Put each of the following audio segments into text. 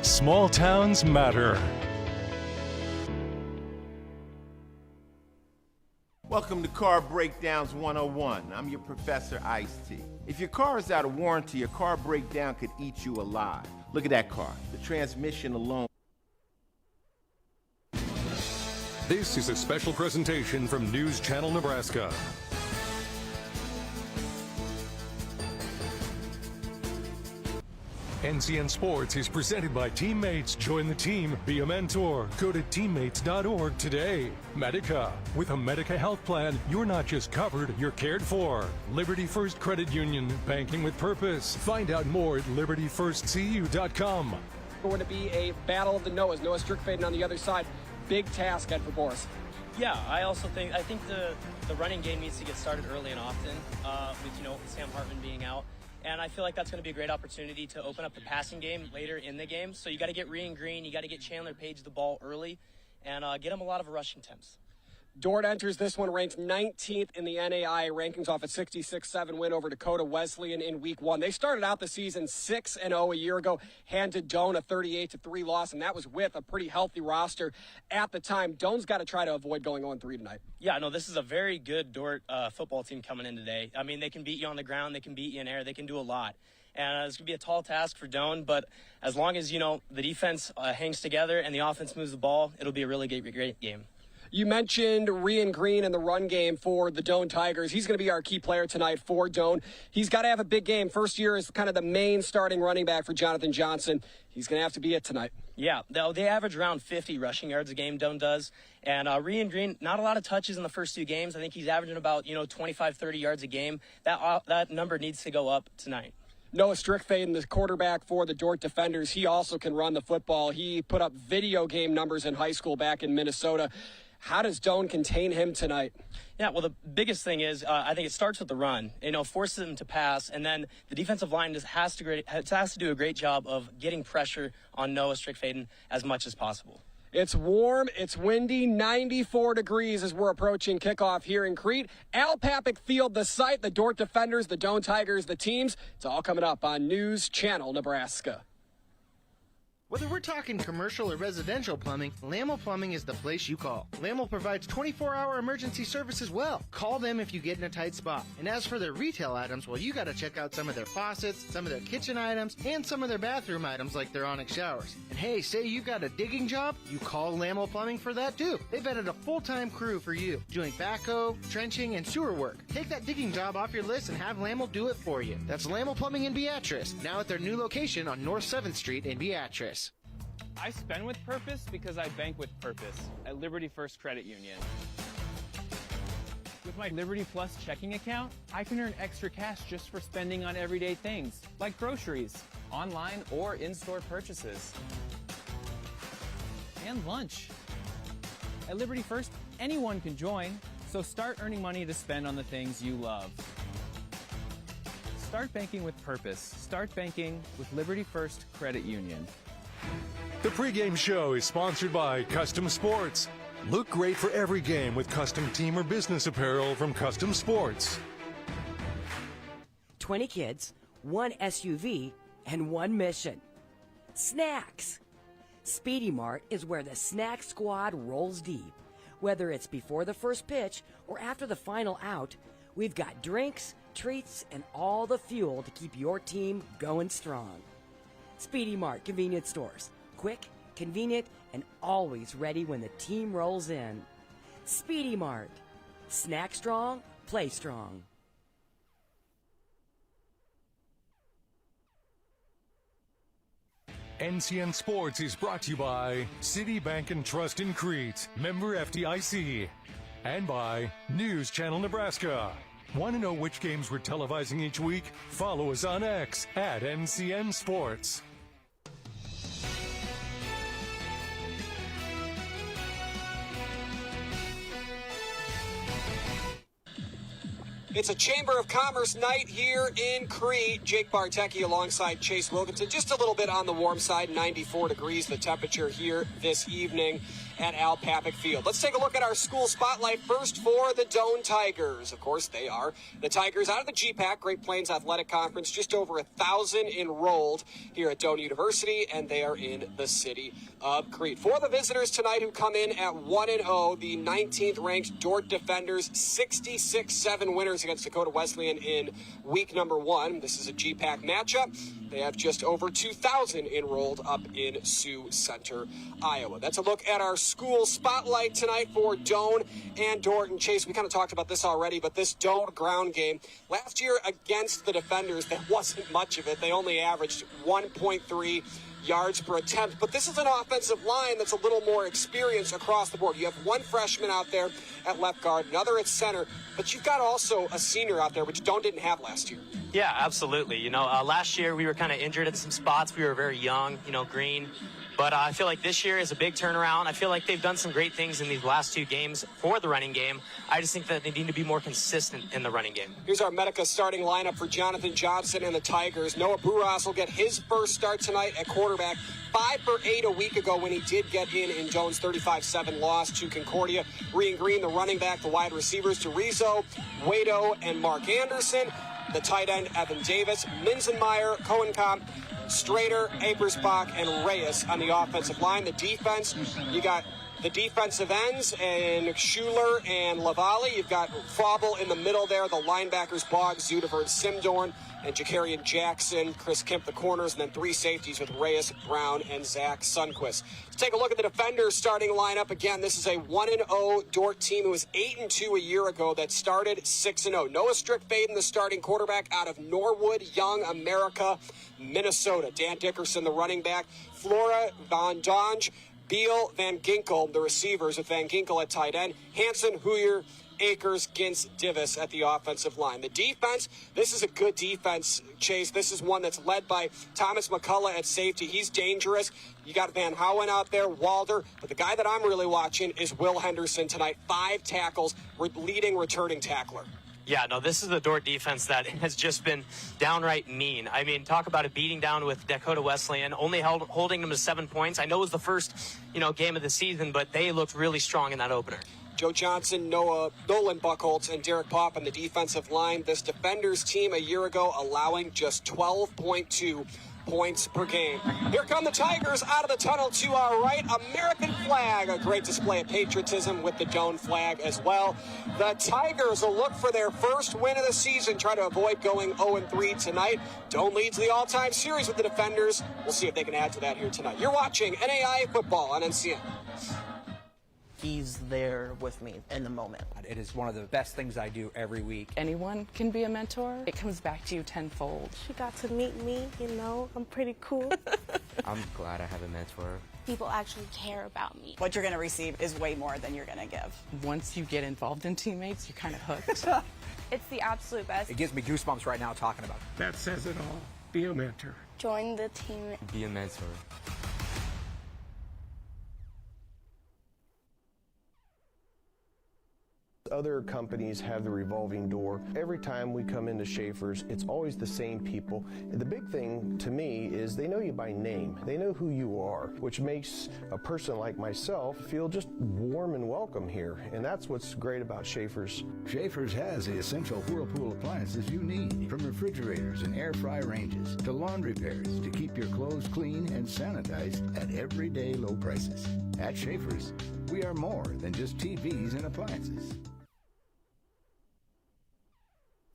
Small towns matter. Welcome to Car Breakdowns 101. I'm your Professor Ice-T. If your car is out of warranty, a car breakdown could eat you alive. Look at that car. The transmission alone. This is a special presentation from News Channel Nebraska. NCN Sports is presented by Teammates. Join the team, be a mentor. Go to teammates.org today. Medica. With a Medica health plan, you're not just covered, you're cared for. Liberty First Credit Union, banking with purpose. Find out more at libertyfirstcu.com. Going to be a battle of the Noahs. Noah Strickfaden on the other side. Big task ahead for Boris. Yeah, I think the running game needs to get started early and often, with Sam Hartman being out. And I feel like that's going to be a great opportunity to open up the passing game later in the game. So you got to get Ryan Green, you got to get Chandler Page the ball early, and get him a lot of rushing attempts. Dordt enters this one ranked 19th in the NAI rankings off a 66-7 win over Dakota Wesleyan in week one. They started out the season 6-0 a year ago, handed Doane a 38-3 loss, and that was with a pretty healthy roster at the time. Doane's got to try to avoid going 0-3 tonight. Yeah, no, this is a very good Dordt football team coming in today. I mean, they can beat you on the ground, they can beat you in air, they can do a lot. And it's going to be a tall task for Doane, but as long as, the defense hangs together and the offense moves the ball, it'll be a really great game. You mentioned Ryan Green in the run game for the Doane Tigers. He's going to be our key player tonight for Doane. He's got to have a big game. First year is kind of the main starting running back for Jonathan Johnson. He's going to have to be it tonight. Yeah, they average around 50 rushing yards a game, Doane does. And Ryan Green, not a lot of touches in the first two games. I think he's averaging about, 25, 30 yards a game. That number needs to go up tonight. Noah Strickfaden, the quarterback for the Dordt Defenders, he also can run the football. He put up video game numbers in high school back in Minnesota. How does Doane contain him tonight? Yeah, well, the biggest thing is I think it starts with the run. Forces him to pass, and then the defensive line just has to do a great job of getting pressure on Noah Strickfaden as much as possible. It's warm, it's windy, 94 degrees as we're approaching kickoff here in Crete. Al Papik Field, the site, the Dordt Defenders, the Doane Tigers, the teams. It's all coming up on News Channel Nebraska. Whether we're talking commercial or residential plumbing, Lamel Plumbing is the place you call. Lamel provides 24-hour emergency service as well. Call them if you get in a tight spot. And as for their retail items, well, you got to check out some of their faucets, some of their kitchen items, and some of their bathroom items like their Onyx showers. And hey, say you got a digging job, you call Lamel Plumbing for that too. They've added a full-time crew for you, doing backhoe, trenching, and sewer work. Take that digging job off your list and have Lamel do it for you. That's Lamel Plumbing in Beatrice, now at their new location on North 7th Street in Beatrice. I spend with purpose because I bank with purpose at Liberty First Credit Union. With my Liberty Plus checking account, I can earn extra cash just for spending on everyday things, like groceries, online or in-store purchases, and lunch. At Liberty First, anyone can join, so start earning money to spend on the things you love. Start banking with purpose. Start banking with Liberty First Credit Union. The pregame show is sponsored by Custom Sports. Look great for every game with custom team or business apparel from Custom Sports. 20 kids, 1 SUV, and 1 mission. Snacks. Speedy Mart is where the snack squad rolls deep. Whether it's before the first pitch or after the final out, we've got drinks, treats, and all the fuel to keep your team going strong. Speedy Mart convenience stores. Quick, convenient, and always ready when the team rolls in. Speedy Mart. Snack strong, play strong. NCN Sports is brought to you by City Bank and Trust in Crete, member FDIC, and by News Channel Nebraska. Want to know which games we're televising each week? Follow us on X at NCN Sports. It's a Chamber of Commerce night here in Crete. Jake Bartecki alongside Chase Wilkinson. Just a little bit on the warm side, 94 degrees the temperature here this evening at Al Papik Field. Let's take a look at our school spotlight first for the Doane Tigers. Of course, they are the Tigers out of the GPAC, Great Plains Athletic Conference, just over 1,000 enrolled here at Doane University, and they are in the city of Crete. For the visitors tonight who come in at 1-0, the 19th ranked Dordt defenders, 66-7 winners against Dakota Wesleyan in week number 1. This is a GPAC matchup. They have just over 2,000 enrolled up in Sioux Center, Iowa. That's a look at our school spotlight tonight for Doane and Dordt. And Chase, we kind of talked about this already, but this Doane ground game, last year against the defenders, that wasn't much of it. They only averaged 1.3 yards per attempt. But this is an offensive line that's a little more experienced across the board. You have one freshman out there at left guard, another at center, but you've got also a senior out there, which Doane didn't have last year. Yeah, absolutely. You know, last year we were kind of injured in some spots. We were very young, green. But I feel like this year is a big turnaround. I feel like they've done some great things in these last 2 games for the running game. I just think that they need to be more consistent in the running game. Here's our Medica starting lineup for Jonathan Johnson and the Tigers. Noah Buras will get his first start tonight at quarterback. 5 for 8 a week ago when he did get in Doane's 35-7 loss to Concordia. Ryan Green, the running back, the wide receivers, Rizzo, Wado, and Mark Anderson. The tight end, Evan Davis, Minzenmeyer, Cohenkamp, Strader, Abersbach, and Reyes on the offensive line. The defense, you got the defensive ends and Schuler and Lavallee. You've got Frobel in the middle there. The linebackers, Boggs, Zudiver, and Simdorn, and Jakarian Jackson, Chris Kemp, the corners, and then 3 safeties with Reyes, Brown, and Zach Sundquist. Let's take a look at the defenders starting lineup. Again, this is a 1-0 Dordt team who was 8-2 a year ago that started 6-0. Noah Strickfaden, the starting quarterback out of Norwood, Young, America, Minnesota. Dan Dickerson, the running back. Flora, Von Donge, Beal, Van Ginkel, the receivers with Van Ginkel at tight end. Hansen, Huyer, Akers, Gintz, Divis at the offensive line. The defense, this is a good defense, Chase. This is one that's led by Thomas McCullough at safety. He's dangerous. You got Van Howen out there, Walder. But the guy that I'm really watching is Will Henderson tonight. 5 tackles, leading returning tackler. Yeah, no, this is the Dordt defense that has just been downright mean. I mean, talk about a beating down with Dakota Wesleyan, only holding them to 7 points. I know it was the first, game of the season, but they looked really strong in that opener. Joe Johnson, Nolan Buchholz, and Derek Popp on the defensive line. This defenders team a year ago allowing just 12.2 points per game. Here come the Tigers out of the tunnel to our right. American flag, a great display of patriotism with the Doane flag as well. The Tigers will look for their first win of the season, try to avoid going 0-3 tonight. Doane leads the all-time series with the defenders. We'll see if they can add to that here tonight. You're watching NAIA football on NCN. He's there with me in the moment. It is one of the best things I do every week. Anyone can be a mentor. It comes back to you tenfold. She got to meet me, I'm pretty cool. I'm glad I have a mentor. People actually care about me. What you're going to receive is way more than you're going to give. Once you get involved in teammates, you're kind of hooked. It's the absolute best. It gives me goosebumps right now talking about it. That says it all. Be a mentor. Join the team. Be a mentor. Other companies have the revolving door. Every time we come into Schaefer's, it's always the same people. And the big thing to me is they know you by name. They know who you are, which makes a person like myself feel just warm and welcome here. And that's what's great about Schaefer's. Schaefer's has the essential Whirlpool appliances you need, from refrigerators and air fry ranges to laundry pairs to keep your clothes clean and sanitized at everyday low prices. At Schaefer's, we are more than just TVs and appliances.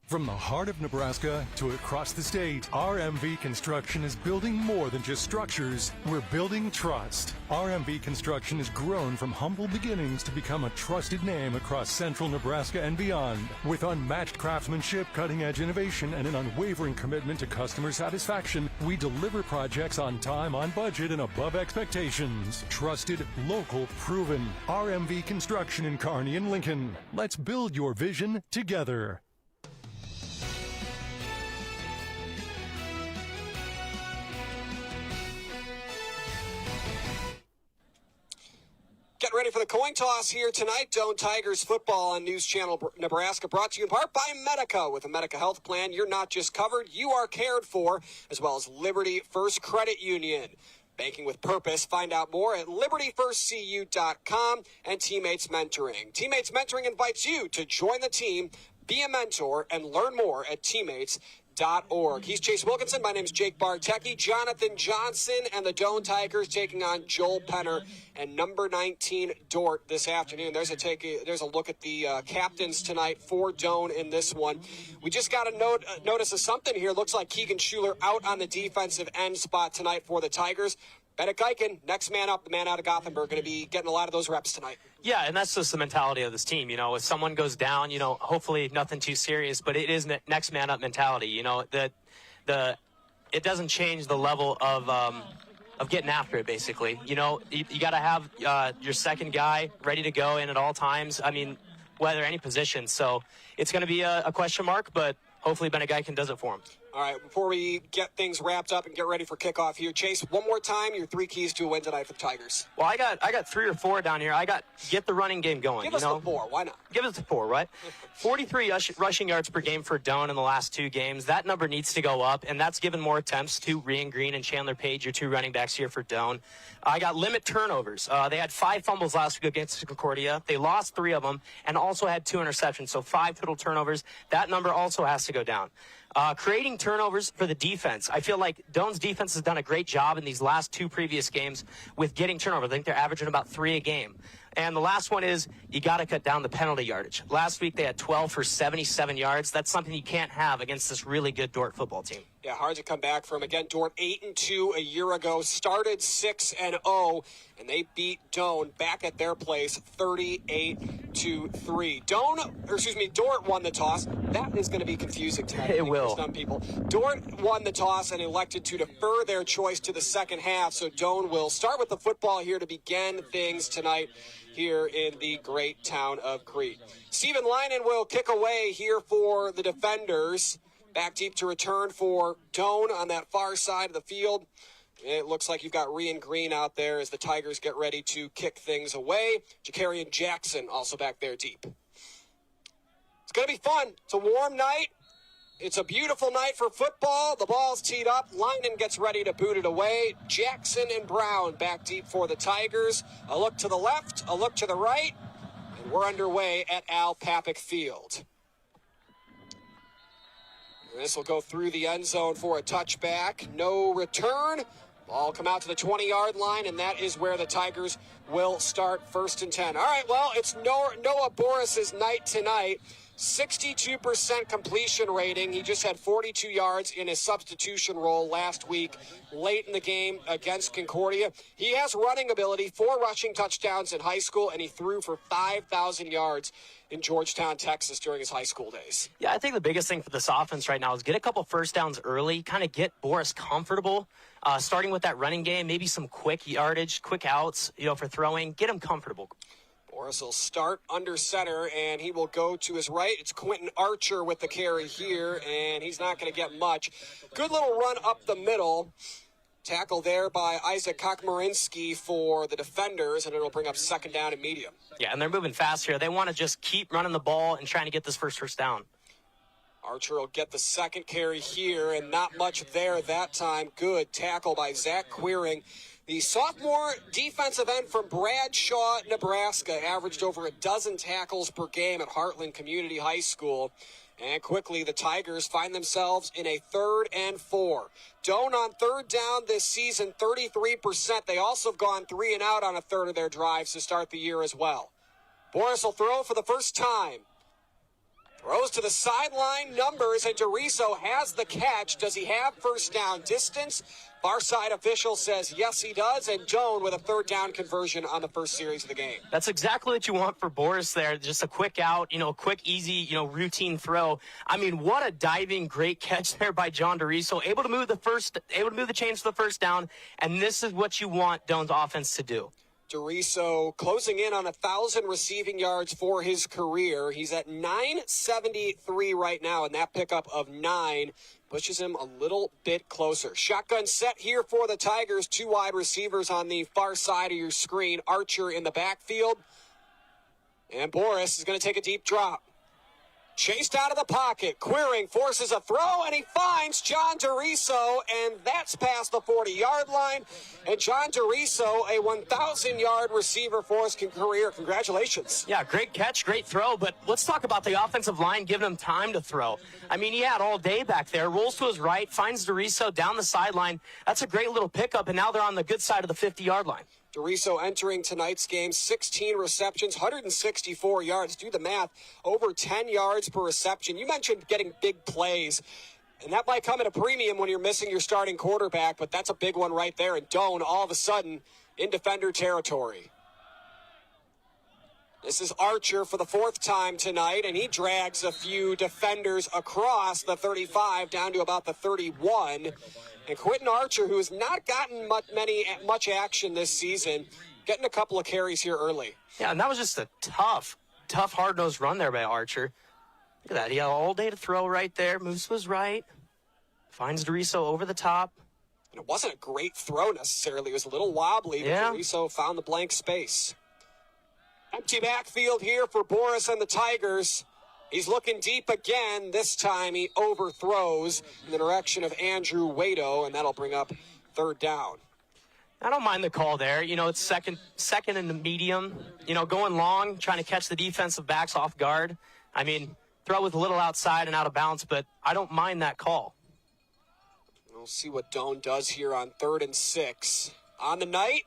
From the heart of Nebraska to across the state, RMV Construction is building more than just structures. We're building trust. RMV Construction has grown from humble beginnings to become a trusted name across central Nebraska and beyond. With unmatched craftsmanship, cutting-edge innovation, and an unwavering commitment to customer satisfaction, we deliver projects on time, on budget, and above expectations. Trusted, local, proven. RMV Construction in Kearney and Lincoln. Let's build your vision together. Get ready for the coin toss here tonight. Doane Tigers football on News Channel Nebraska, brought to you in part by Medica. With a Medica health plan, you're not just covered, you are cared for, as well as Liberty First Credit Union. Banking with purpose. Find out more at libertyfirstcu.com and Teammates Mentoring. Teammates Mentoring invites you to join the team, be a mentor, and learn more at teammates.org. He's Chase Wilkinson. My name is Jake Bartecki. Jonathan Johnson and the Doane Tigers taking on Joel Penner and number 19 Dordt this afternoon. There's a look at the captains tonight for Doane in this one. We just got a notice of something here. Looks like Keegan Schuler out on the defensive end spot tonight for the Tigers. Bennett Geiken, next man up, the man out of Gothenburg, going to be getting a lot of those reps tonight. Yeah, and that's just the mentality of this team. You know, if someone goes down, you know, hopefully nothing too serious, but it is next man up mentality. You know, it doesn't change the level of getting after it, basically. You know, you got to have your second guy ready to go in at all times. I mean, whether any position. So it's going to be a question mark, but hopefully Bennett Geiken does it for him. All right, before we get things wrapped up and get ready for kickoff here, Chase, one more time, your 3 keys to a win tonight for the Tigers. Well, I got 3 or 4 down here. Get the running game going. Give us the 4. Why not? Give us the 4, right? 43 rushing yards per game for Doane in the last 2 games. That number needs to go up, and that's given more attempts to Rian Green and Chandler Page, your 2 running backs here for Doane. I got limit turnovers. They had 5 fumbles last week against Concordia. They lost 3 of them and also had 2 interceptions, so 5 total turnovers. That number also has to go down. Creating turnovers for the defense. I feel like Doane's defense has done a great job in these last 2 previous games with getting turnovers. I think they're averaging about 3 a game. And the last one is you got to cut down the penalty yardage. Last week they had 12 for 77 yards. That's something you can't have against this really good Dordt football team. Yeah, hard to come back from. Again, Dordt 8-2 a year ago, started 6-0, and they beat Doane back at their place 38-3. Dordt won the toss. That is going to be confusing tonight. It will. For some people. Dordt won the toss and elected to defer their choice to the second half, so Doane will start with the football here to begin things tonight here in the great town of Crete. Stephen Leinen will kick away here for the defenders. Back deep to return for Doane on that far side of the field. It looks like you've got Rian Green out there as the Tigers get ready to kick things away. Jakarian Jackson also back there deep. It's going to be fun. It's a warm night. It's a beautiful night for football. The ball's teed up. Leinen gets ready to boot it away. Jackson and Brown back deep for the Tigers. A look to the left, a look to the right, and we're underway at Al Papik Field. This will go through the end zone for a touchback. No return. Ball come out to the 20-yard line, and that is where the Tigers will start 1st and 10. All right, well, it's Noah Boris's night tonight. 62% completion rating. He just had 42 yards in his substitution role last week, late in the game against Concordia. He has running ability, 4 rushing touchdowns in high school, and he threw for 5,000 yards in Georgetown, Texas during his high school days. Yeah, I think the biggest thing for this offense right now is get a couple first downs early, kind of get Boris comfortable, starting with that running game, maybe some quick yardage, quick outs, for throwing, get him comfortable. Boris will start under center, and he will go to his right. It's Quentin Archer with the carry here, and he's not going to get much. Good little run up the middle. Tackle there by Isaac Kokmarinski for the defenders, and it'll bring up 2nd down and medium. Yeah, and they're moving fast here. They want to just keep running the ball and trying to get this first down. Archer will get the 2nd carry here, and not much there that time. Good tackle by Zach Queering. The sophomore defensive end from Bradshaw, Nebraska, averaged over 12 tackles per game at Heartland Community High School. And quickly, the Tigers find themselves in a 3rd and 4. Doane on 3rd down this season, 33%. They also have gone 3 and out on a third of their drives to start the year as well. Boris will throw for the first time. Throws to the sideline numbers, and DeRiso has the catch. Does he have first down distance? Far side official says yes, he does, and Doane with a 3rd down conversion on the first series of the game. That's exactly what you want for Boris there. Just a quick out, a quick, easy, routine throw. I mean, what a diving, great catch there by John DeRiso. Able to move the chains for the first down, and this is what you want Doane's offense to do. DeRiso closing in on 1,000 receiving yards for his career. He's at 973 right now, and that pickup of 9 pushes him a little bit closer. Shotgun set here for the Tigers. 2 wide receivers on the far side of your screen. Archer in the backfield. And Boris is going to take a deep drop. Chased out of the pocket. Quiring forces a throw, and he finds John DeRiso, and that's past the 40-yard line. And John DeRiso, a 1,000-yard receiver for his career. Congratulations. Yeah, great catch, great throw, but let's talk about the offensive line giving him time to throw. I mean, he had all day back there, rolls to his right, finds DeRiso down the sideline. That's a great little pickup, and now they're on the good side of the 50-yard line. DeRiso entering tonight's game, 16 receptions, 164 yards. Do the math, over 10 yards per reception. You mentioned getting big plays, and that might come at a premium when you're missing your starting quarterback, but that's a big one right there. And Doane, all of a sudden, in defender territory. This is Archer for the 4th time tonight, and he drags a few defenders across the 35 down to about the 31. And Quentin Archer, who has not gotten much action this season, getting a couple of carries here early. Yeah, and that was just a tough, hard-nosed run there by Archer. Look at that. He had all day to throw right there. Moves to his right. Finds DeRiso over the top. And it wasn't a great throw necessarily. It was a little wobbly, but DeRiso found the blank space. Empty backfield here for Boris and the Tigers. He's looking deep again. This time he overthrows in the direction of Andrew Waito, and that'll bring up 3rd down. I don't mind the call there. You know, it's second in the medium. You know, going long, trying to catch the defensive backs off guard. I mean, throw with a little outside and out of bounds, but I don't mind that call. We'll see what Doane does here on 3rd and 6. On the night,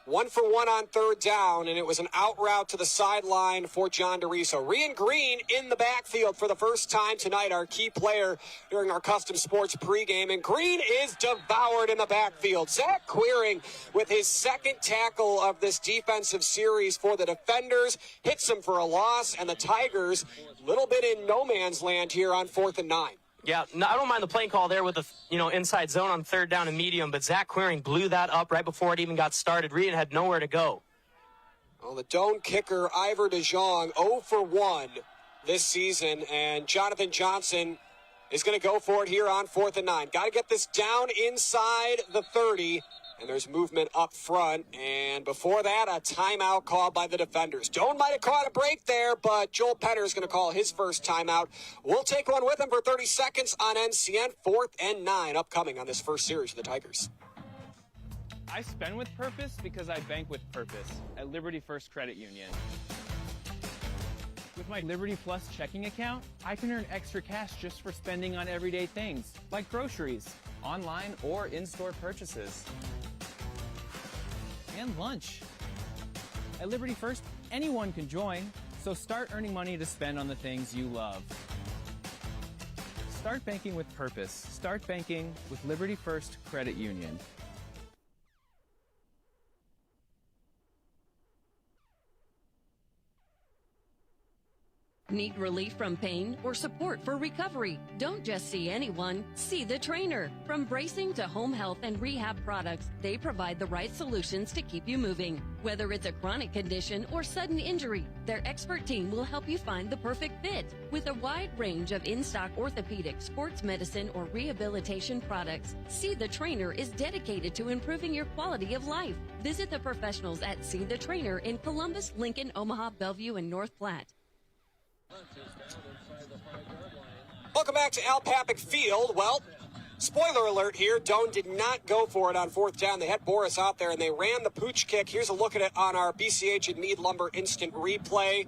1 for 1 on 3rd down, and it was an out route to the sideline for John DeRiso. Rian Green in the backfield for the first time tonight, our key player during our Custom Sports pregame, and Green is devoured in the backfield. Zach Quiring with his 2nd tackle of this defensive series for the defenders, hits him for a loss, and the Tigers a little bit in no man's land here on 4th and 9. Yeah, no, I don't mind the play call there with the inside zone on 3rd down and medium, but Zach Quiring blew that up right before it even got started. Rian had nowhere to go. Well, the Doane kicker, Ivor DeJong, 0 for 1 this season, and Jonathan Johnson is going to go for it here on 4th and 9. Got to get this down inside the 30, and there's movement up front. And before that, a timeout called by the defenders. Doane might have caught a break there, but Joel Penner is going to call his first timeout. We'll take one with him for 30 seconds on NCN. 4th and 9 upcoming on this first series of the Tigers. I spend with purpose because I bank with purpose at Liberty First Credit Union. With my Liberty Plus checking account, I can earn extra cash just for spending on everyday things, like groceries, online or in-store purchases, and lunch. At Liberty First, anyone can join, so start earning money to spend on the things you love. Start banking with purpose. Start banking with Liberty First Credit Union. Need relief from pain or support for recovery? Don't just see anyone, see the trainer. From bracing to home health and rehab products, they provide the right solutions to keep you moving. Whether it's a chronic condition or sudden injury, their expert team will help you find the perfect fit. With a wide range of in-stock orthopedic, sports medicine, or rehabilitation products, See the Trainer is dedicated to improving your quality of life. Visit the professionals at See the Trainer in Columbus, Lincoln, Omaha, Bellevue, and North Platte. Welcome back to Al Papik Field. Well, spoiler alert here, Doane did not go for it on 4th down. They had Boris out there, and they ran the pooch kick. Here's a look at it on our BCH and Meade Lumber instant replay.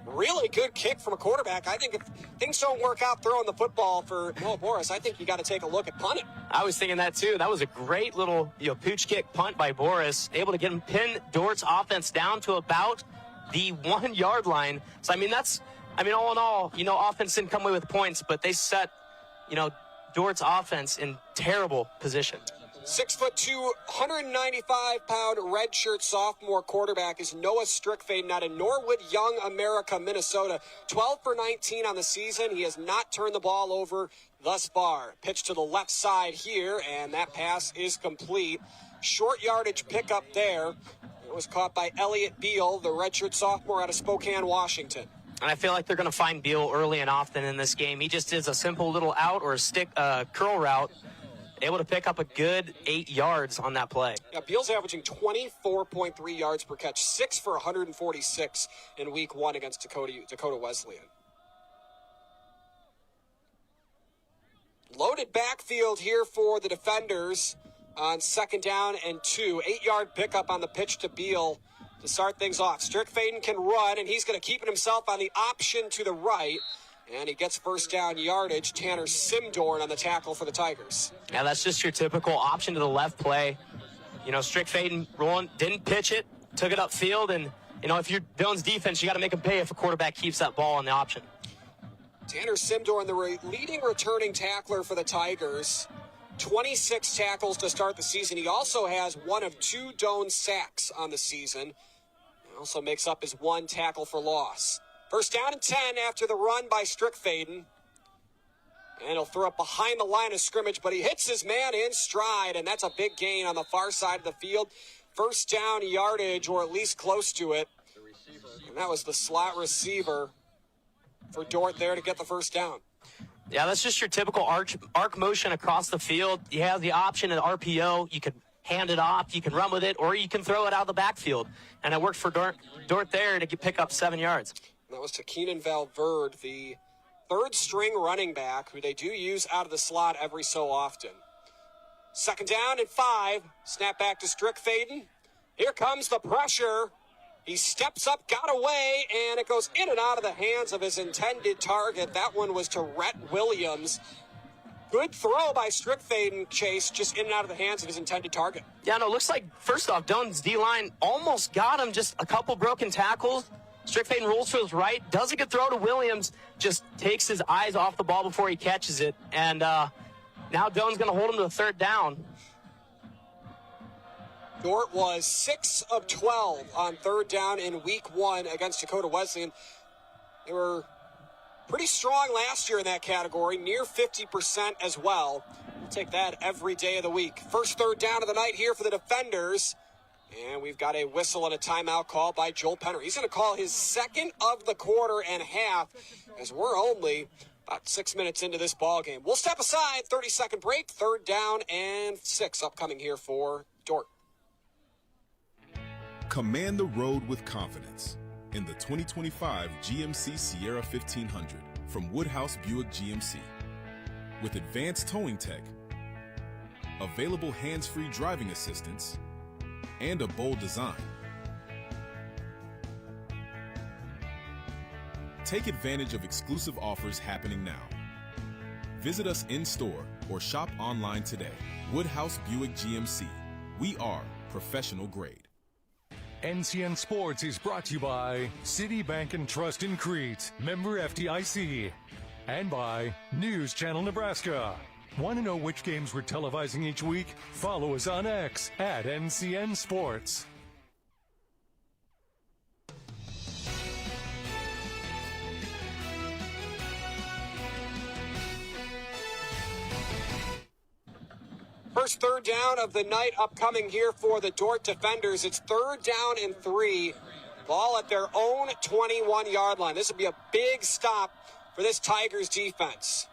Really good kick from a quarterback. I think if things don't work out throwing the football for Boris, I think you got to take a look at punting. I was thinking that too. That was a great little pooch kick punt by Boris, able to get him pin Dordt's offense down to about the 1 yard line. So all in all, offense didn't come away with points, but they set, Dordt's offense in terrible position. 6'2", 195-pound redshirt sophomore quarterback is Noah Strickfaden out of Norwood Young, America, Minnesota. 12 for 19 on the season. He has not turned the ball over thus far. Pitch to the left side here, and that pass is complete. Short yardage pickup there. It was caught by Elliott Beal, the redshirt sophomore out of Spokane, Washington. And I feel like they're going to find Beal early and often in this game. He just is a simple little out or a curl route, able to pick up a good 8 yards on that play. Yeah, Beal's averaging 24.3 yards per catch, 6 for 146 in week 1 against Dakota Wesleyan. Loaded backfield here for the defenders on 2nd down and 2. 8-yard pickup on the pitch to Beal to start things off. Strickfaden can run, and he's going to keep it himself on the option to the right. And he gets first down yardage. Tanner Simdorn on the tackle for the Tigers. Yeah, that's just your typical option to the left play. You know, Strickfaden rolling, didn't pitch it, took it upfield, and, you know, if you're Doane's defense, you got to make him pay if a quarterback keeps that ball on the option. Tanner Simdorn, the leading returning tackler for the Tigers. 26 tackles to start the season. He also has 1 of 2 Doane sacks on the season. He also makes up his 1 tackle for loss. First down and 10 after the run by Strickfaden. And he'll throw it behind the line of scrimmage, but he hits his man in stride, and that's a big gain on the far side of the field. First down yardage, or at least close to it. And that was the slot receiver for Dordt there to get the first down. Yeah, that's just your typical arc motion across the field. You have the option in RPO. You can hand it off, you can run with it, or you can throw it out of the backfield. And it worked for Dordt there to pick up 7 yards. That was to Keenan Valverde, the 3rd-string running back, who they do use out of the slot every so often. 2nd down and 5. Snap back to Strickfaden. Here comes the pressure. He steps up, got away, and it goes in and out of the hands of his intended target. That one was to Rhett Williams. Good throw by Strickfaden, Chase, just in and out of the hands of his intended target. Yeah, no, looks like, first off, Doane's D-line almost got him, just a couple broken tackles. Strickfaden rolls to his right, does a good throw to Williams, just takes his eyes off the ball before he catches it. And now Doane's going to hold him to a 3rd down. Dordt was 6 of 12 on 3rd down in week 1 against Dakota Wesleyan. They were pretty strong last year in that category, near 50% as well. We'll take that every day of the week. First 3rd down of the night here for the defenders. And we've got a whistle and a timeout call by Joel Penner. He's going to call his 2nd of the quarter and half, as we're only about 6 minutes into this ball game. We'll step aside, 30-second break, 3rd down and 6 upcoming here for Dordt. Command the road with confidence in the 2025 GMC Sierra 1500 from Woodhouse Buick GMC. With advanced towing tech, available hands-free driving assistance, and a bold design. Take advantage of exclusive offers happening now. Visit us in-store or shop online today. Woodhouse Buick GMC. We are professional grade. NCN Sports is brought to you by Citibank and Trust in Crete, member FDIC, and by News Channel Nebraska. Want to know which games we're televising each week? Follow us on X at NCN Sports. First 3rd down of the night upcoming here for the Dordt defenders. It's 3rd down and 3. Ball at their own 21-yard line. This would be a big stop for this Tigers defense.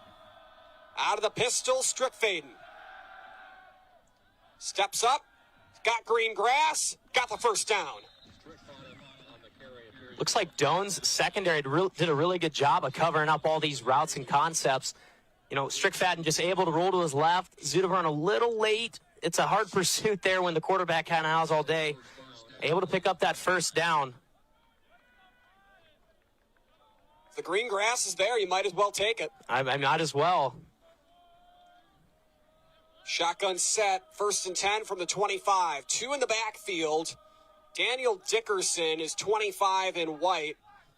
Out of the pistol, Strickfaden. Steps up, got green grass, got the first down. Looks like Doane's secondary did a really good job of covering up all these routes and concepts. You know, Strickfaden just able to roll to his left. Zuderburn a little late. It's a hard pursuit there when the quarterback kind of has all day. Able to pick up that first down. If the green grass is there, you might as well take it. I might as well. Shotgun set, 1st and 10 from the 25. 2 in the backfield. Daniel Dickerson is 25 in white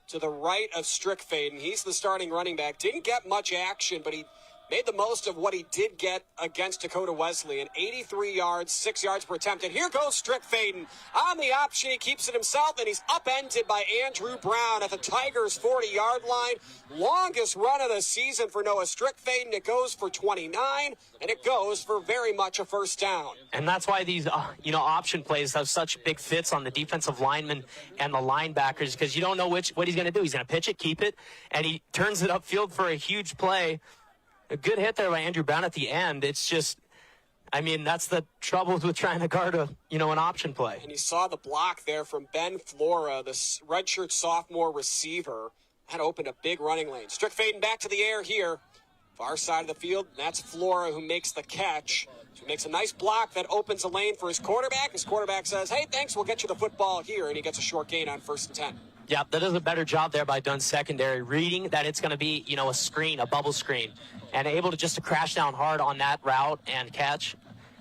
to the right of Strickfaden. He's the starting running back. Didn't get much action, but he made the most of what he did get against Dakota Wesleyan. 83 yards, 6 yards per attempt. And here goes Strickfaden on the option. He keeps it himself, and he's upended by Andrew Brown at the Tigers' 40-yard line. Longest run of the season for Noah Strickfaden. It goes for 29, and it goes for very much a first down. And that's why these, option plays have such big fits on the defensive linemen and the linebackers, because you don't know what he's going to do. He's going to pitch it, keep it, and he turns it upfield for a huge play. A good hit there by Andrew Brown at the end. It's just, that's the trouble with trying to guard an option play. And you saw the block there from Ben Flora, the redshirt sophomore receiver. That opened a big running lane. Strickfaden back to the air here. Far side of the field, that's Flora who makes the catch. He makes a nice block that opens a lane for his quarterback. His quarterback says, hey, thanks, we'll get you the football here. And he gets a short gain on 1st and 10. Yeah, that does a better job there by Doane secondary, reading that it's going to be, a screen, a bubble screen, and able to crash down hard on that route and catch.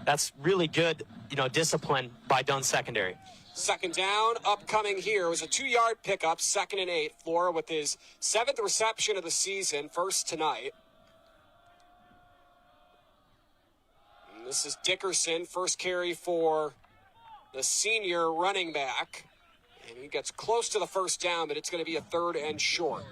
That's really good, discipline by Doane secondary. Second down, upcoming here was a 2-yard pickup, 2nd and 8. Flora with his 7th reception of the season, first tonight. And this is Dickerson, first carry for the senior running back. And he gets close to the first down, but it's going to be a 3rd and short.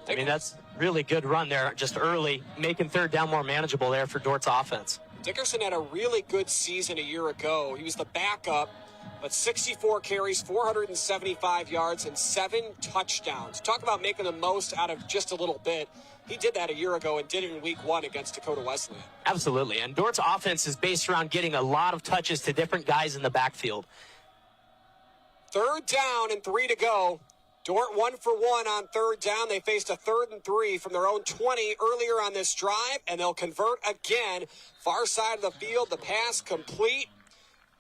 That's really good run there, just early, making 3rd down more manageable there for Dordt's offense. Dickerson had a really good season a year ago. He was the backup, but 64 carries, 475 yards, and 7 touchdowns. Talk about making the most out of just a little bit. He did that a year ago and did it in week 1 against Dakota Wesleyan. Absolutely, and Dordt's offense is based around getting a lot of touches to different guys in the backfield. 3rd down and 3 to go. Dordt 1 for 1 on 3rd down. They faced a 3rd and 3 from their own 20 earlier on this drive, and they'll convert again. Far side of the field, the pass complete.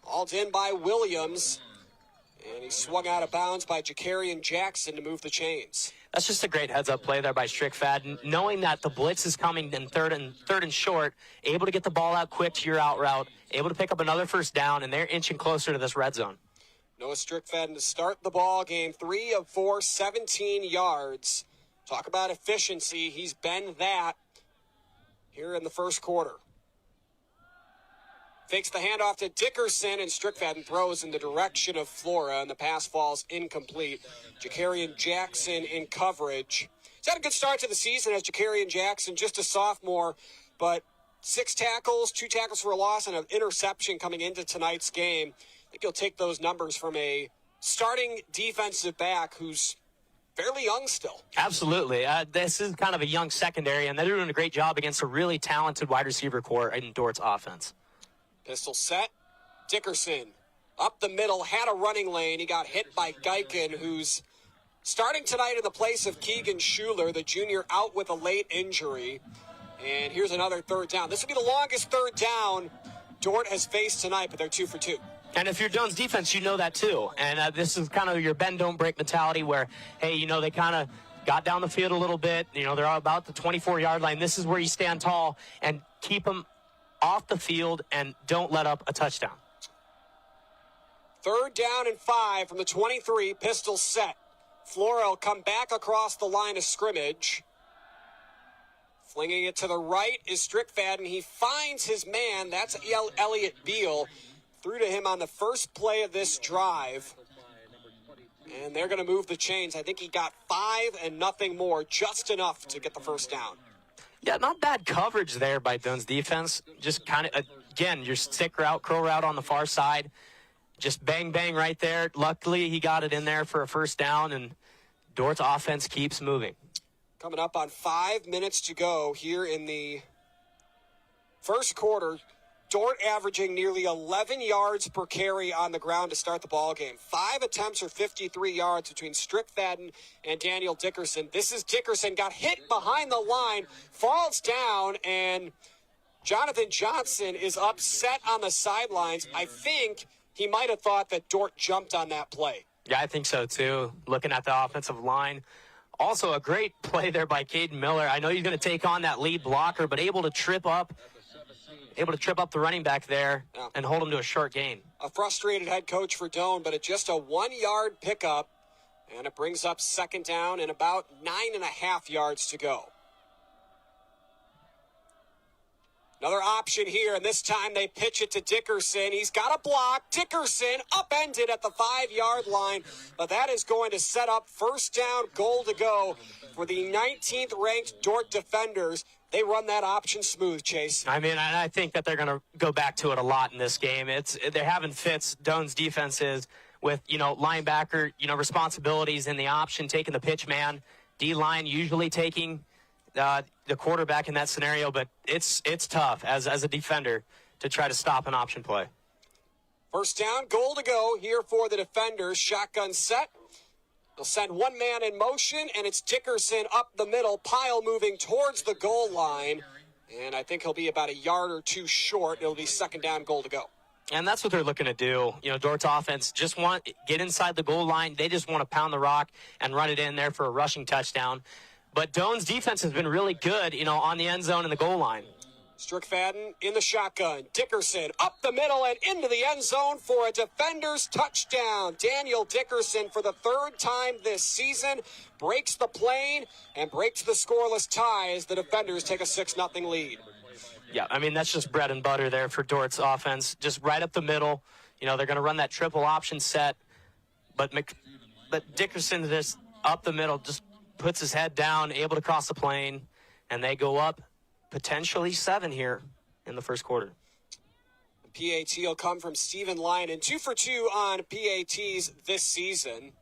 Hauled in by Williams, and he swung out of bounds by Jakarian Jackson to move the chains. That's just a great heads-up play there by Strickfaden, knowing that the blitz is coming in third and short, able to get the ball out quick to your out route, able to pick up another first down, and they're inching closer to this red zone. Noah Strickfaden to start the ball game, 3 of 4, 17 yards. Talk about efficiency. He's been that here in the first quarter. Fakes the handoff to Dickerson, and Strickfaden throws in the direction of Flora, and the pass falls incomplete. Jakarian Jackson in coverage. He's had a good start to the season as Jakarian Jackson, just a sophomore, but 6 tackles, 2 tackles for a loss, and an interception coming into tonight's game. I think you'll take those numbers from a starting defensive back who's fairly young still. Absolutely. This is kind of a young secondary, and they're doing a great job against a really talented wide receiver core in Dort's offense. Pistol set. Dickerson up the middle, had a running lane. He got hit by Geiken, who's starting tonight in the place of Keegan Schuler, the junior, out with a late injury. And here's another 3rd down. This will be the longest 3rd down Dordt has faced tonight, but they're 2 for 2. And if you're Doane's defense, you know that too. And this is kind of your bend, don't break mentality where, hey, they kind of got down the field a little bit. They're about the 24-yard line. This is where you stand tall and keep them off the field and don't let up a touchdown. 3rd down and 5 from the 23. Pistol set. Flora will come back across the line of scrimmage. Flinging it to the right is Strickfaden. He finds his man. That's Elliott Beal. Threw to him on the first play of this drive. And they're going to move the chains. I think he got 5 and nothing more, just enough to get the first down. Yeah, not bad coverage there by Doane's defense. Just kind of, again, your stick route, curl route on the far side. Just bang, bang right there. Luckily, he got it in there for a first down, and Dort's offense keeps moving. Coming up on 5 minutes to go here in the first quarter. Dordt averaging nearly 11 yards per carry on the ground to start the ball game. 5 attempts for 53 yards between Strickfaden and Daniel Dickerson. This is Dickerson, got hit behind the line, falls down, and Jonathan Johnson is upset on the sidelines. I think he might have thought that Dordt jumped on that play. Yeah, I think so too, looking at the offensive line. Also a great play there by Caden Miller. I know he's going to take on that lead blocker, but able to trip up the running back there and hold him to a short gain. A frustrated head coach for Doane, but it's just a 1-yard pickup, and it brings up 2nd down and about 9.5 yards to go. Another option here, and this time they pitch it to Dickerson. He's got a block. Dickerson upended at the 5-yard line, but that is going to set up first down, goal to go for the 19th ranked Dordt defenders. They run that option smooth, Chase. I mean, I think that they're going to go back to it a lot in this game. They're having fits. Doane's defense is with, linebacker, responsibilities in the option, taking the pitch man. D-line usually taking the quarterback in that scenario, but it's tough as a defender to try to stop an option play. First down, goal to go here for the defenders. Shotgun set. They'll send one man in motion, and it's Dickerson up the middle, pile moving towards the goal line. And I think he'll be about a yard or two short. It'll be second down, goal to go. And that's what they're looking to do. Dordt's offense just want to get inside the goal line. They just want to pound the rock and run it in there for a rushing touchdown. But Doane's defense has been really good, on the end zone and the goal line. Strickfaden in the shotgun. Dickerson up the middle and into the end zone for a defender's touchdown. Daniel Dickerson, for the third time this season, breaks the plane and breaks the scoreless tie as the defenders take a 6-0 lead. Yeah, I mean, that's just bread and butter there for Dordt's offense. Just right up the middle. They're going to run that triple option set. But Dickerson just up the middle, just puts his head down, able to cross the plane, and they go up potentially 7 here in the first quarter. The PAT will come from Stephen Lyon, and 2 for 2 on PATs this season.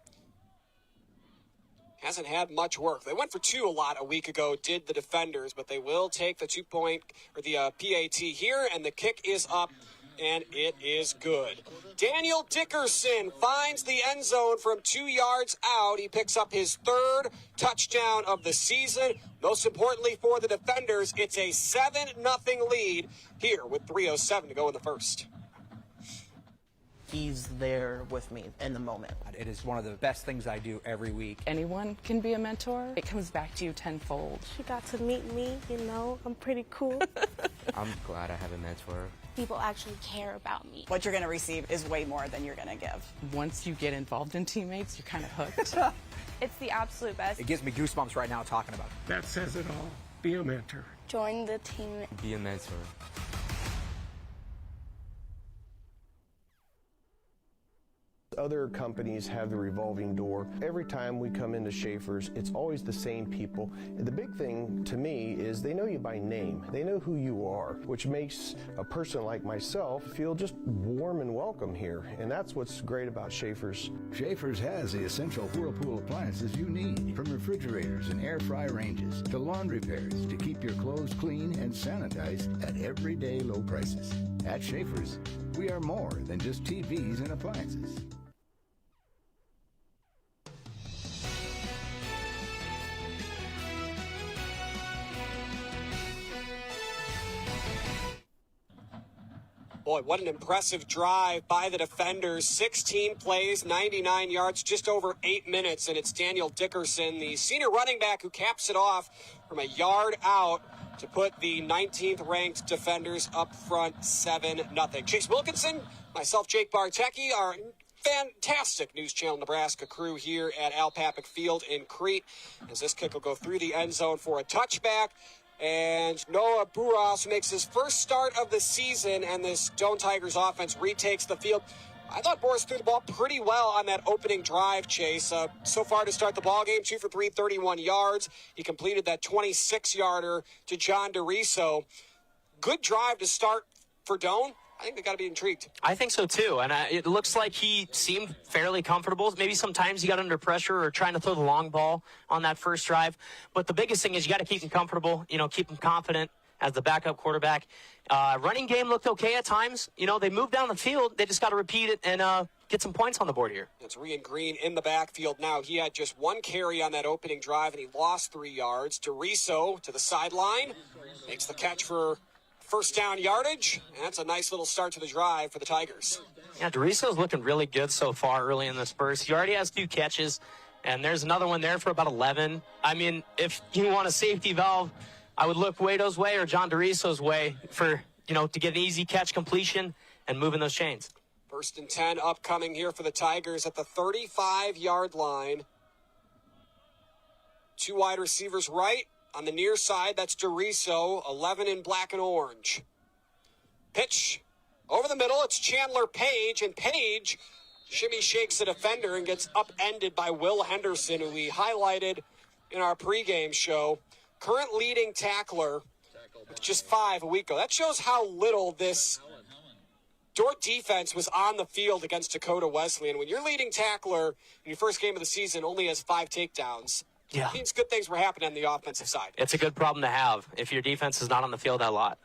Hasn't had much work. They went for 2 a lot a week ago, did the defenders, but they will take the 2-point or the PAT here, and the kick is up, and it is good. Daniel Dickerson finds the end zone from 2 yards out. He picks up his 3rd touchdown of the season. Most importantly for the defenders, it's a 7-0 lead here with 3:07 to go in the first. He's there with me in the moment. It is one of the best things I do every week. Anyone can be a mentor. It comes back to you tenfold. She got to meet me, I'm pretty cool. I'm glad I have a mentor. People actually care about me. What you're going to receive is way more than you're going to give. Once you get involved in teammates, you're kind of hooked. It's the absolute best. It gives me goosebumps right now talking about it. That says it all. Be a mentor. Join the team. Be a mentor. Other companies have the revolving door. Every time we come into Schaefer's, it's always the same people. And the big thing to me is they know you by name. They know who you are, which makes a person like myself feel just warm and welcome here. And that's what's great about Schaefer's. Schaefer's has the essential Whirlpool appliances you need, from refrigerators and air fry ranges to laundry pairs to keep your clothes clean and sanitized at everyday low prices. At Schaefer's, we are more than just TVs and appliances. Boy, what an impressive drive by the defenders. 16 plays, 99 yards, just over 8 minutes, and it's Daniel Dickerson, the senior running back, who caps it off from a yard out to put the 19th ranked defenders up front 7-0. Chase Wilkinson, myself, Jake Bartecki, our fantastic News Channel Nebraska crew here at Al Papik Field in Crete, as this kick will go through the end zone for a touchback. And Noah Buras makes his first start of the season, and this Doane Tigers offense retakes the field. I thought Boris threw the ball pretty well on that opening drive, Chase. So far to start the ball game, 2 for 3, 31 yards. He completed that 26-yarder to John DeRiso. Good drive to start for Doane. I think they got to be intrigued. I think so, too. And it looks like he seemed fairly comfortable. Maybe sometimes he got under pressure or trying to throw the long ball on that first drive. But the biggest thing is you got to keep him comfortable, keep him confident as the backup quarterback. Running game looked okay at times. They moved down the field. They just got to repeat it and get some points on the board here. It's Rian Green in the backfield now. He had just 1 carry on that opening drive, and he lost 3 yards. DeRiso to the sideline. Makes the catch for first down yardage, and that's a nice little start to the drive for the Tigers. Yeah, DeRiso's looking really good so far early in this burst. He already has 2 catches, and there's another one there for about 11. I mean, if you want a safety valve, I would look Wado's way or John DeRiso's way for, to get an easy catch completion and moving those chains. 1st and 10 upcoming here for the Tigers at the 35-yard line. 2 wide receivers right On the near side, that's DeRiso, 11 in black and orange. Pitch over the middle, it's Chandler Page, and Page shimmy shakes the defender and gets upended by Will Henderson, who we highlighted in our pregame show. Current leading tackler, just 5 a week ago. That shows how little this Dordt defense was on the field against Dakota Wesleyan. When your leading tackler in your first game of the season only has 5 takedowns, it means good things were happening on the offensive side. It's a good problem to have if your defense is not on the field that lot.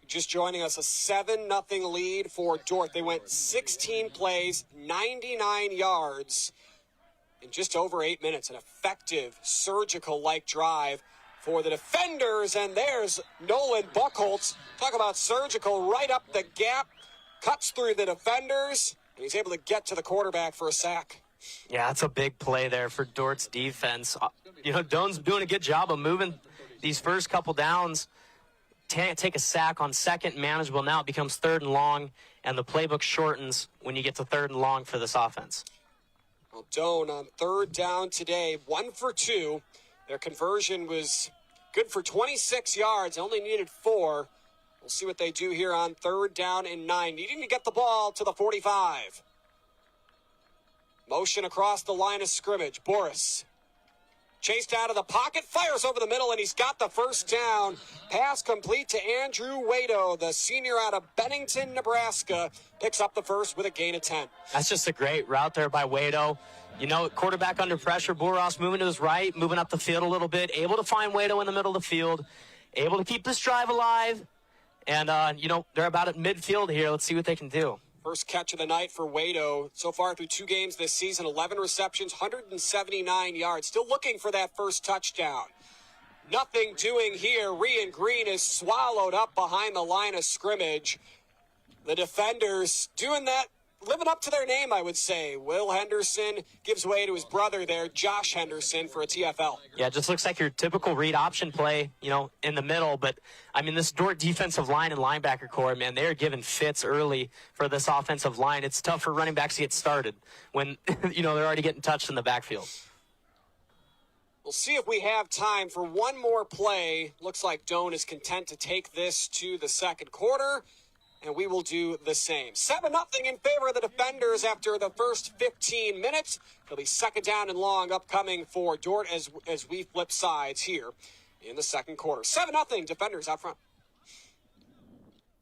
Just joining us, a 7-0 lead for Dordt. They went 16 plays, 99 yards in just over 8 minutes. An effective, surgical-like drive for the defenders. And there's Nolan Buchholz. Talk about surgical, right up the gap. Cuts through the defenders, and he's able to get to the quarterback for a sack. Yeah, that's a big play there for Dordt's defense. Doane's doing a good job of moving these first couple downs. Take a sack on second, manageable. Now it becomes 3rd and long, and the playbook shortens when you get to 3rd and long for this offense. Well, Doane on 3rd down today, 1 for 2. Their conversion was good for 26 yards. They only needed 4. We'll see what they do here on 3rd down and 9. Needing to get the ball to the 45. Motion across the line of scrimmage. Boris chased out of the pocket, fires over the middle, and he's got the first down. Pass complete to Andrew Wado, the senior out of Bennington, Nebraska. Picks up the first with a gain of 10. That's just a great route there by Wado. Quarterback under pressure. Boros moving to his right, moving up the field a little bit, able to find Wado in the middle of the field, able to keep this drive alive. And, they're about at midfield here. Let's see what they can do. First catch of the night for Wado. So far through 2 games this season, 11 receptions, 179 yards. Still looking for that first touchdown. Nothing doing here. Rian Green is swallowed up behind the line of scrimmage. The defenders doing that, living up to their name, I would say. Will Henderson gives way to his brother there, Josh Henderson, for a TFL. Yeah, it just looks like your typical read option play, in the middle. But, this Dordt defensive line and linebacker core, man, they're giving fits early for this offensive line. It's tough for running backs to get started when, they're already getting touched in the backfield. We'll see if we have time for one more play. Looks like Doane is content to take this to the second quarter. And we will do the same. 7-0 in favor of the defenders after the first 15 minutes. It'll be 2nd down and long upcoming for Dordt as we flip sides here in the second quarter. 7-0 defenders out front.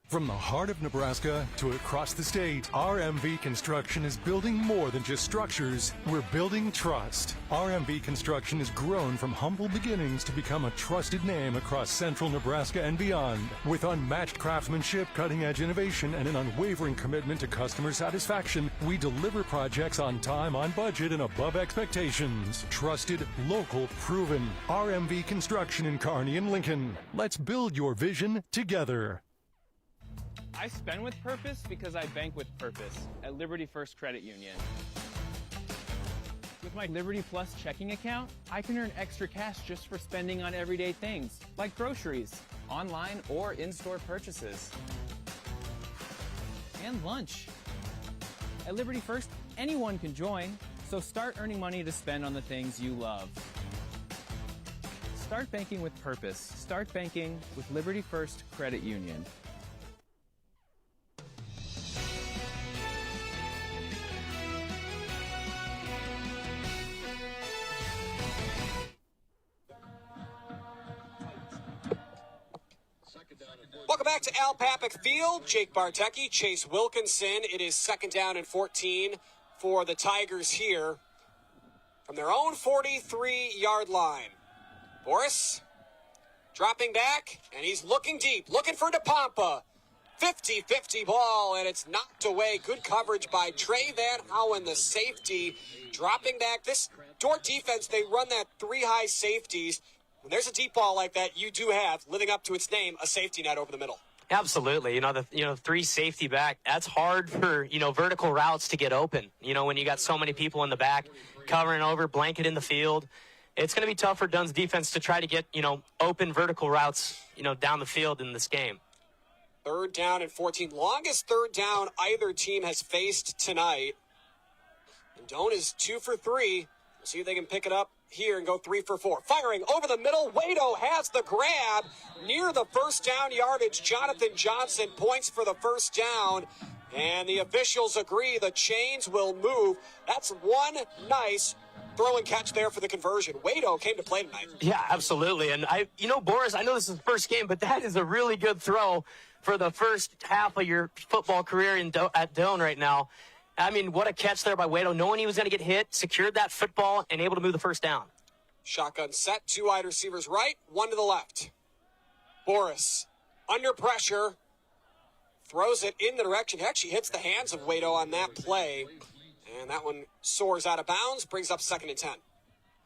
From the heart of Nebraska to across the state, RMV Construction is building more than just structures. We're building trust. RMV Construction has grown from humble beginnings to become a trusted name across central Nebraska and beyond. With unmatched craftsmanship, cutting-edge innovation, and an unwavering commitment to customer satisfaction, we deliver projects on time, on budget, and above expectations. Trusted, local, proven. RMV Construction in Kearney and Lincoln. Let's build your vision together. I spend with purpose because I bank with purpose at Liberty First Credit Union. With my Liberty Plus checking account, I can earn extra cash just for spending on everyday things, like groceries, online or in-store purchases, and lunch. At Liberty First, anyone can join, so start earning money to spend on the things you love. Start banking with purpose. Start banking with Liberty First Credit Union. Welcome back to Al Papik Field. Jake Bartecki, Chase Wilkinson. It is 2nd down and 14 for the Tigers here from their own 43-yard line. Boris dropping back, and he's looking deep, looking for DePompa. 50-50 ball, and it's knocked away. Good coverage by Trey Van Howen, the safety, dropping back. This Dordt defense, they run that 3 high safeties. When there's a deep ball like that, you do have, living up to its name, a safety net over the middle. Absolutely. The 3 safety back, that's hard for, vertical routes to get open. When you got so many people in the back covering over, blanket in the field. It's going to be tough for Dunn's defense to try to get, open vertical routes, down the field in this game. 3rd down and 14. Longest 3rd down either team has faced tonight. And Doane is 2 for 3. We'll see if they can pick it up here and go 3 for 4. Firing over the middle. Wado has the grab near the first down yardage. Jonathan Johnson points for the first down. And the officials agree the chains will move. That's one nice throw and catch there for the conversion. Wado came to play tonight. Yeah, absolutely. And Boris, I know this is the first game, but that is a really good throw for the first half of your football career at Doane right now. I mean, what a catch there by Wado, knowing he was going to get hit, secured that football, and able to move the first down. Shotgun set, 2 wide receivers right, 1 to the left. Boris, under pressure, throws it in the direction. He actually hits the hands of Wado on that play. And that one soars out of bounds, brings up 2nd and 10.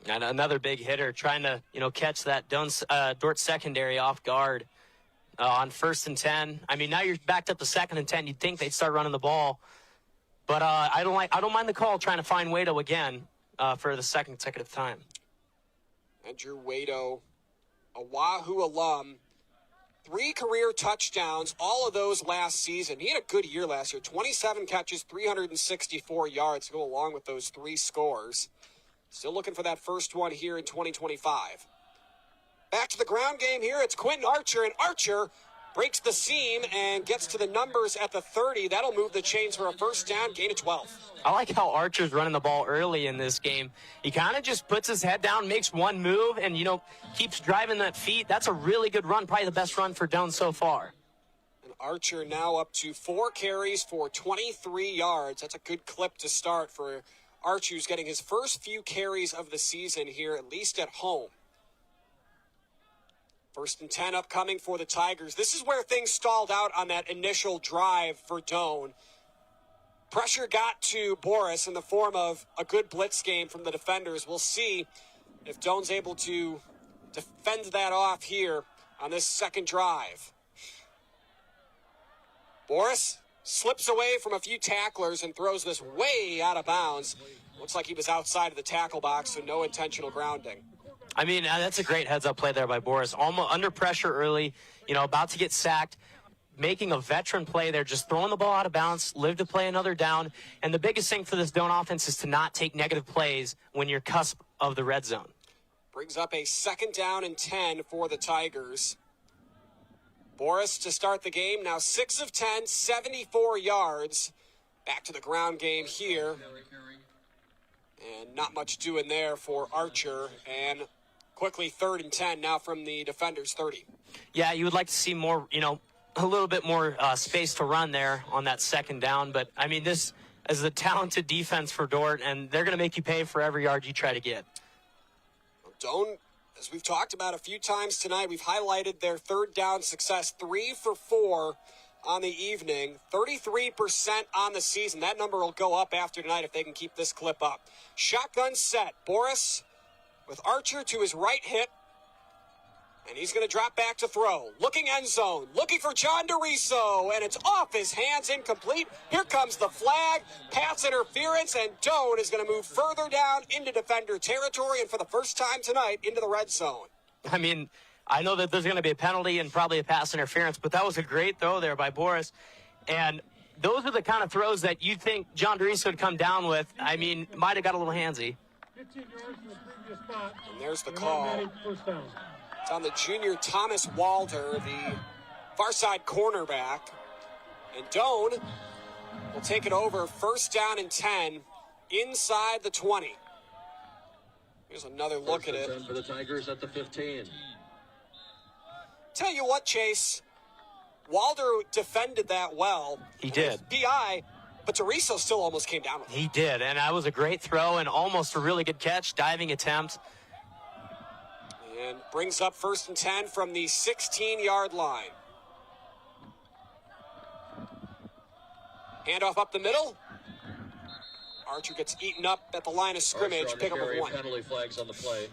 And another big hitter trying to, catch that Dordt secondary off guard on 1st and 10. I mean, now you're backed up to 2nd and 10. You'd think they'd start running the ball. But I don't mind the call trying to find Wado again for the second consecutive time. Andrew Wado, a Wahoo alum, 3 career touchdowns, all of those last season. He had a good year last year. 27 catches, 364 yards to go along with those 3 scores. Still looking for that first one here in 2025. Back to the ground game here. It's Quentin Archer, and Archer breaks the seam and gets to the numbers at the 30. That'll move the chains for a first down, gain of 12. I like how Archer's running the ball early in this game. He kind of just puts his head down, makes one move, and, keeps driving that feet. That's a really good run, probably the best run for Doane so far. And Archer now up to 4 carries for 23 yards. That's a good clip to start for Archer, who's getting his first few carries of the season here, at least at home. 1st and 10 upcoming for the Tigers. This is where things stalled out on that initial drive for Doane. Pressure got to Boris in the form of a good blitz game from the defenders. We'll see if Doane's able to defend that off here on this second drive. Boris slips away from a few tacklers and throws this way out of bounds. Looks like he was outside of the tackle box, so no intentional grounding. I mean, that's a great heads-up play there by Boris. Almost under pressure early, about to get sacked, making a veteran play there, just throwing the ball out of bounds, live to play another down. And the biggest thing for this Doane offense is to not take negative plays when you're cusp of the red zone. Brings up a 2nd down and 10 for the Tigers. Boris to start the game, now 6 of 10, 74 yards. Back to the ground game here. And not much doing there for Archer. And quickly 3rd and 10 now from the defenders, 30. Yeah, you would like to see more, a little bit more space to run there on that 2nd down. But, I mean, this is a talented defense for Dordt, and they're going to make you pay for every yard you try to get. Doane, as we've talked about a few times tonight, we've highlighted their 3rd down success, 3 for 4 on the evening, 33% on the season. That number will go up after tonight if they can keep this clip up. Shotgun set. Boris with Archer to his right hip. And he's going to drop back to throw. Looking end zone. Looking for John DeRiso. And it's off his hands, incomplete. Here comes the flag. Pass interference. And Doane is going to move further down into defender territory. And for the first time tonight, into the red zone. I mean, I know that there's going to be a penalty and probably a pass interference, but that was a great throw there by Boris. And those are the kind of throws that you think John DeRiso would come down with. I mean, might have got a little handsy. 15 yards from the previous spot. And there's the call. It's on the junior Thomas Walder, the far side cornerback. And Doane will take it over, 1st down and 10, inside the 20. Here's another look at it. For the Tigers at the 15. Tell you what, Chase, Walder defended that well. He did. BI, but DeRiso still almost came down with it. He did, and that was a great throw and almost a really good catch, diving attempt. And brings up 1st and 10 from the 16-yard line. Handoff up the middle. Archer gets eaten up at the line of scrimmage. Pick up a 1. Penalty flags on the play.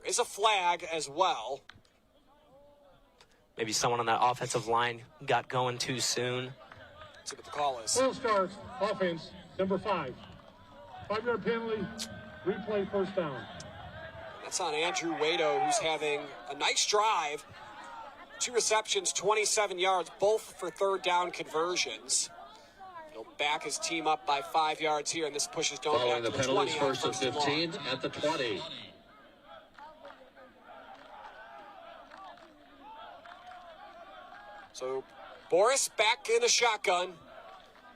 There is a flag as well. Maybe someone on that offensive line got going too soon. Let's see what the call is. Full starts, offense, number 5. 5-yard penalty, replay, 1st down. That's on Andrew Wado, who's having a nice drive. 2 receptions, 27 yards, both for 3rd down conversions. He'll He'll back his team up by 5 yards here, and this pushes Doane Following back the to the 20 penalties, on first and 15 at the 20. So Boris back in the shotgun.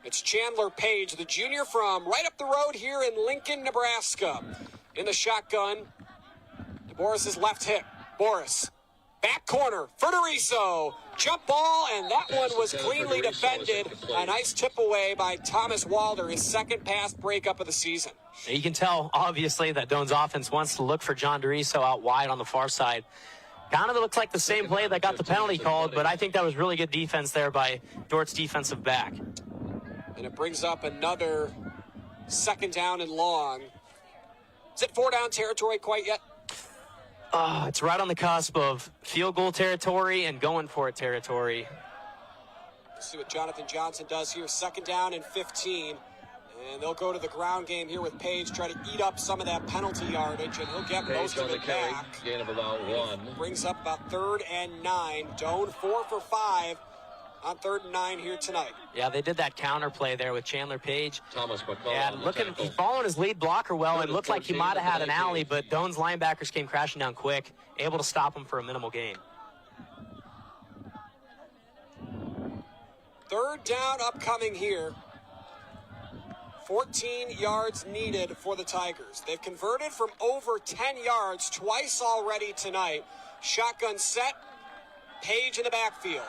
It's Chandler Page, the junior from right up the road here in Lincoln, Nebraska. In the shotgun, Boris's left hip. Boris, back corner, Federico. Jump ball, and that one was cleanly defended. A nice tip away by Thomas Walder, his second pass breakup of the season. You can tell, obviously, that Doane's offense wants to look for John Doriso out wide on the far side. Kind of looks like the same play that got the penalty called, but I think that was really good defense there by Dordt's defensive back. And it brings up another second down and long. Is it 4-down territory quite yet? It's right on the cusp of field goal territory and going for it territory. Let's see what Jonathan Johnson does here. 2nd down and 15. And they'll go to the ground game here with Page, try to eat up some of that penalty yardage, and he'll get most of it back. Gain of about 1. Brings up about 3rd and 9. Doane 4 for 5 on 3rd and 9 here tonight. Yeah, they did that counter play there with Chandler Page. Thomas McCall. And he's following his lead blocker well. It looked like he might have had an alley, but Doane's linebackers came crashing down quick, able to stop him for a minimal gain. 3rd down upcoming here. 14 yards needed for the Tigers. They've converted from over 10 yards twice already tonight. Shotgun set, Page in the backfield.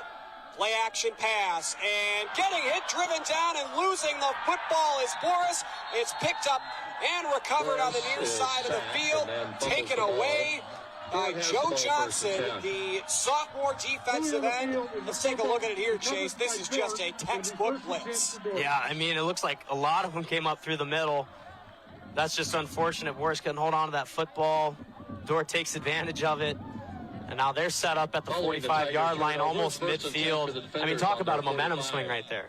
Play action pass, and getting hit, driven down, and losing the football is Boris. It's picked up and recovered on the near side of the field, taken away by Joe Johnson, the sophomore defensive end. Let's take a look at it here, Chase. This is just a textbook blitz. Yeah, I mean, it looks like a lot of them came up through the middle. That's just unfortunate. Boris couldn't hold on to that football. Dordt takes advantage of it. And now they're set up at the 45-yard line, almost midfield. I mean, talk about a momentum swing right there.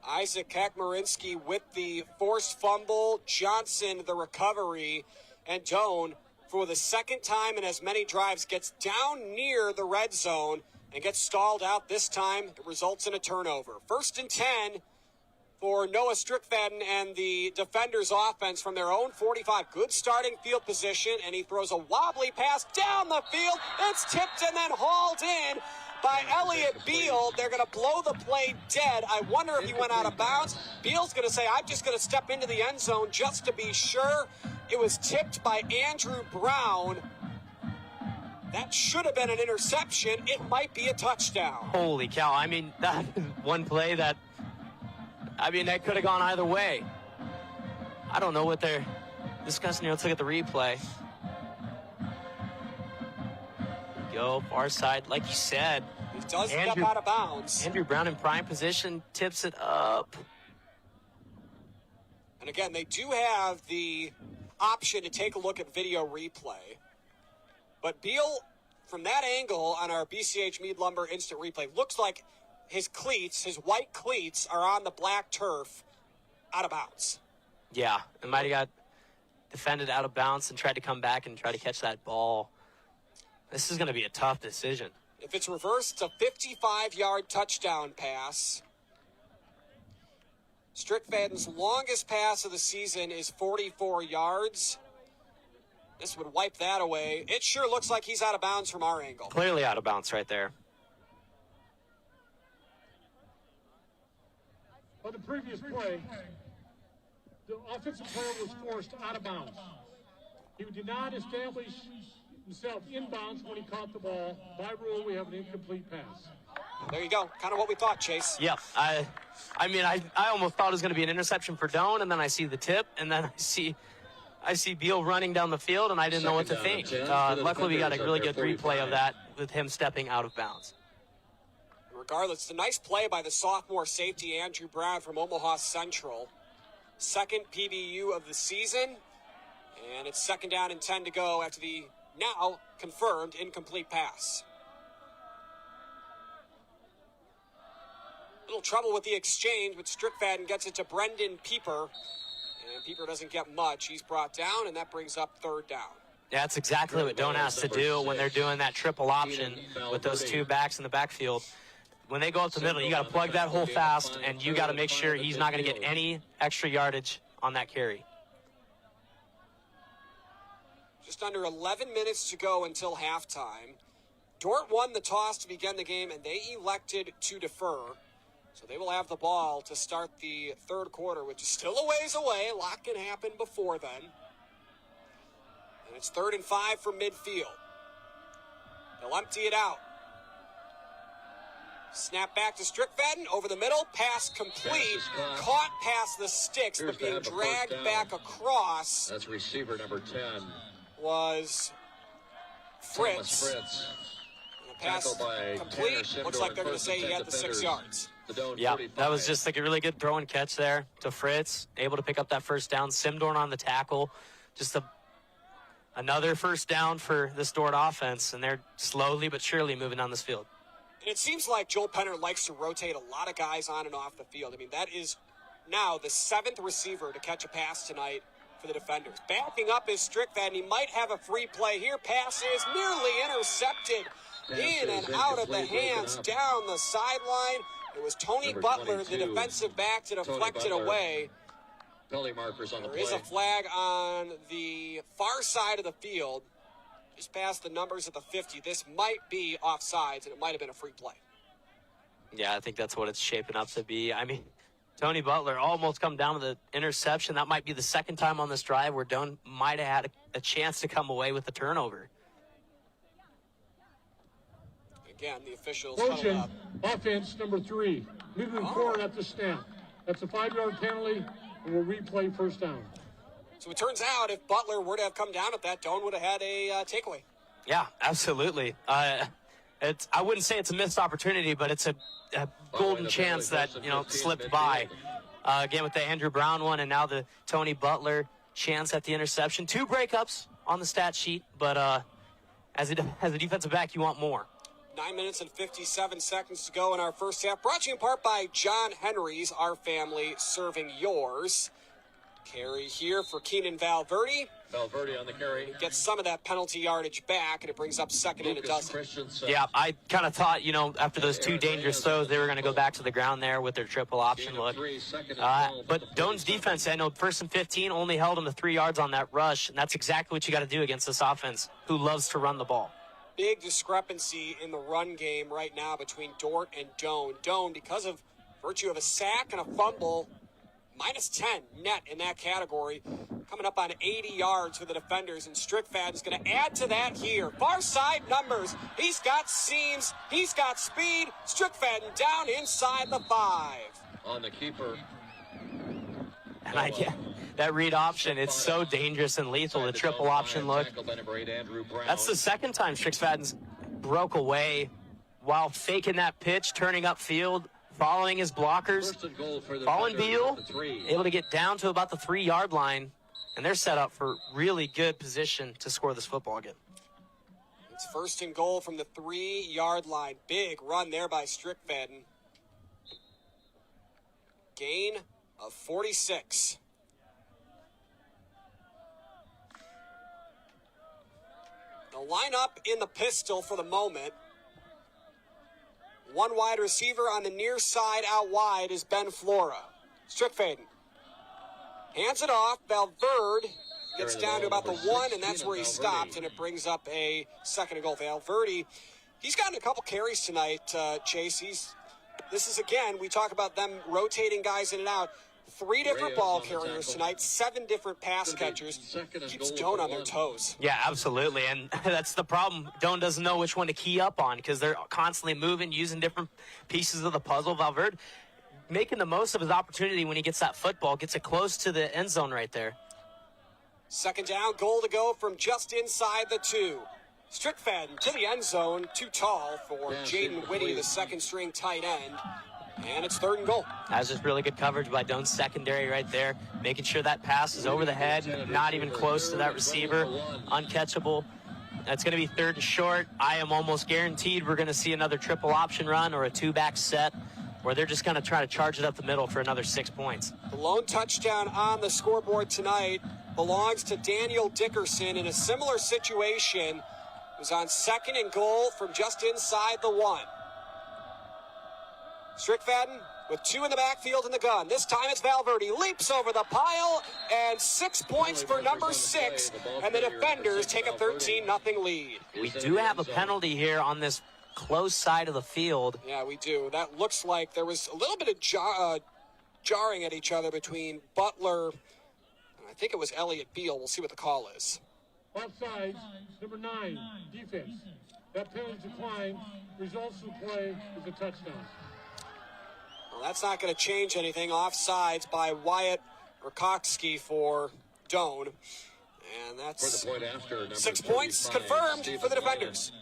Isaac Kakmarinsky with the forced fumble. Johnson, the recovery. And Doane, for the second time in as many drives, gets down near the red zone and gets stalled out this time. It results in a turnover. 1st and 10 for Noah Strickfaden and the defenders' offense from their own 45. Good starting field position, and he throws a wobbly pass down the field. It's tipped and then hauled in by Elliott Beal. They're going to blow the play dead. I wonder if he went out of bounds. Beal's going to say, I'm just going to step into the end zone just to be sure. It was tipped by Andrew Brown. That should have been an interception. It might be a touchdown. Holy cow. I mean, that one play that could have gone either way. I don't know what they're discussing. Let's look at the replay. Go far side, like you said. He does step out of bounds. Andrew Brown in prime position, tips it up. And again, they do have the option to take a look at video replay. But Beal, from that angle on our BCH Mead Lumber instant replay, looks like his cleats, his white cleats, are on the black turf out of bounds. Yeah, it might have got defended out of bounds and tried to come back and try to catch that ball. This is going to be a tough decision. If it's reversed, it's a 55-yard touchdown pass. Strickfaden's longest pass of the season is 44 yards. This would wipe that away. It sure looks like he's out of bounds from our angle. Clearly out of bounds right there. On the previous play, the offensive player was forced out of bounds. He did not establish himself inbounds when he caught the ball. By rule, we have an incomplete pass. There you go. Kind of what we thought, Chase. Yep. I almost thought it was going to be an interception for Doane, and then I see the tip, and then I see Beal running down the field, and I didn't know what to think. Luckily, we got a really good replay of that with him stepping out of bounds. Regardless, it's a nice play by the sophomore safety, Andrew Brown from Omaha Central. Second PBU of the season, and it's 2nd down and 10 to go after the now confirmed incomplete pass. Little trouble with the exchange, but Strickfaden gets it to Brendan Pieper, and Pieper doesn't get much. He's brought down, and that brings up 3rd down. Yeah, that's exactly what Doane has to do when they're doing that triple option with those two backs in the backfield. when they go up the middle, you got to plug that hole fast, and you got to make sure he's not going to get any extra yardage on that carry. Just under 11 minutes to go until halftime. Dordt won the toss to begin the game, and they elected to defer. So they will have the ball to start the third quarter, which is still a ways away. A lot can happen before then. And it's 3rd and 5 from midfield. They'll empty it out. Snap back to Strickfadden, over the middle, pass complete, caught past the sticks, but being dragged back across. That's receiver number 10. Was Fritz. And the pass complete. Looks like they're going to say he had the 6 yards. Yeah, that was just like a really good throw and catch there to Fritz. Able to pick up that first down. Simdorn on the tackle. Just another first down for this Dordt offense, and they're slowly but surely moving down this field. And it seems like Joel Penner likes to rotate a lot of guys on and off the field. I mean, that is now the 7th receiver to catch a pass tonight for the defenders. Backing up is Strickfadden. He might have a free play here. Pass is nearly intercepted. In and out of the hands, down the sideline. It was Tony Butler, the defensive back, to deflect it away. Penalty markers on the play. There is a flag on the far side of the field, just past the numbers at the 50. This might be offsides, and it might have been a free play. Yeah, I think that's what it's shaping up to be. I mean, Tony Butler almost come down to the interception. That might be the second time on this drive where Doane might have had a chance to come away with the turnover. Again, the officials Motion, offense number 3. Moving forward at the snap. That's a 5-yard penalty, and we'll replay first down. So it turns out if Butler were to have come down at that, Doane would have had a takeaway. Yeah, absolutely. I wouldn't say it's a missed opportunity, but it's a golden chance that, slipped by. Again, with the Andrew Brown one and now the Tony Butler chance at the interception. 2 breakups on the stat sheet, but as a defensive back, you want more. 9 minutes and 57 seconds to go in our first half. Brought to you in part by John Henry's, our family serving yours. Carry here for Keenan Valverde. Valverde on the carry. He gets some of that penalty yardage back, and it brings up 2nd and a dozen. Yeah, I kind of thought, after those 2 dangerous throws, they were going to go back to the ground there with their triple option look. But Doane's defense, I know 1st and 15, only held them to 3 yards on that rush, and that's exactly what you got to do against this offense, who loves to run the ball. Big discrepancy in the run game right now between Dordt and Doane. Doane, because of virtue of a sack and a fumble, minus 10 net in that category, coming up on 80 yards for the defenders, and Strickfadden is going to add to that here. Far side numbers. He's got seams. He's got speed. Strickfadden down inside the 5. On the keeper. And that read option, it's so dangerous and lethal, the triple option look. That's the second time Strickfadden's broke away while faking that pitch, turning upfield, following his blockers. Fallen Beal, able to get down to about the 3-yard line, and they're set up for really good position to score this football again. It's 1st and goal from the 3-yard line. Big run there by Strickfadden. Gain of 46. The lineup in the pistol for the moment. 1 wide receiver on the near side out wide is Ben Flora. Strickfadden hands it off. Valverde gets down to about the 1, and that's where he stopped, and it brings up a 2nd and goal. Valverde, he's gotten a couple carries tonight, Chase. This is, again, we talk about them rotating guys in and out. 3 different ball carriers tonight, 7 different pass catchers. Keeps Doane on their toes. Yeah, absolutely, and that's the problem. Doane doesn't know which one to key up on because they're constantly moving, using different pieces of the puzzle. Valverde making the most of his opportunity when he gets that football, gets it close to the end zone right there. 2nd down, goal to go from just inside the 2. Strickfadden to the end zone, too tall for Jaden Whitty, the 2nd-string tight end. And it's 3rd and goal. That's just really good coverage by Doane's secondary right there, making sure that pass is over the head, not even close to that receiver, uncatchable. That's going to be 3rd and short. I am almost guaranteed we're going to see another triple option run or a 2-back set where they're just going to try to charge it up the middle for another 6 points. The lone touchdown on the scoreboard tonight belongs to Daniel Dickerson in a similar situation. It was on 2nd and goal from just inside the 1. Strickfaden with 2 in the backfield in the gun. This time it's Valverde. Leaps over the pile, and 6 points for number 6. And the defenders take a 13-0 lead. We do have a penalty here on this close side of the field. Yeah, we do. That looks like there was a little bit of jarring at each other between Butler, and I think it was Elliott Beal. We'll see what the call is. Offside, number 9, defense. That penalty decline results in play is a touchdown. Well, that's not going to change anything. Offsides by Wyatt Rakowski for Doane. And that's 6 points confirmed for the defenders.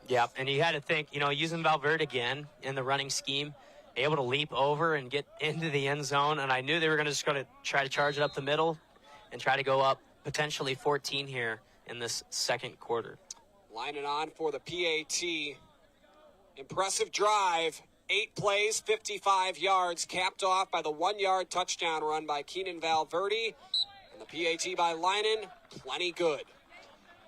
Yep, and you had to think, using Valverde again in the running scheme, able to leap over and get into the end zone. And I knew they were going to try to charge it up the middle and try to go up potentially 14 here in this second quarter. Lining on for the PAT. Impressive drive. 8 plays, 55 yards, capped off by the 1-yard touchdown run by Keenan Valverde. And the PAT by Linen, plenty good.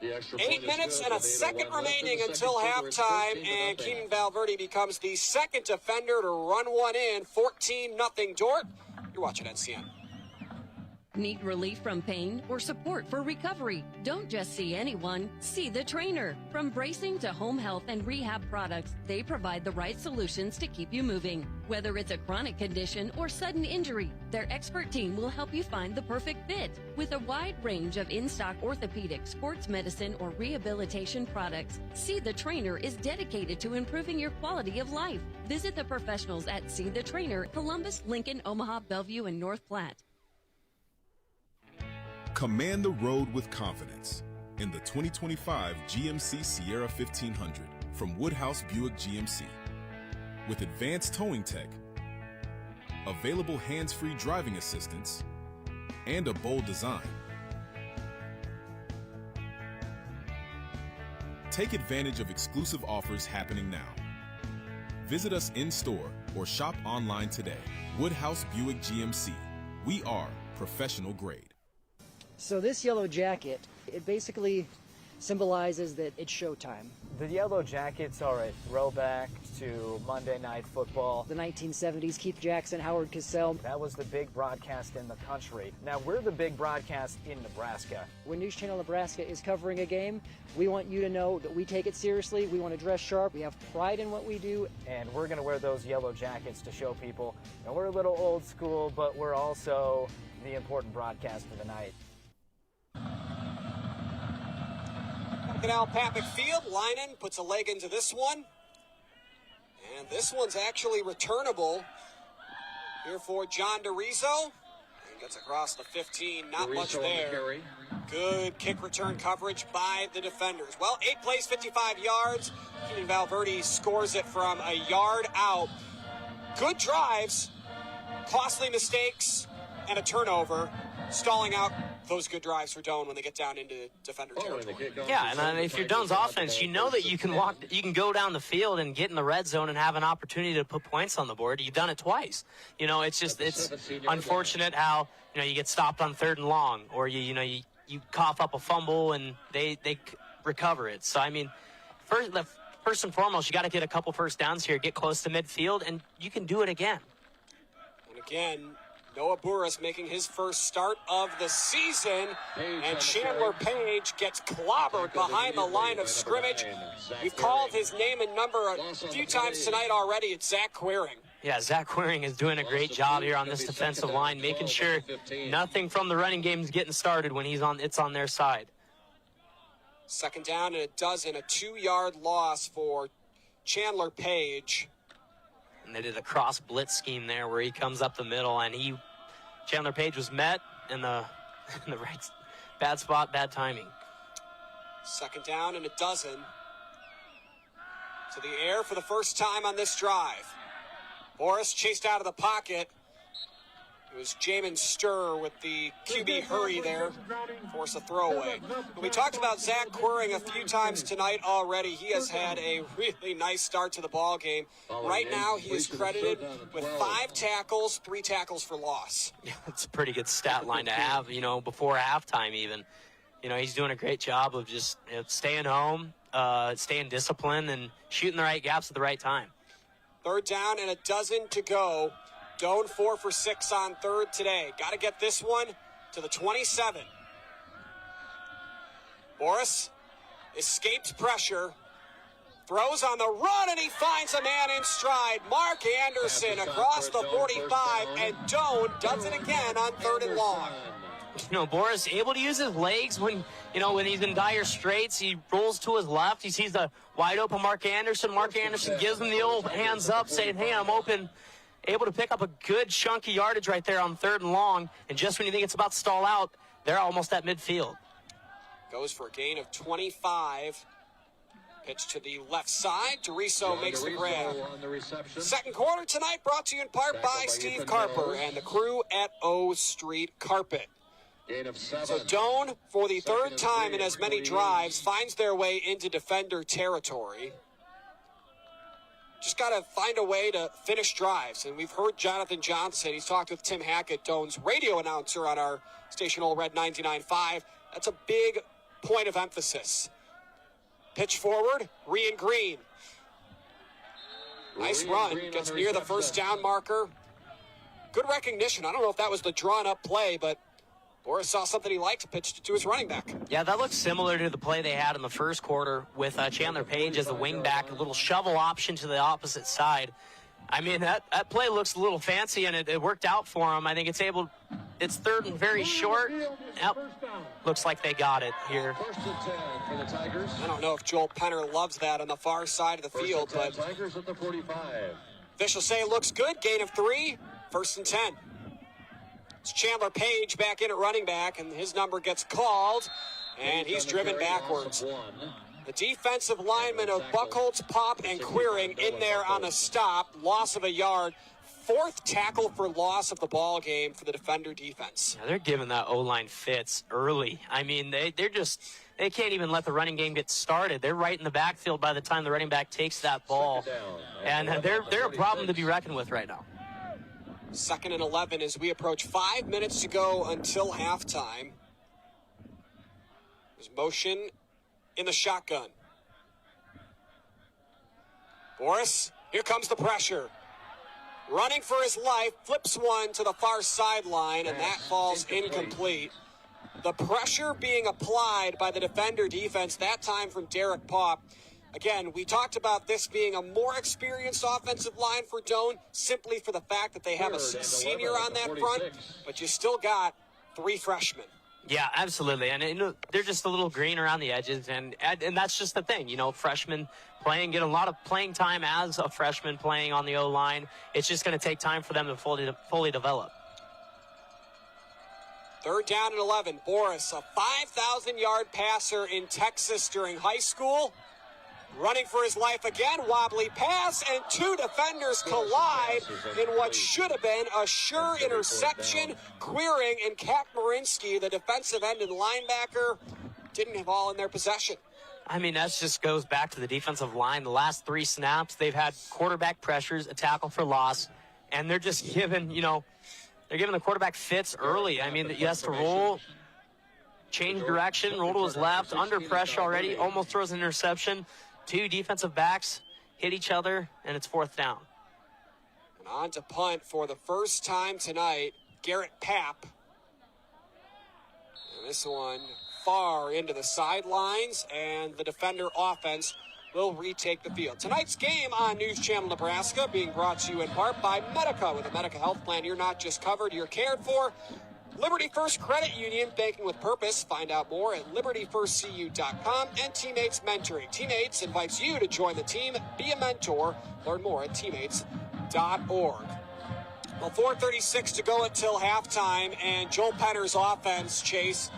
8 minutes and a second remaining until halftime, and Keenan Valverde becomes the second defender to run one in. 14-0 Dordt. You're watching NCN. Need relief from pain or support for recovery? Don't just see anyone, see the trainer. From bracing to home health and rehab products, they provide the right solutions to keep you moving. Whether it's a chronic condition or sudden injury, their expert team will help you find the perfect fit. With a wide range of in-stock orthopedic, sports medicine, or rehabilitation products, See the Trainer is dedicated to improving your quality of life. Visit the professionals at See the Trainer, Columbus, Lincoln, Omaha, Bellevue, and North Platte. Command the road with confidence in the 2025 GMC Sierra 1500 from Woodhouse Buick GMC. With advanced towing tech, available hands-free driving assistance, and a bold design. Take advantage of exclusive offers happening now. Visit us in-store or shop online today. Woodhouse Buick GMC. We are professional grade. So this yellow jacket, it basically symbolizes that it's showtime. The Yellow Jackets are a throwback to Monday Night Football. The 1970s, Keith Jackson, Howard Cosell. That was the big broadcast in the country. Now we're the big broadcast in Nebraska. When News Channel Nebraska is covering a game, we want you to know that we take it seriously. We want to dress sharp. We have pride in what we do. And we're going to wear those yellow jackets to show people, we're a little old school, but we're also the important broadcast of the night. Canal Papik Field. Linen puts a leg into this one. And this one's actually returnable here for John DeRizo. And gets across the 15. Not much there. Good kick return coverage by the defenders. Well, 8 plays, 55 yards. Keenan Valverde scores it from a yard out. Good drives, costly mistakes, and a turnover, stalling out those good drives for Doane when they get down into defender territory. Yeah, and if you're Doane's offense, you know that you can go down the field and get in the red zone and have an opportunity to put points on the board. You've done it twice. It's unfortunate how you get stopped on 3rd and long, or you cough up a fumble and they recover it. So first and foremost, you got to get a couple first downs here, get close to midfield, and you can do it again. And again, Noah Burris making his first start of the season, and Chandler Page gets clobbered behind the line of scrimmage. We've called his name and number a few times tonight already. It's Zach Quiring. Yeah, Zach Quiring is doing a great job here on this defensive line, making sure nothing from the running game is getting started when it's on their side. 2nd down and a dozen, a 2-yard loss for Chandler Page. And they did a cross blitz scheme there where he comes up the middle, and Chandler Page was met in the right bad spot, bad timing. 2nd down and a dozen. To the air for the first time on this drive. Boris chased out of the pocket. It was Jamin Sturr with the QB hurry there, force a throwaway. We talked about Zach Quiring a few times tonight already. He has had a really nice start to the ball game. Right now, he is credited with 5 tackles, 3 tackles for loss. Yeah, it's a pretty good stat line to have, before halftime even. He's doing a great job of just staying home, staying disciplined, and shooting the right gaps at the right time. Third down and a dozen to go. Doane 4 for 6 on third today. Got to get this one to the 27. Boris escapes pressure. Throws on the run, and he finds a man in stride. Mark Anderson across the 45, and Doane does it again on 3rd and long. You know, Boris able to use his legs when he's in dire straits. He rolls to his left. He sees the wide open Mark Anderson. Mark Anderson gives him the old hands up, saying, hey, I'm open. Able to pick up a good chunky yardage right there on 3rd and long. And just when you think it's about to stall out, they're almost at midfield. Goes for a gain of 25. Pitch to the left side. Doriso makes the grab. Second quarter tonight brought to you in part by Steve Carper and the crew at O Street Carpet. So Doane, for the 3rd time in as many drives, finds their way into defender territory. Just got to find a way to finish drives. And we've heard Jonathan Johnson. He's talked with Tim Hackett, Doane's radio announcer on our station Old Red 99.5. That's a big point of emphasis. Pitch forward, Rian Green. Nice run, gets near the first down marker. Good recognition. I don't know if that was the drawn-up play, but Boris saw something he liked, pitched to his running back. Yeah, that looks similar to the play they had in the first quarter with Chandler Page as the wing back, a little shovel option to the opposite side. I mean, that play looks a little fancy, and it worked out for him. I think it's 3rd and very short. Yep. Looks like they got it here. First and 10 for the Tigers. I don't know if Joel Penner loves that on the far side of the field, but Tigers at the 45. Officials say it looks good. Gain of 3, 1st and 10. It's Chandler Page back in at running back, and his number gets called, and he's driven backwards. The defensive linemen of Buchholz, Pop, and Queering in there on the stop. Loss of a yard. 4th tackle for loss of the ball game for the defender defense. Yeah, they're giving that O-line fits early. I mean, they can't even let the running game get started. They're right in the backfield by the time the running back takes that ball. And they're a problem to be reckoned with right now. 2nd and 11 as we approach 5 minutes to go until halftime. There's motion in the shotgun. Boris, here comes the pressure. Running for his life, flips one to the far sideline, and that falls incomplete. The pressure being applied by the defender defense, that time from Derek Pop. Again, we talked about this being a more experienced offensive line for Doane, simply for the fact that they have a senior on that front, but you still got 3 freshmen. Yeah, absolutely. And they're just a little green around the edges, and that's just the thing. Freshmen get a lot of playing time as a freshman playing on the O-line. It's just going to take time for them to fully develop. 3rd down and 11. Boris, a 5,000-yard passer in Texas during high school. Running for his life again, wobbly pass, and 2 defenders collide in what should have been a sure interception. Queering and Kakmarinsky, the defensive end and linebacker, didn't have all in their possession. I mean, that just goes back to the defensive line. The last 3 snaps, they've had quarterback pressures, a tackle for loss, and they're just giving the quarterback fits early. I mean, he has to roll, change direction, roll to his left, under pressure already, almost throws an interception. 2 defensive backs hit each other, and it's 4th down. And on to punt for the first time tonight, Garrett Papp. And this one far into the sidelines, and the defender offense will retake the field. Tonight's game on News Channel Nebraska being brought to you in part by Medica. With a Medica health plan, you're not just covered, you're cared for. Liberty First Credit Union, banking with purpose. Find out more at libertyfirstcu.com. And Teammates Mentoring. Teammates invites you to join the team, be a mentor. Learn more at teammates.org. Well, 4:36 to go until halftime, and Joel Penner's offense, Chase,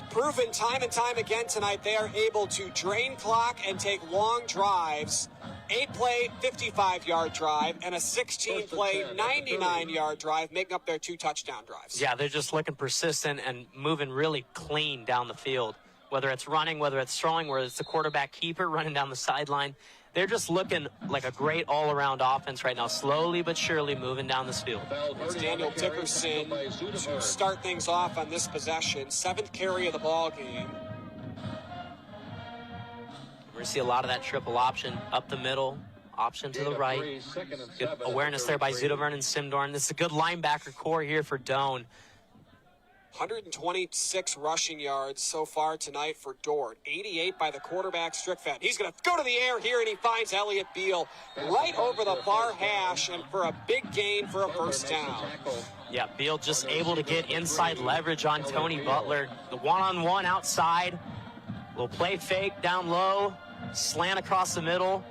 proven time and time again tonight they are able to drain clock and take long drives. 8-play, 55-yard drive, and a 16-play, 99-yard drive, making up their 2 touchdown drives. Yeah, they're just looking persistent and moving really clean down the field. Whether it's running, whether it's throwing, whether it's the quarterback keeper running down the sideline. They're just looking like a great all-around offense right now, slowly but surely moving down this field. It's Daniel Dickerson to start things off on this possession. 7th carry of the ball game. We're going to see a lot of that triple option up the middle Option to the right. Good awareness there by Zudover and Simdorn. This is a good linebacker core here for Doane. 126 rushing yards so far tonight for Dordt. 88 by the quarterback, Strickfed. He's going to go to the air here, and he finds Elliott Beal right over the far hash, and for a big gain for a first down. Yeah, Beal just able to get inside leverage on Tony Butler. The one-on-one outside. Little play fake down low. Slant across the middle.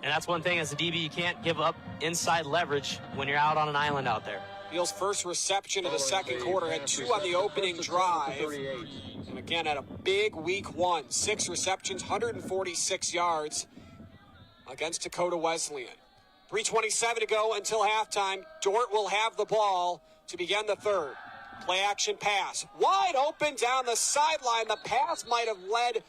And that's one thing as a DB, you can't give up inside leverage when you're out on an island out there. Beal's first reception of the second quarter, had 2 on the opening drive. And again, had a big week 1. 6 receptions, 146 yards against Dakota Wesleyan. 3:27 to go until halftime. Dordt will have the ball to begin the third. Play action pass. Wide open down the sideline. The pass might have led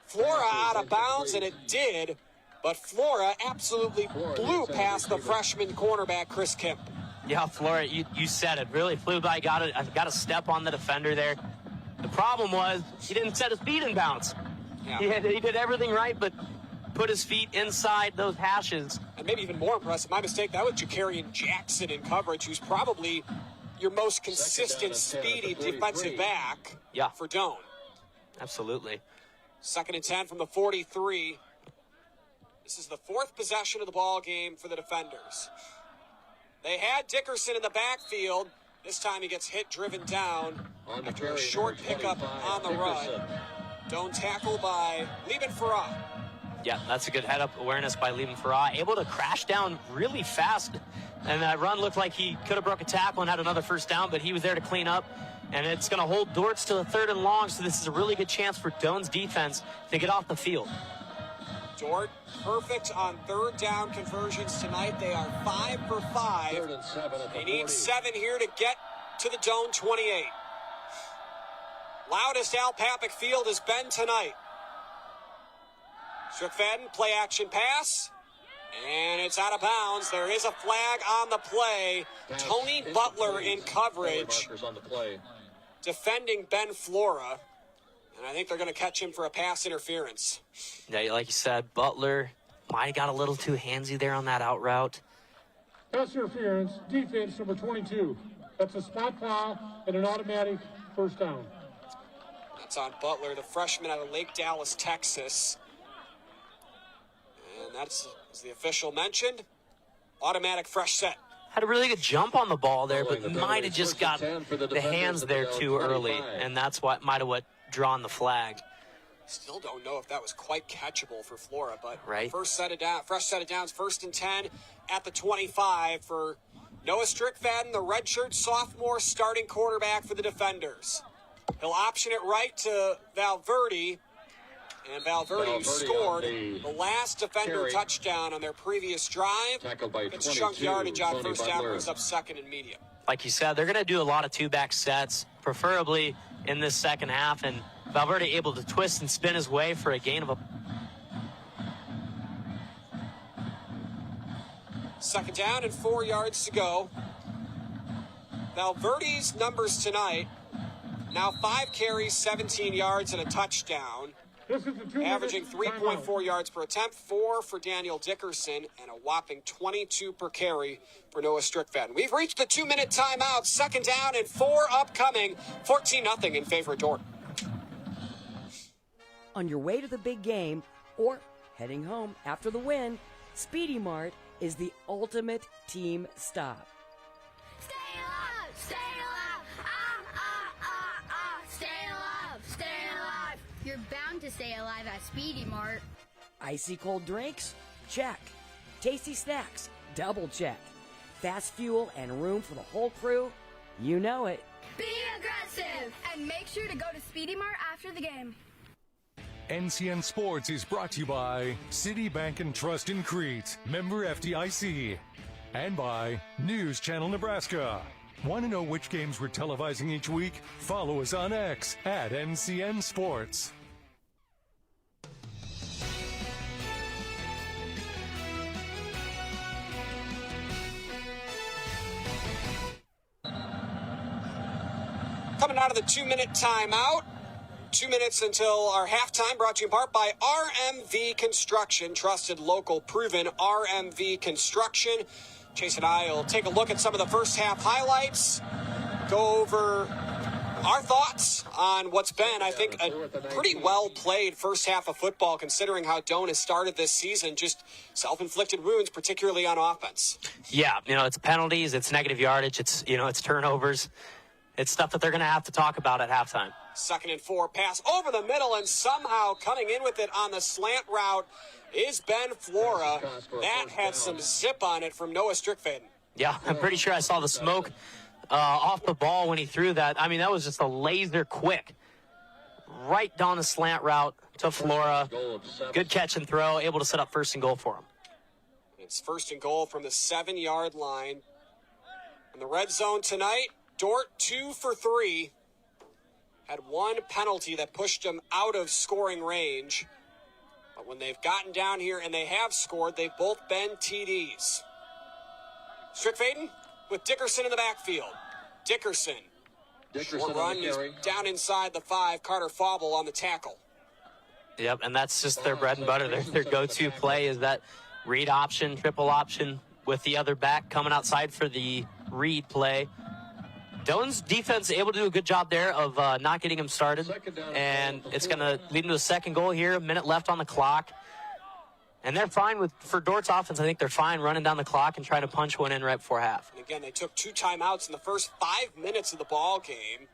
Flora out of bounds, and it did. But Flora absolutely blew past the freshman cornerback, Chris Kemp. Yeah, Flora, you said it. Really flew by. Got a step on the defender there. The problem was he didn't set his feet in bounds. Yeah. He did everything right, but put his feet inside those hashes. And maybe even more impressive, my mistake, that was Jakarian Jackson in coverage, who's probably your most consistent, speedy defensive back for Doane. Absolutely. 2nd and 10 from the 43. This is the 4th possession of the ball game for the defenders. They had Dickerson in the backfield. This time he gets hit, driven down after a short pickup on the run. Doane tackled by Lieben Farah. Yeah, that's a good head-up awareness by Lieben Farah. Able to crash down really fast. And that run looked like he could have broke a tackle and had another first down, but he was there to clean up. And it's going to hold Dortz to the 3rd and long, so this is a really good chance for Doane's defense to get off the field. Dordt perfect on 3rd down conversions tonight. They are 5 for 5. They need 7 here to get to the Doane 28. Loudest Al Papick field has been tonight. Strickfadden, play action pass. And it's out of bounds. There is a flag on the play. Tony Butler in coverage. Defending Ben Flora. And I think they're going to catch him for a pass interference. Yeah, like you said, Butler might have got a little too handsy there on that out route. Pass interference, defense number 22. That's a spot foul and an automatic first down. That's on Butler, the freshman out of Lake Dallas, Texas. And that's, as the official mentioned, automatic fresh set. Had a really good jump on the ball there, but might have just got the hands there too early. And that's what might have drawn the flag. Still don't know if that was quite catchable for Flora, but right. Fresh set of downs, 1st and 10 at the 25 for Noah Strickfadden, the redshirt sophomore starting quarterback for the defenders. He'll option it right to Valverde, and Valverde, who scored the last defender touchdown on their previous drive. It's chunk yardage on first down, brings up 2nd and medium. Like you said, they're going to do a lot of 2-back sets, preferably in this second half, and Valverde able to twist and spin his way for a gain of 2nd down and 4 yards to go. Valverde's numbers tonight, now 5 carries, 17 yards, and a touchdown. Averaging 3.4 yards per attempt, 4 for Daniel Dickerson, and a whopping 22 per carry for Noah Strickfadden. We've reached the 2-minute timeout. 2nd down and 4 upcoming. 14-0 in favor of Dordt. On your way to the big game or heading home after the win, Speedy Mart is the ultimate team stop. Stay alive! Stay alive! Stay alive! Stay alive! You're bound to stay alive at Speedy Mart. Icy cold drinks? Check. Tasty snacks? Double check. Fast fuel and room for the whole crew? You know it. Be aggressive! And make sure to go to Speedy Mart after the game. NCN Sports is brought to you by City Bank and Trust in Crete, member FDIC, and by News Channel Nebraska. Want to know which games we're televising each week? Follow us on X at NCN Sports. Coming out of the 2-minute timeout, 2 minutes until our halftime, brought to you in part by RMV Construction, trusted, local, proven RMV Construction. Chase and I will take a look at some of the first half highlights, go over our thoughts on what's been, I think, a pretty well-played first half of football, considering how Doane has started this season, just self-inflicted wounds, particularly on offense. Yeah, it's penalties, it's negative yardage, it's turnovers. It's stuff that they're going to have to talk about at halftime. 2nd and 4, pass over the middle, and somehow coming in with it on the slant route is Ben Flora. That had some zip on it from Noah Strickfaden. Yeah, I'm pretty sure I saw the smoke off the ball when he threw that. I mean, that was just a laser quick. Right down the slant route to Flora. Good catch and throw, able to set up 1st and goal for him. It's 1st and goal from the 7-yard line. In the red zone tonight, Dordt 2 for 3. Had one penalty that pushed them out of scoring range. But when they've gotten down here and they have scored, they've both been TDs. Strickfaden with Dickerson in the backfield. Dickerson short run, he's down inside the 5. Carter Fauble on the tackle. Yep, and that's just their bread and butter. Their go-to play is that read option, triple option with the other back coming outside for the read play. Doane's defense able to do a good job there of not getting him started, and it's going to lead to a 2nd goal here, a minute left on the clock. And they're fine for Dordt's offense. I think they're fine running down the clock and trying to punch one in right before half. And again, they took 2 timeouts in the first 5 minutes of the ball game.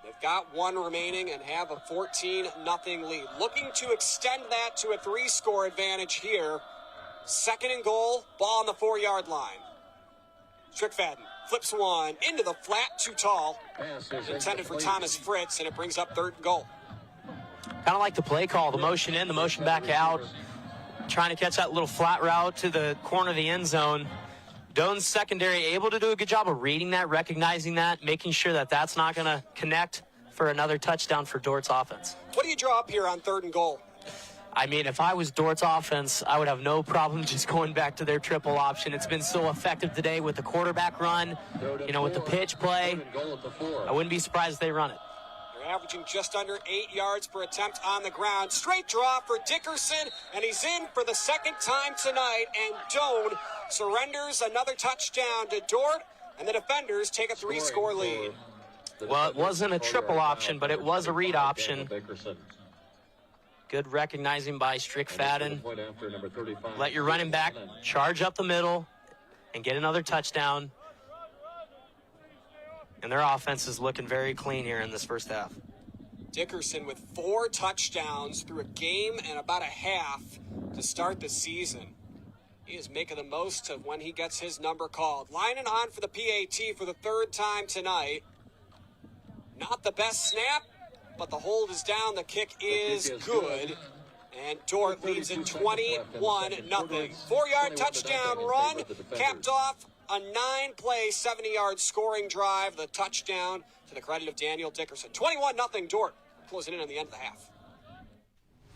They've got 1 remaining and have a 14-0 lead. Looking to extend that to a 3-score advantage here. 2nd and goal, ball on the 4-yard line. Strickfaden flips one into the flat, too tall. Intended for Thomas Fritz, and it brings up 3rd and goal. Kind of like the play call, the motion in, the motion back out. Trying to catch that little flat route to the corner of the end zone. Doane's secondary able to do a good job of reading that, recognizing that, making sure that that's not going to connect for another touchdown for Dordt's offense. What do you draw up here on 3rd and goal? I mean, if I was Dordt's offense, I would have no problem just going back to their triple option. It's been so effective today with the quarterback run, with the pitch play. I wouldn't be surprised if they run it. They're averaging just under 8 yards per attempt on the ground. Straight draw for Dickerson, and he's in for the 2nd time tonight, and Doane surrenders another touchdown to Dordt, and the defenders take a 3-score lead. Well, it wasn't a triple option, but it was a read option. Good recognizing by Strickfaden. Let your running back charge up the middle and get another touchdown. And their offense is looking very clean here in this first half. Dickerson with 4 touchdowns through a game and about a half to start the season. He is making the most of when he gets his number called. Lining on for the PAT for the 3rd time tonight. Not the best snap, but the hold is down. The kick is good. And Dordt leads in 21-0. 4-yard touchdown run, capped off a 9-play, 70-yard scoring drive. The touchdown to the credit of Daniel Dickerson. 21-0 Dordt, closing in on the end of the half.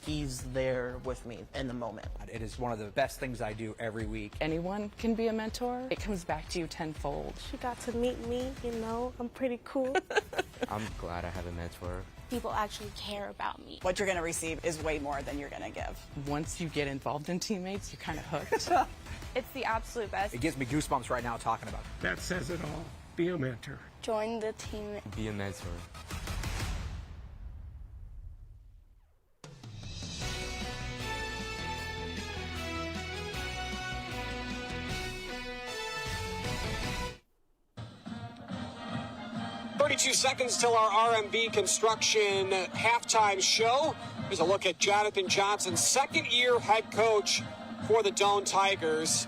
He's there with me in the moment. It is one of the best things I do every week. Anyone can be a mentor. It comes back to you tenfold. She got to meet me, I'm pretty cool. I'm glad I have a mentor. People actually care about me. What you're going to receive is way more than you're going to give. Once you get involved in teammates, you're kind of hooked. It's the absolute best. It gives me goosebumps right now talking about it. That says it all. Be a mentor. Join the team. Be a mentor. Seconds till our RMB Construction halftime show. Here's a look at Jonathan Johnson, 2nd-year head coach for the Doane Tigers.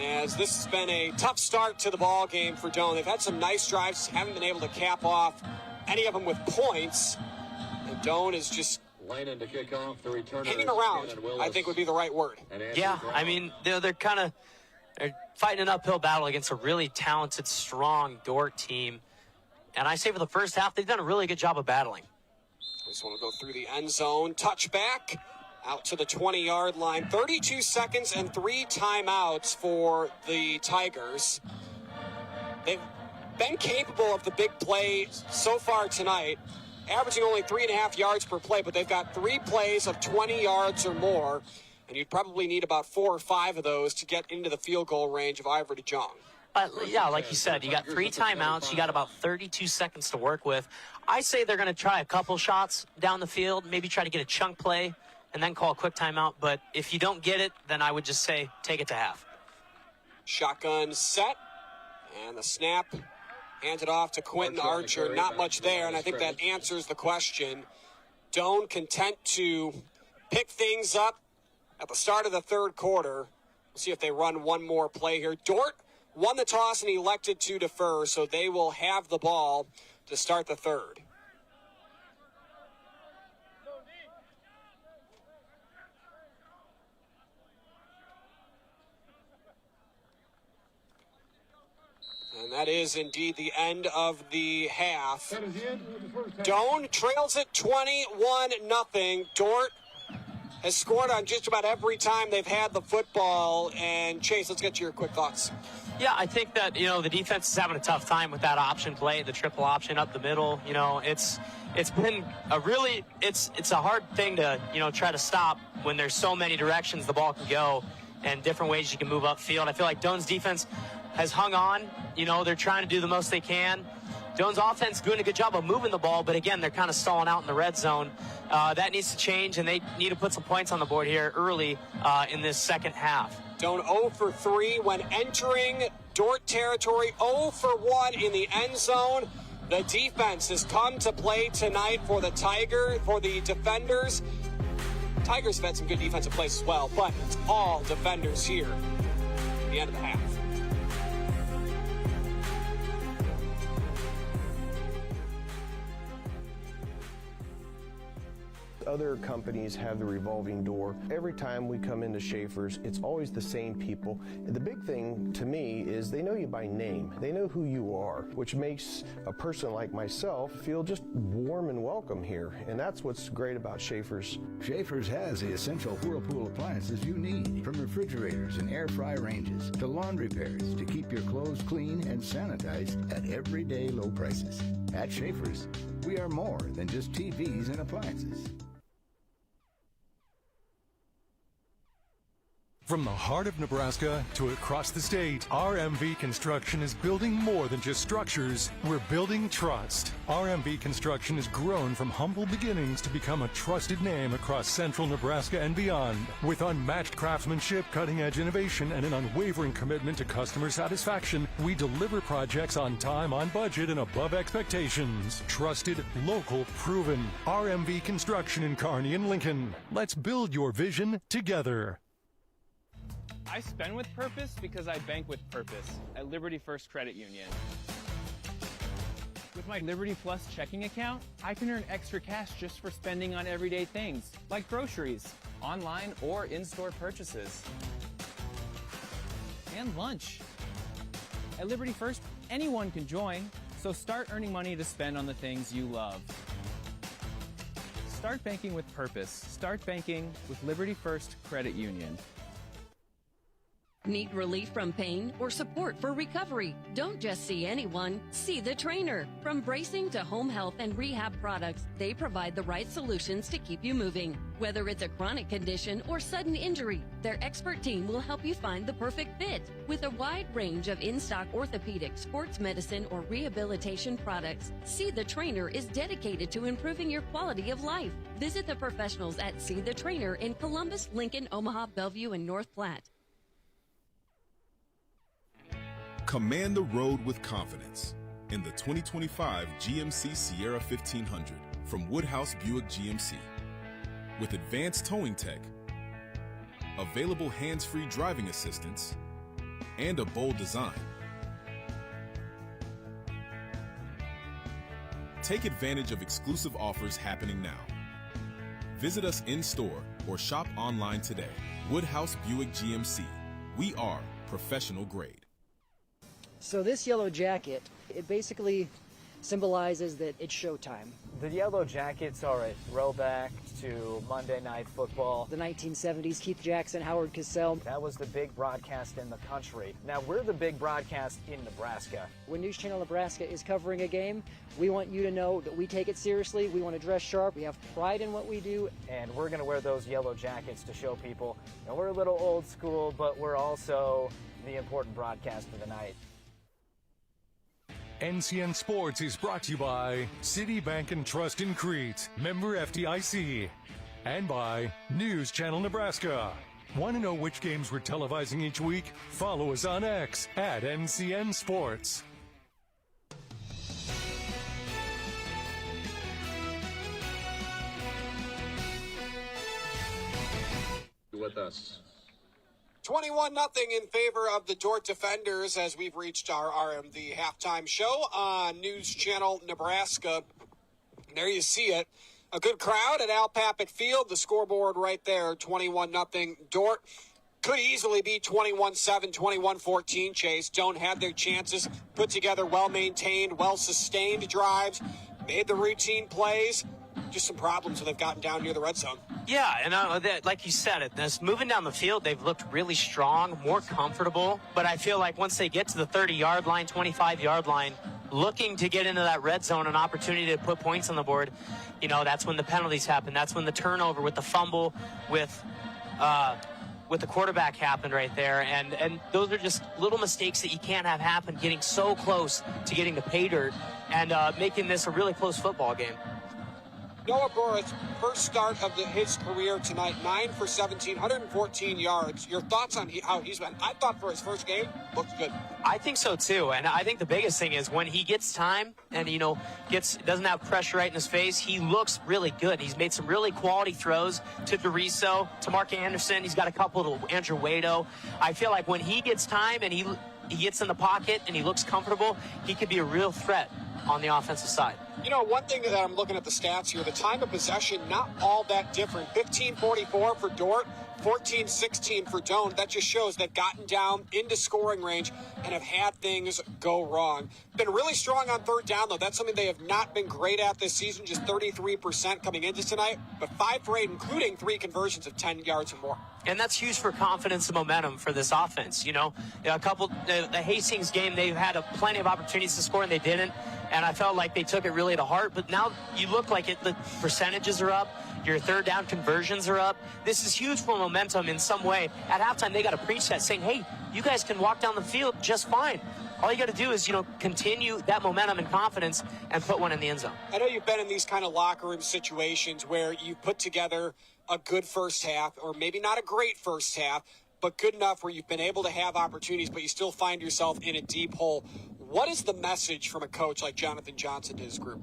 As this has been a tough start to the ball game for Doane. They've had some nice drives, haven't been able to cap off any of them with points. And Doane is just hanging around, I think would be the right word. Yeah, I mean, they're fighting an uphill battle against a really talented, strong Dordt team. And I say for the first half, they've done a really good job of battling. This one will go through the end zone. Touchback out to the 20-yard line. 32 seconds and 3 timeouts for the Tigers. They've been capable of the big play so far tonight. averaging only 3.5 yards per play, but they've got 3 plays of 20 yards or more, and you'd probably need about 4 or 5 of those to get into the field goal range of Ivor DeJong. Yeah, like you said, you got 3 timeouts. You got about 32 seconds to work with. I say they're going to try a couple shots down the field, maybe try to get a chunk play, and then call a quick timeout. But if you don't get it, then I would just say take it to half. Shotgun set, and the snap handed off to Quentin Archer. Not much there, and I think that answers the question. Doane content to pick things up at the start of the third quarter. We'll see if they run one more play here. Dordt won the toss and elected to defer, so they will have the ball to start the third. And that is indeed the end of the half. Doane trails it 21-0. Dordt has scored on just about every time they've had the football. And Chase, let's get your quick thoughts. Yeah, I think that, the defense is having a tough time with that option play, the triple option up the middle. It's been it's a hard thing to, try to stop when there's so many directions the ball can go and different ways you can move upfield. I feel like Doane's defense has hung on. They're trying to do the most they can. Doane's offense doing a good job of moving the ball, but again, they're kind of stalling out in the red zone. That needs to change, and they need to put some points on the board here early in this second half. Doane 0 for 3 when entering Dordt territory, 0 for 1 in the end zone. The defense has come to play tonight for the defenders. Tigers have had some good defensive plays as well, but it's all defenders here at the end of the half. Other companies have the revolving door. Every time we come into Schaefer's, it's always the same people. And the big thing to me is they know you by name. They know who you are, which makes a person like myself feel just warm and welcome here. And that's what's great about Schaefer's. Schaefer's has the essential Whirlpool appliances you need, from refrigerators and air fry ranges to laundry pairs to keep your clothes clean and sanitized at everyday low prices. At Schaefer's, we are more than just TVs and appliances. From the heart of Nebraska to across the state, RMV Construction is building more than just structures. We're building trust. RMV Construction has grown from humble beginnings to become a trusted name across central Nebraska and beyond. With unmatched craftsmanship, cutting-edge innovation, and an unwavering commitment to customer satisfaction, we deliver projects on time, on budget, and above expectations. Trusted, local, proven. RMV Construction in Kearney and Lincoln. Let's build your vision together. I spend with purpose because I bank with purpose at Liberty First Credit Union. With my Liberty Plus checking account, I can earn extra cash just for spending on everyday things, like groceries, online or in-store purchases, and lunch. At Liberty First, anyone can join, so start earning money to spend on the things you love. Start banking with purpose. Start banking with Liberty First Credit Union. Need relief from pain or support for recovery? Don't just see anyone, see the trainer. From bracing to home health and rehab products, they provide the right solutions to keep you moving. Whether it's a chronic condition or sudden injury, their expert team will help you find the perfect fit. With a wide range of in-stock orthopedic, sports medicine, or rehabilitation products, See the Trainer is dedicated to improving your quality of life. Visit the professionals at See the Trainer in Columbus, Lincoln, Omaha, Bellevue, and North Platte. Command the road with confidence in the 2025 GMC Sierra 1500 from Woodhouse Buick GMC. With advanced towing tech, available hands-free driving assistance, and a bold design. Take advantage of exclusive offers happening now. Visit us in-store or shop online today. Woodhouse Buick GMC. We are professional grade. So this yellow jacket, it basically symbolizes that it's showtime. The Yellow Jackets are a throwback to Monday Night Football. The 1970s, Keith Jackson, Howard Cosell. That was the big broadcast in the country. Now we're the big broadcast in Nebraska. When News Channel Nebraska is covering a game, we want you to know that we take it seriously. We want to dress sharp. We have pride in what we do. And we're going to wear those yellow jackets to show people, you know, we're a little old school, but we're also the important broadcast of the night. NCN Sports is brought to you by Citibank and Trust in Crete, member FDIC, and by News Channel Nebraska. Want to know which games we're televising each week? Follow us on X at NCN Sports. With us. 21-0 in favor of the Dordt defenders as we've reached our RMV halftime show on News Channel Nebraska. There you see it. A good crowd at Al Pappitt Field. The scoreboard right there, 21-0 Dordt. Could easily be 21-7, 21-14, Chase. Doane had their chances, put together well-maintained, well-sustained drives, made the routine plays. Just some problems when they've gotten down near the red zone. Yeah, and like you said, moving down the field, they've looked really strong, more comfortable. But I feel like once they get to the 30-yard line, 25-yard line, looking to get into that red zone, an opportunity to put points on the board, you know, that's when the penalties happen. That's when the turnover with the fumble with the quarterback happened right there. And those are just little mistakes that you can't have happen, getting so close to getting the pay dirt and making this a really close football game. Noah Burris, first start of his career tonight, 9 for 17, 114 yards. Your thoughts on how he's been? I thought for his first game, looks good. I think so too, and I think the biggest thing is when he gets time and doesn't have pressure right in his face, he looks really good. He's made some really quality throws to DeRiso, to Mark Anderson. He's got a couple to Andrew Wado. I feel like when he gets time and he gets in the pocket and he looks comfortable, he could be a real threat on the offensive side. You know, one thing that I'm looking at the stats here, the time of possession, not all that different. 15:44 for Dordt, 14:16 for Doane. That just shows they've gotten down into scoring range and have had things go wrong. Been really strong on third down, though. That's something they have not been great at this season, just 33% coming into tonight, but 5 for 8, including 3 conversions of 10 yards or more. And that's huge for confidence and momentum for this offense. You know, the Hastings game, they've had plenty of opportunities to score and they didn't. And I felt like they took it really to heart. But now you look like the percentages are up. Your third down conversions are up. This is huge for momentum in some way. At halftime, they got to preach that, saying, hey, you guys can walk down the field just fine. All you got to do is, continue that momentum and confidence and put one in the end zone. I know you've been in these kind of locker room situations where you put together a good first half, or maybe not a great first half, but good enough where you've been able to have opportunities, but you still find yourself in a deep hole. What is the message from a coach like Jonathan Johnson to his group?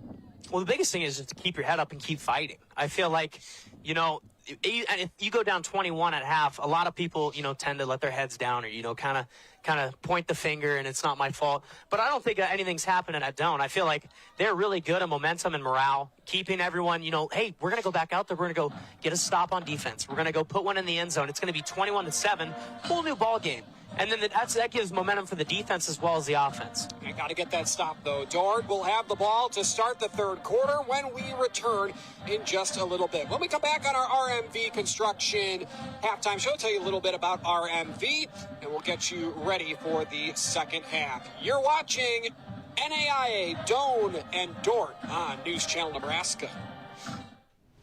Well, the biggest thing is just to keep your head up and keep fighting. I feel like, if you go down 21 at half, a lot of people, tend to let their heads down or, kind of point the finger and it's not my fault. But I don't think anything's happening at Doane. I feel like they're really good at momentum and morale, keeping everyone, hey, we're going to go back out there. We're going to go get a stop on defense. We're going to go put one in the end zone. It's going to be 21-7, whole new ball game. And then that gives momentum for the defense as well as the offense. You got to get that stop, though. Dordt will have the ball to start the third quarter when we return in just a little bit. When we come back on our RMV Construction halftime show, tell you a little bit about RMV, and we'll get you ready for the second half. You're watching NAIA, Doane, and Dordt on News Channel Nebraska.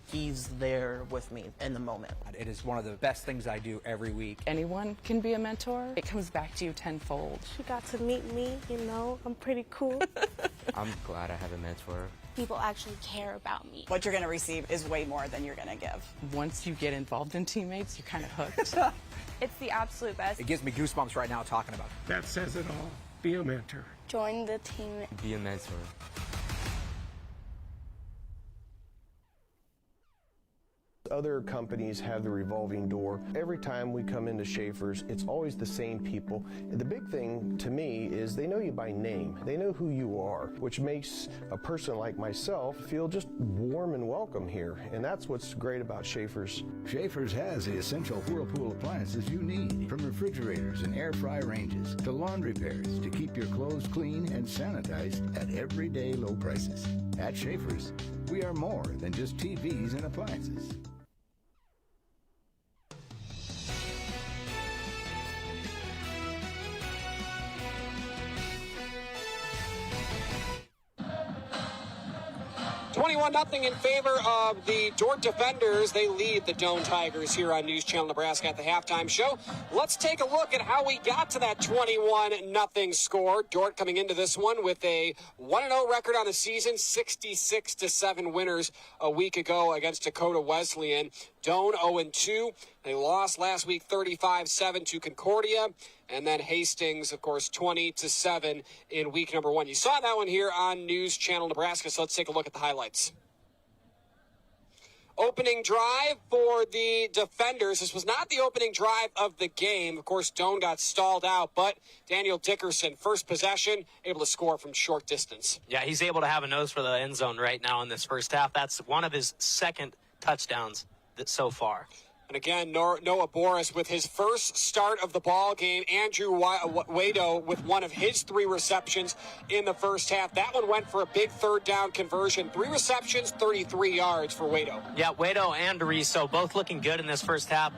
He's there with me in the moment. It is one of the best things I do every week. Anyone can be a mentor. It comes back to you tenfold. She got to meet me, I'm pretty cool. I'm glad I have a mentor. People actually care about me. What you're going to receive is way more than you're going to give. Once you get involved in teammates, you're kind of hooked. It's the absolute best. It gives me goosebumps right now talking about it. That says it all. Be a mentor. Join the team. Be a mentor. Other companies have the revolving door. Every time we come into Schaefer's, it's always the same people. The big thing to me is they know you by name. They know who you are, which makes a person like myself feel just warm and welcome here. And that's what's great about Schaefer's. Schaefer's has the essential Whirlpool appliances you need, from refrigerators and air fry ranges to laundry pairs to keep your clothes clean and sanitized at everyday low prices. At Schaefer's, we are more than just TVs and appliances. Nothing in favor of the Dordt defenders. They lead the Doane Tigers here on News Channel Nebraska at the halftime show. Let's take a look at how we got to that 21-0 score. Dordt coming into this one with a 1-0 record on the season, 66-7 winners a week ago against Dakota Wesleyan. Doane 0-2. They lost last week 35-7 to Concordia. And then Hastings, of course, 20-7 in week number 1. You saw that one here on News Channel Nebraska, so let's take a look at the highlights. Opening drive for the defenders. This was not the opening drive of the game. Of course, Doane got stalled out, but Daniel Dickerson, first possession, able to score from short distance. Yeah, he's able to have a nose for the end zone right now in this first half. That's one of his second touchdowns so far. And again, Noah Boris with his first start of the ball game. Andrew Wado with one of his 3 receptions in the first half. That one went for a big third down conversion. 3 receptions, 33 yards for Wado. Yeah, Wado and Ariso both looking good in this first half.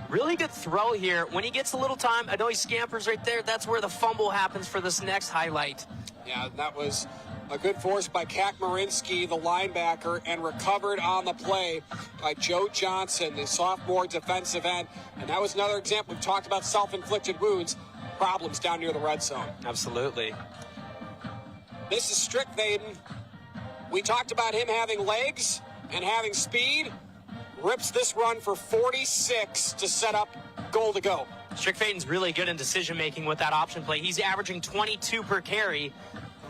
Really good throw here. When he gets a little time, I know he scampers right there. That's where the fumble happens for this next highlight. Yeah, that was a good force by Kak Marinsky, the linebacker, and recovered on the play by Joe Johnson, the sophomore defensive end. And that was another example. We've talked about self-inflicted wounds, problems down near the red zone. Absolutely. This is Strickfaden. We talked about him having legs and having speed. Rips this run for 46 to set up goal to go. Strickfaden's really good in decision-making with that option play. He's averaging 22 per carry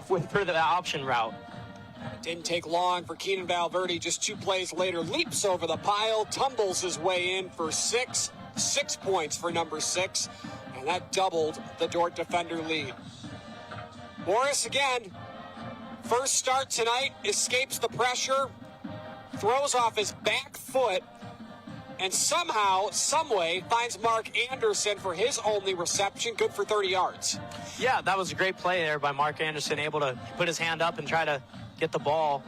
for the option route. Didn't take long for Keenan Valverde. Just 2 plays later, leaps over the pile, tumbles his way in for 6 points for number 6, and that doubled the Dordt defender lead. Morris again, first start tonight, escapes the pressure, throws off his back foot, and somehow, someway, finds Mark Anderson for his only reception, good for 30 yards. Yeah, that was a great play there by Mark Anderson, able to put his hand up and try to get the ball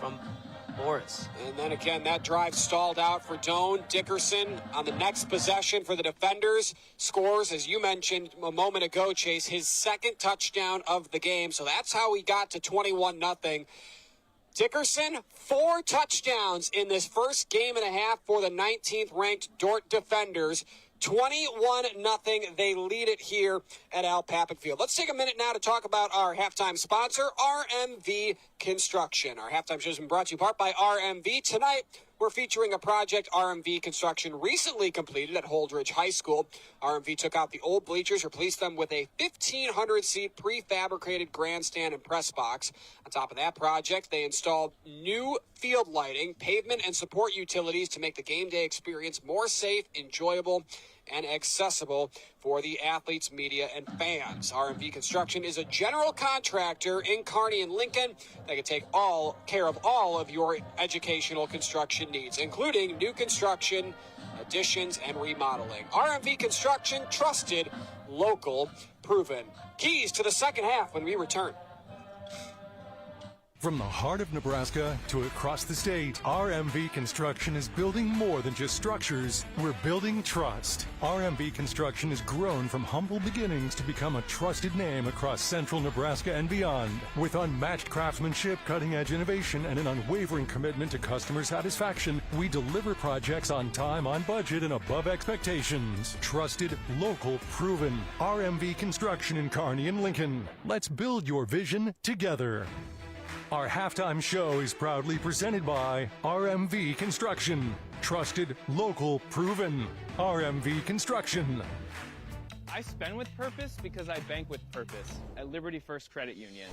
from Boris. And then again, that drive stalled out for Doane. Dickerson on the next possession for the defenders scores, as you mentioned a moment ago, Chase, his second touchdown of the game. So that's how we got to 21-0. Dickerson, 4 touchdowns in this first game and a half for the 19th ranked Dordt defenders. 21-0. They lead it here at Al Papik Field. Let's take a minute now to talk about our halftime sponsor, RMV Construction. Our halftime show has been brought to you in part by RMV. Tonight, we're featuring a project RMV Construction recently completed at Holdridge High School. RMV took out the old bleachers, replaced them with a 1,500-seat prefabricated grandstand and press box. On top of that project, they installed new field lighting, pavement, and support utilities to make the game day experience more safe, enjoyable, and accessible for the athletes, media, and fans. RMV Construction is a general contractor in Kearney and Lincoln that can take care of all of your educational construction needs, including new construction, additions, and remodeling. RMV Construction, trusted, local, proven. Keys to the second half when we return. From the heart of Nebraska to across the state, RMV Construction is building more than just structures. We're building trust. RMV Construction has grown from humble beginnings to become a trusted name across central Nebraska and beyond. With unmatched craftsmanship, cutting-edge innovation, and an unwavering commitment to customer satisfaction, we deliver projects on time, on budget, and above expectations. Trusted, local, proven. RMV Construction in Kearney and Lincoln. Let's build your vision together. Our halftime show is proudly presented by RMV Construction. Trusted, local, proven. RMV Construction. I spend with purpose because I bank with purpose at Liberty First Credit Union.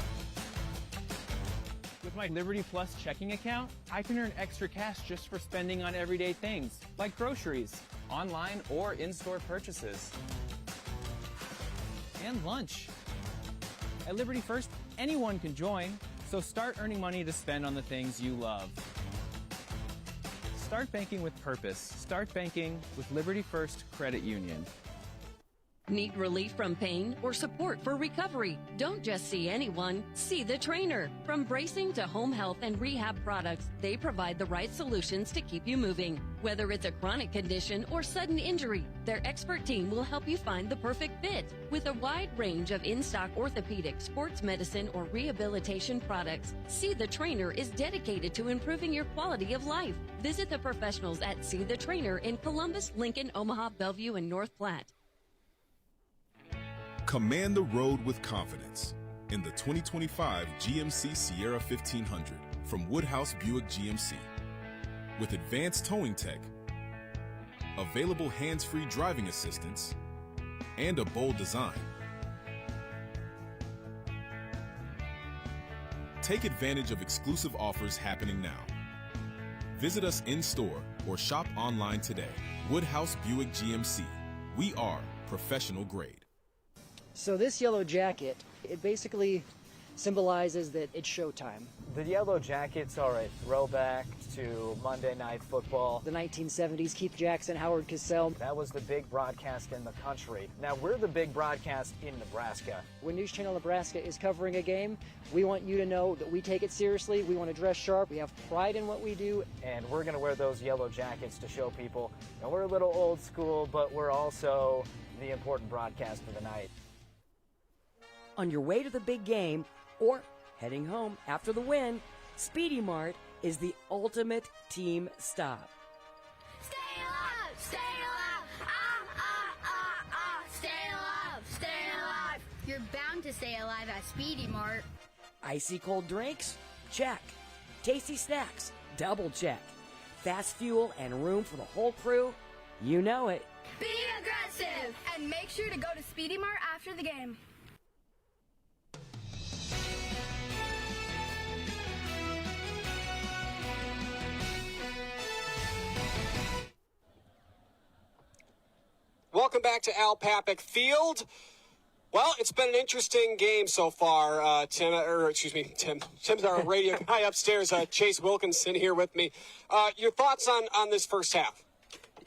With my Liberty Plus checking account, I can earn extra cash just for spending on everyday things, like groceries, online or in-store purchases, and lunch. At Liberty First, anyone can join, so start earning money to spend on the things you love. Start banking with purpose. Start banking with Liberty First Credit Union. Need relief from pain or support for recovery? Don't just see anyone, see the trainer. From bracing to home health and rehab products, they provide the right solutions to keep you moving. Whether it's a chronic condition or sudden injury, their expert team will help you find the perfect fit. With a wide range of in-stock orthopedic, sports medicine, or rehabilitation products, See the Trainer is dedicated to improving your quality of life. Visit the professionals at See the Trainer in Columbus, Lincoln, Omaha, Bellevue, and North Platte. Command the road with confidence in the 2025 GMC Sierra 1500 from Woodhouse Buick GMC. With advanced towing tech, available hands-free driving assistance, and a bold design. Take advantage of exclusive offers happening now. Visit us in-store or shop online today. Woodhouse Buick GMC. We are professional grade. So this yellow jacket, it basically symbolizes that it's showtime. The Yellow Jackets are a throwback to Monday Night Football. The 1970s, Keith Jackson, Howard Cosell. That was the big broadcast in the country. Now we're the big broadcast in Nebraska. When News Channel Nebraska is covering a game, we want you to know that we take it seriously. We want to dress sharp. We have pride in what we do. And we're going to wear those yellow jackets to show people, you know, we're a little old school, but we're also the important broadcast of the night. On your way to the big game or heading home after the win, Speedy Mart is the ultimate team stop. Stay alive! Stay alive! Stay alive! Stay alive! You're bound to stay alive at Speedy Mart. Icy cold drinks? Check. Tasty snacks? Double check. Fast fuel and room for the whole crew? You know it. Be aggressive! And make sure to go to Speedy Mart after the game. Welcome back to Al Papik Field. Well, it's been an interesting game so far, Tim. Tim's our radio guy upstairs. Chase Wilkinson here with me. Your thoughts on this first half?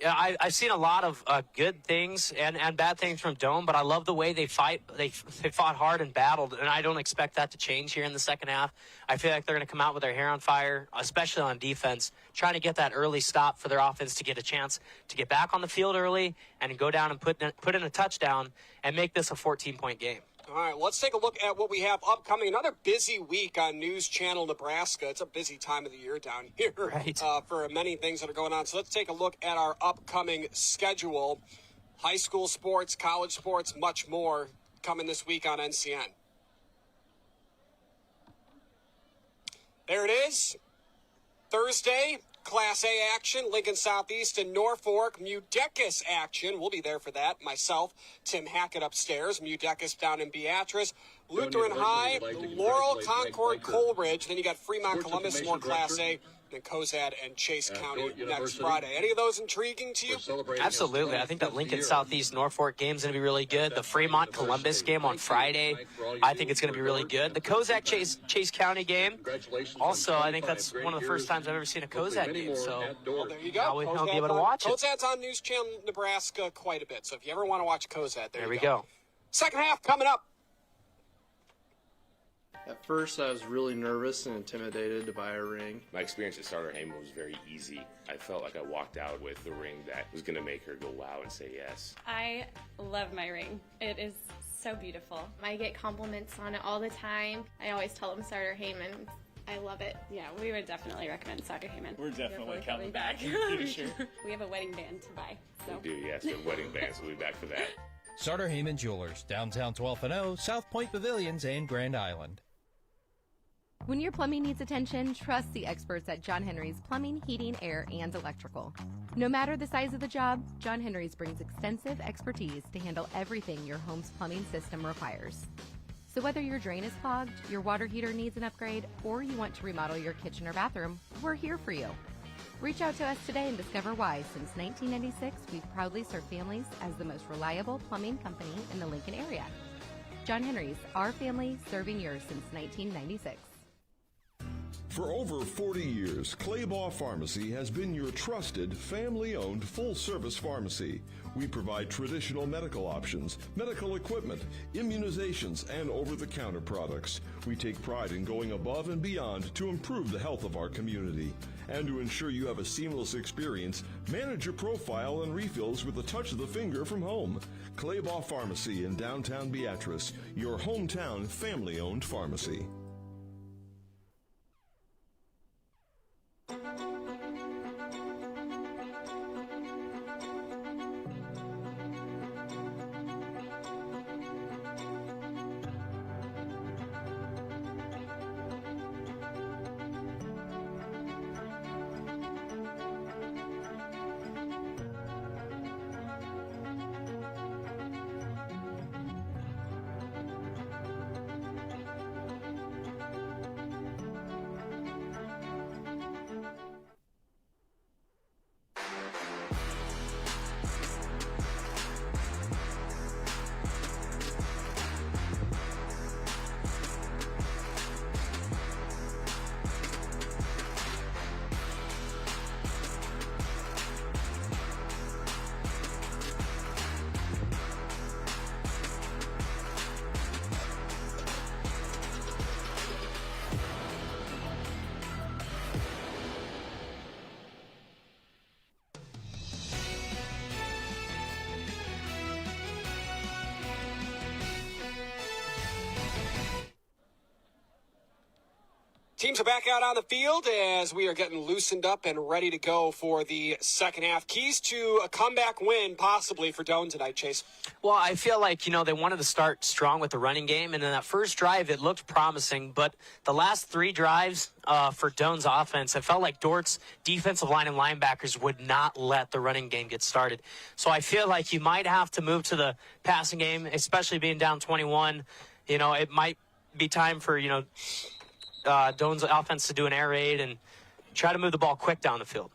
Yeah, I've seen a lot of good things and bad things from Doane, but I love the way they fight. They fought hard and battled, and I don't expect that to change here in the second half. I feel like they're going to come out with their hair on fire, especially on defense, trying to get that early stop for their offense to get a chance to get back on the field early and go down and put in a touchdown and make this a 14-point game. All right, let's take a look at what we have upcoming. Another busy week on News Channel Nebraska. It's a busy time of the year down here for many things that are going on. So let's take a look at our upcoming schedule. High school sports, college sports, much more coming this week on NCN. There it is. Thursday, Class A action, Lincoln Southeast and Norfolk. Mudecas action. We'll be there for that. Myself, Tim Hackett upstairs. Mudecas down in Beatrice. Lutheran High, Laurel, Concord, Coleridge. Then you got Fremont, Columbus, more Class A. Then Cozad and Chase County next Friday. Any of those intriguing to you? Absolutely. I think that Lincoln Southeast Norfolk game is going to be really good. The Fremont Columbus game on Friday, I think it's going to be really good. The Cozad Chase County game, also, I think that's one of the first times I've ever seen a Cozad game. So there you go. Now we'll be able to watch it. Cozad's on News Channel Nebraska quite a bit. So if you ever want to watch Cozad, there we you go. Second half coming up. At first, I was really nervous and intimidated to buy a ring. My experience at Starter Heyman was very easy. I felt like I walked out with the ring that was going to make her go wow and say yes. I love my ring. It is so beautiful. I get compliments on it all the time. I always tell them Starter Heyman. I love it. Yeah, we would definitely recommend Starter Heyman. We're definitely coming back in the future. We have a wedding band to buy. So. We do, yes. The wedding bands will be back for that. Starter Heyman Jewelers, downtown 12th and O, South Point Pavilions, and Grand Island. When your plumbing needs attention, trust the experts at John Henry's Plumbing, Heating, Air, and Electrical. No matter the size of the job, John Henry's brings extensive expertise to handle everything your home's plumbing system requires. So whether your drain is clogged, your water heater needs an upgrade, or you want to remodel your kitchen or bathroom, we're here for you. Reach out to us today and discover why, since 1996, we've proudly served families as the most reliable plumbing company in the Lincoln area. John Henry's, our family serving yours since 1996. For over 40 years, Claybaugh Pharmacy has been your trusted, family-owned, full-service pharmacy. We provide traditional medical options, medical equipment, immunizations, and over-the-counter products. We take pride in going above and beyond to improve the health of our community. And to ensure you have a seamless experience, manage your profile and refills with a touch of the finger from home. Claybaugh Pharmacy in downtown Beatrice, your hometown family-owned pharmacy. Teams are back out on the field as we are getting loosened up and ready to go for the second half. Keys to a comeback win, possibly, for Doane tonight, Chase. Well, I feel like, they wanted to start strong with the running game, and in that first drive, it looked promising, but the last three drives for Doane's offense, it felt like Dordt's defensive line and linebackers would not let the running game get started. So I feel like you might have to move to the passing game, especially being down 21. It might be time for, Doane's offense to do an air raid and try to move the ball quick down the field.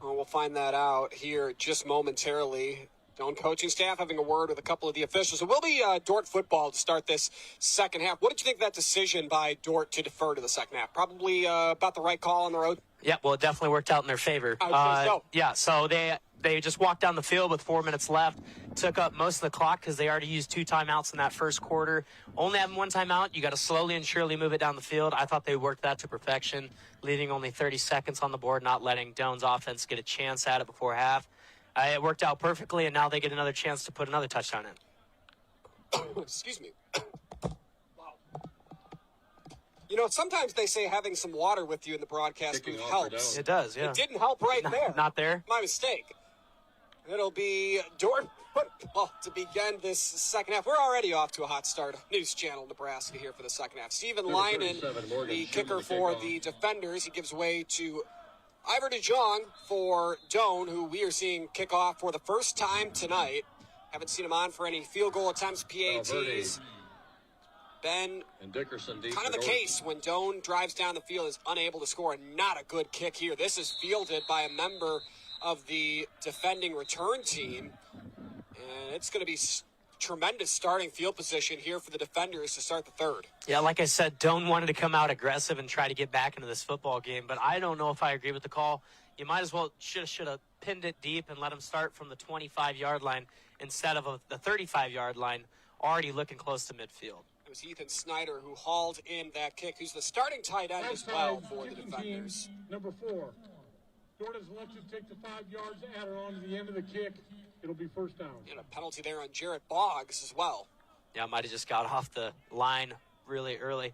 Well, we'll find that out here just momentarily. Doane coaching staff having a word with a couple of the officials. It will be Dordt football to start this second half. What did you think of that decision by Dordt to defer to the second half? Probably about the right call on the road? Yeah, well, it definitely worked out in their favor. I would say so. Yeah, so they just walked down the field with 4 minutes left, took up most of the clock because they already used 2 timeouts in that first quarter. Only having 1 timeout, you got to slowly and surely move it down the field. I thought they worked that to perfection, leaving only 30 seconds on the board, not letting Doane's offense get a chance at it before half. It worked out perfectly, and now they get another chance to put another touchdown in. Excuse me. Wow. Sometimes they say having some water with you in the broadcast booth helps. It does, yeah. It didn't help right there. Not there. My mistake. It'll be Dordt football to begin this second half. We're already off to a hot start. News Channel Nebraska here for the second half. Stephen Lynan, the kicker for the defenders. He gives way to Ivor DeJong for Doane, who we are seeing kick off for the first time tonight. Haven't seen him on for any field goal attempts, PATs. Been kind of the case when Doane drives down the field, is unable to score, and not a good kick here. This is fielded by a member of the defending return team, and it's going to be tremendous starting field position here for the defenders to start the third. Yeah, like I said, Doane wanted to come out aggressive and try to get back into this football game, but I don't know if I agree with the call. You might as well should have pinned it deep and let him start from the 25-yard line instead of the 35-yard line, already looking close to midfield. It was Ethan Snyder who hauled in that kick, who's the starting tight end as well for the defenders. Number 4. Dordt has elected to take the 5 yards, add it on to the end of the kick. It'll be first down. And a penalty there on Jarrett Boggs as well. Yeah, might have just got off the line really early.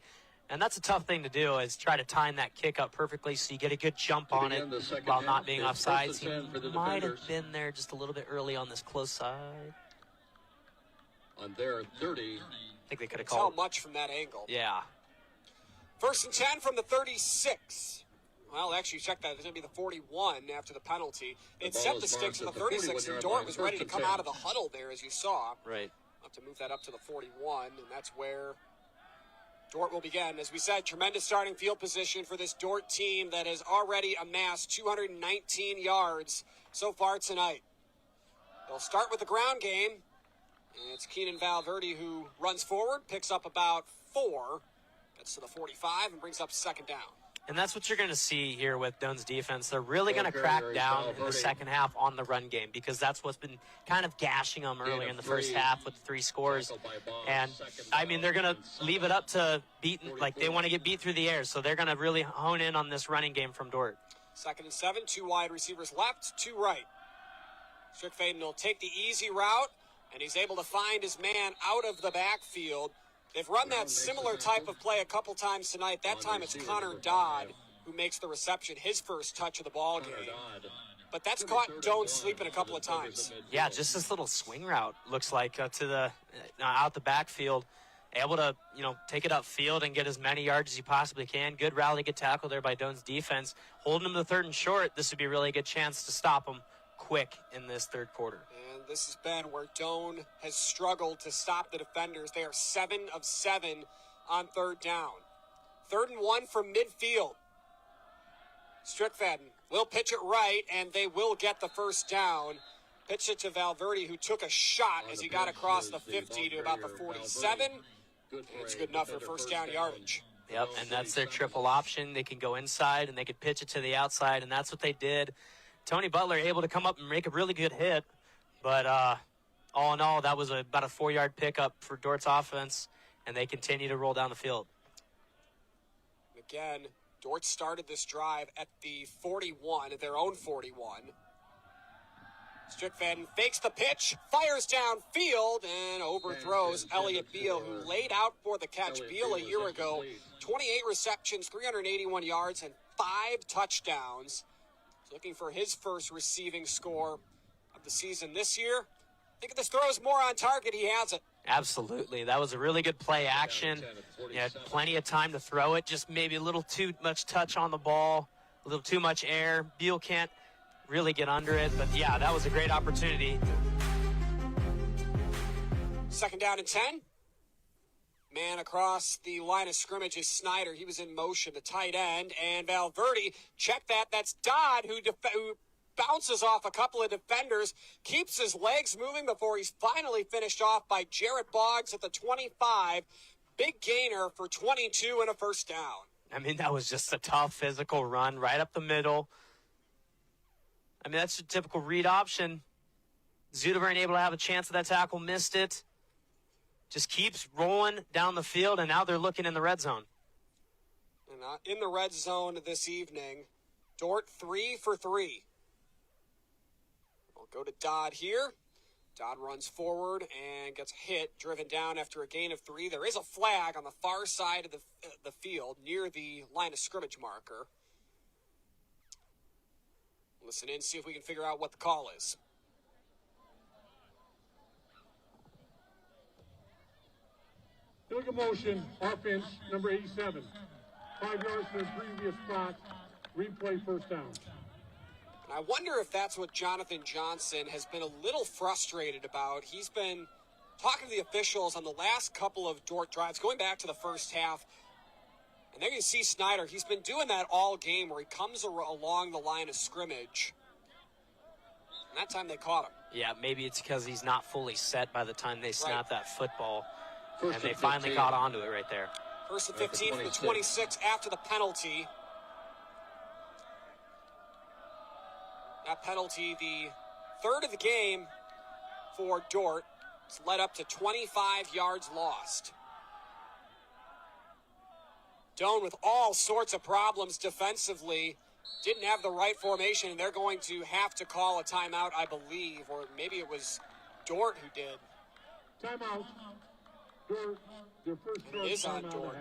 And that's a tough thing to do, is try to time that kick up perfectly so you get a good jump on it while not being offsides. He might have been there just a little bit early on this close side. On their 30. I think they could have tell called. much from that angle. Yeah. 1st and 10 from the 36. Well, actually, check that. It's going to be the 41 after the penalty. It set the sticks to the 36, and Dordt was ready to come out of the huddle there, as you saw. Right. We'll have to move that up to the 41, and that's where Dordt will begin. As we said, tremendous starting field position for this Dordt team that has already amassed 219 yards so far tonight. They'll start with the ground game. And it's Keenan Valverde who runs forward, picks up about 4, gets to the 45, and brings up second down. And that's what you're going to see here with Doane's defense. They're really going to crack down in the second half on the run game because that's what's been kind of gashing them earlier in the first half with the 3 scores. And, I mean, they're going to leave it up to they want to get beat through the air, so they're going to really hone in on this running game from Dordt. 2nd and 7, 2 wide receivers left, 2 right. Strickfaden will take the easy route, and he's able to find his man out of the backfield. They've run that similar type of play a couple times tonight. That time it's Connor Dodd who makes the reception, his first touch of the ball game. But that's caught Doane sleeping a couple of times. Yeah, just this little swing route looks like to the out the backfield. Able to, take it upfield and get as many yards as you possibly can. Good rally, good tackle there by Doane's defense. Holding him to 3rd and short, this would be a really good chance to stop him quick in this 3rd quarter. And this has been where Doane has struggled to stop the defenders. They are 7 of 7 on 3rd down. 3rd and 1 from midfield. Strickfaden will pitch it right, and they will get the first down. Pitch it to Valverde, who took a shot as he got across the 50 to about the 47. And it's good enough for first down yardage. Yep, and that's their triple option. They can go inside, and they can pitch it to the outside, and that's what they did. Tony Butler able to come up and make a really good hit, but all in all, that was about a 4-yard pickup for Dordt's offense, and they continue to roll down the field. Again, Dordt started this drive at the 41, at their own 41. Strickfaden fakes the pitch, fires downfield, and overthrows Elliott Beal, who laid out for the catch. Beal a year ago, 28 receptions, 381 yards, and 5 touchdowns. Looking for his first receiving score of the season this year. I think if this throw is more on target, he has it. Absolutely. That was a really good play action. You had plenty of time to throw it, just maybe a little too much touch on the ball, a little too much air. Beal can't really get under it, but yeah, that was a great opportunity. 2nd down and 10. Man across the line of scrimmage is Snyder. He was in motion, the tight end, and Valverde, check that. That's Dodd who bounces off a couple of defenders, keeps his legs moving before he's finally finished off by Jarrett Boggs at the 25. Big gainer for 22 and a first down. I mean, that was just a tough physical run right up the middle. I mean, that's a typical read option. Zuda weren't able to have a chance at that tackle, missed it. Just keeps rolling down the field, and now they're looking in the red zone. And in the red zone this evening, Dordt 3 for 3. We'll go to Dodd here. Dodd runs forward and gets hit, driven down after a gain of 3. There is a flag on the far side of the field near the line of scrimmage marker. Listen in, see if we can figure out what the call is. Illegal motion, offense, number 87. 5 yards from the previous spot. Replay, first down. I wonder if that's what Jonathan Johnson has been a little frustrated about. He's been talking to the officials on the last couple of Dordt drives, going back to the first half. And there you see Snyder. He's been doing that all game where he comes along the line of scrimmage. And that time they caught him. Yeah, maybe it's because he's not fully set by the time they snap that football. And they finally caught onto it right there. 1st and 15 from the 26 after the penalty. That penalty, the 3rd of the game for Dordt. It's led up to 25 yards lost. Doane with all sorts of problems defensively. Didn't have the right formation, and they're going to have to call a timeout, I believe. Or maybe it was Dordt who did. Timeout. Dordt, their first it is on timeout. Dordt.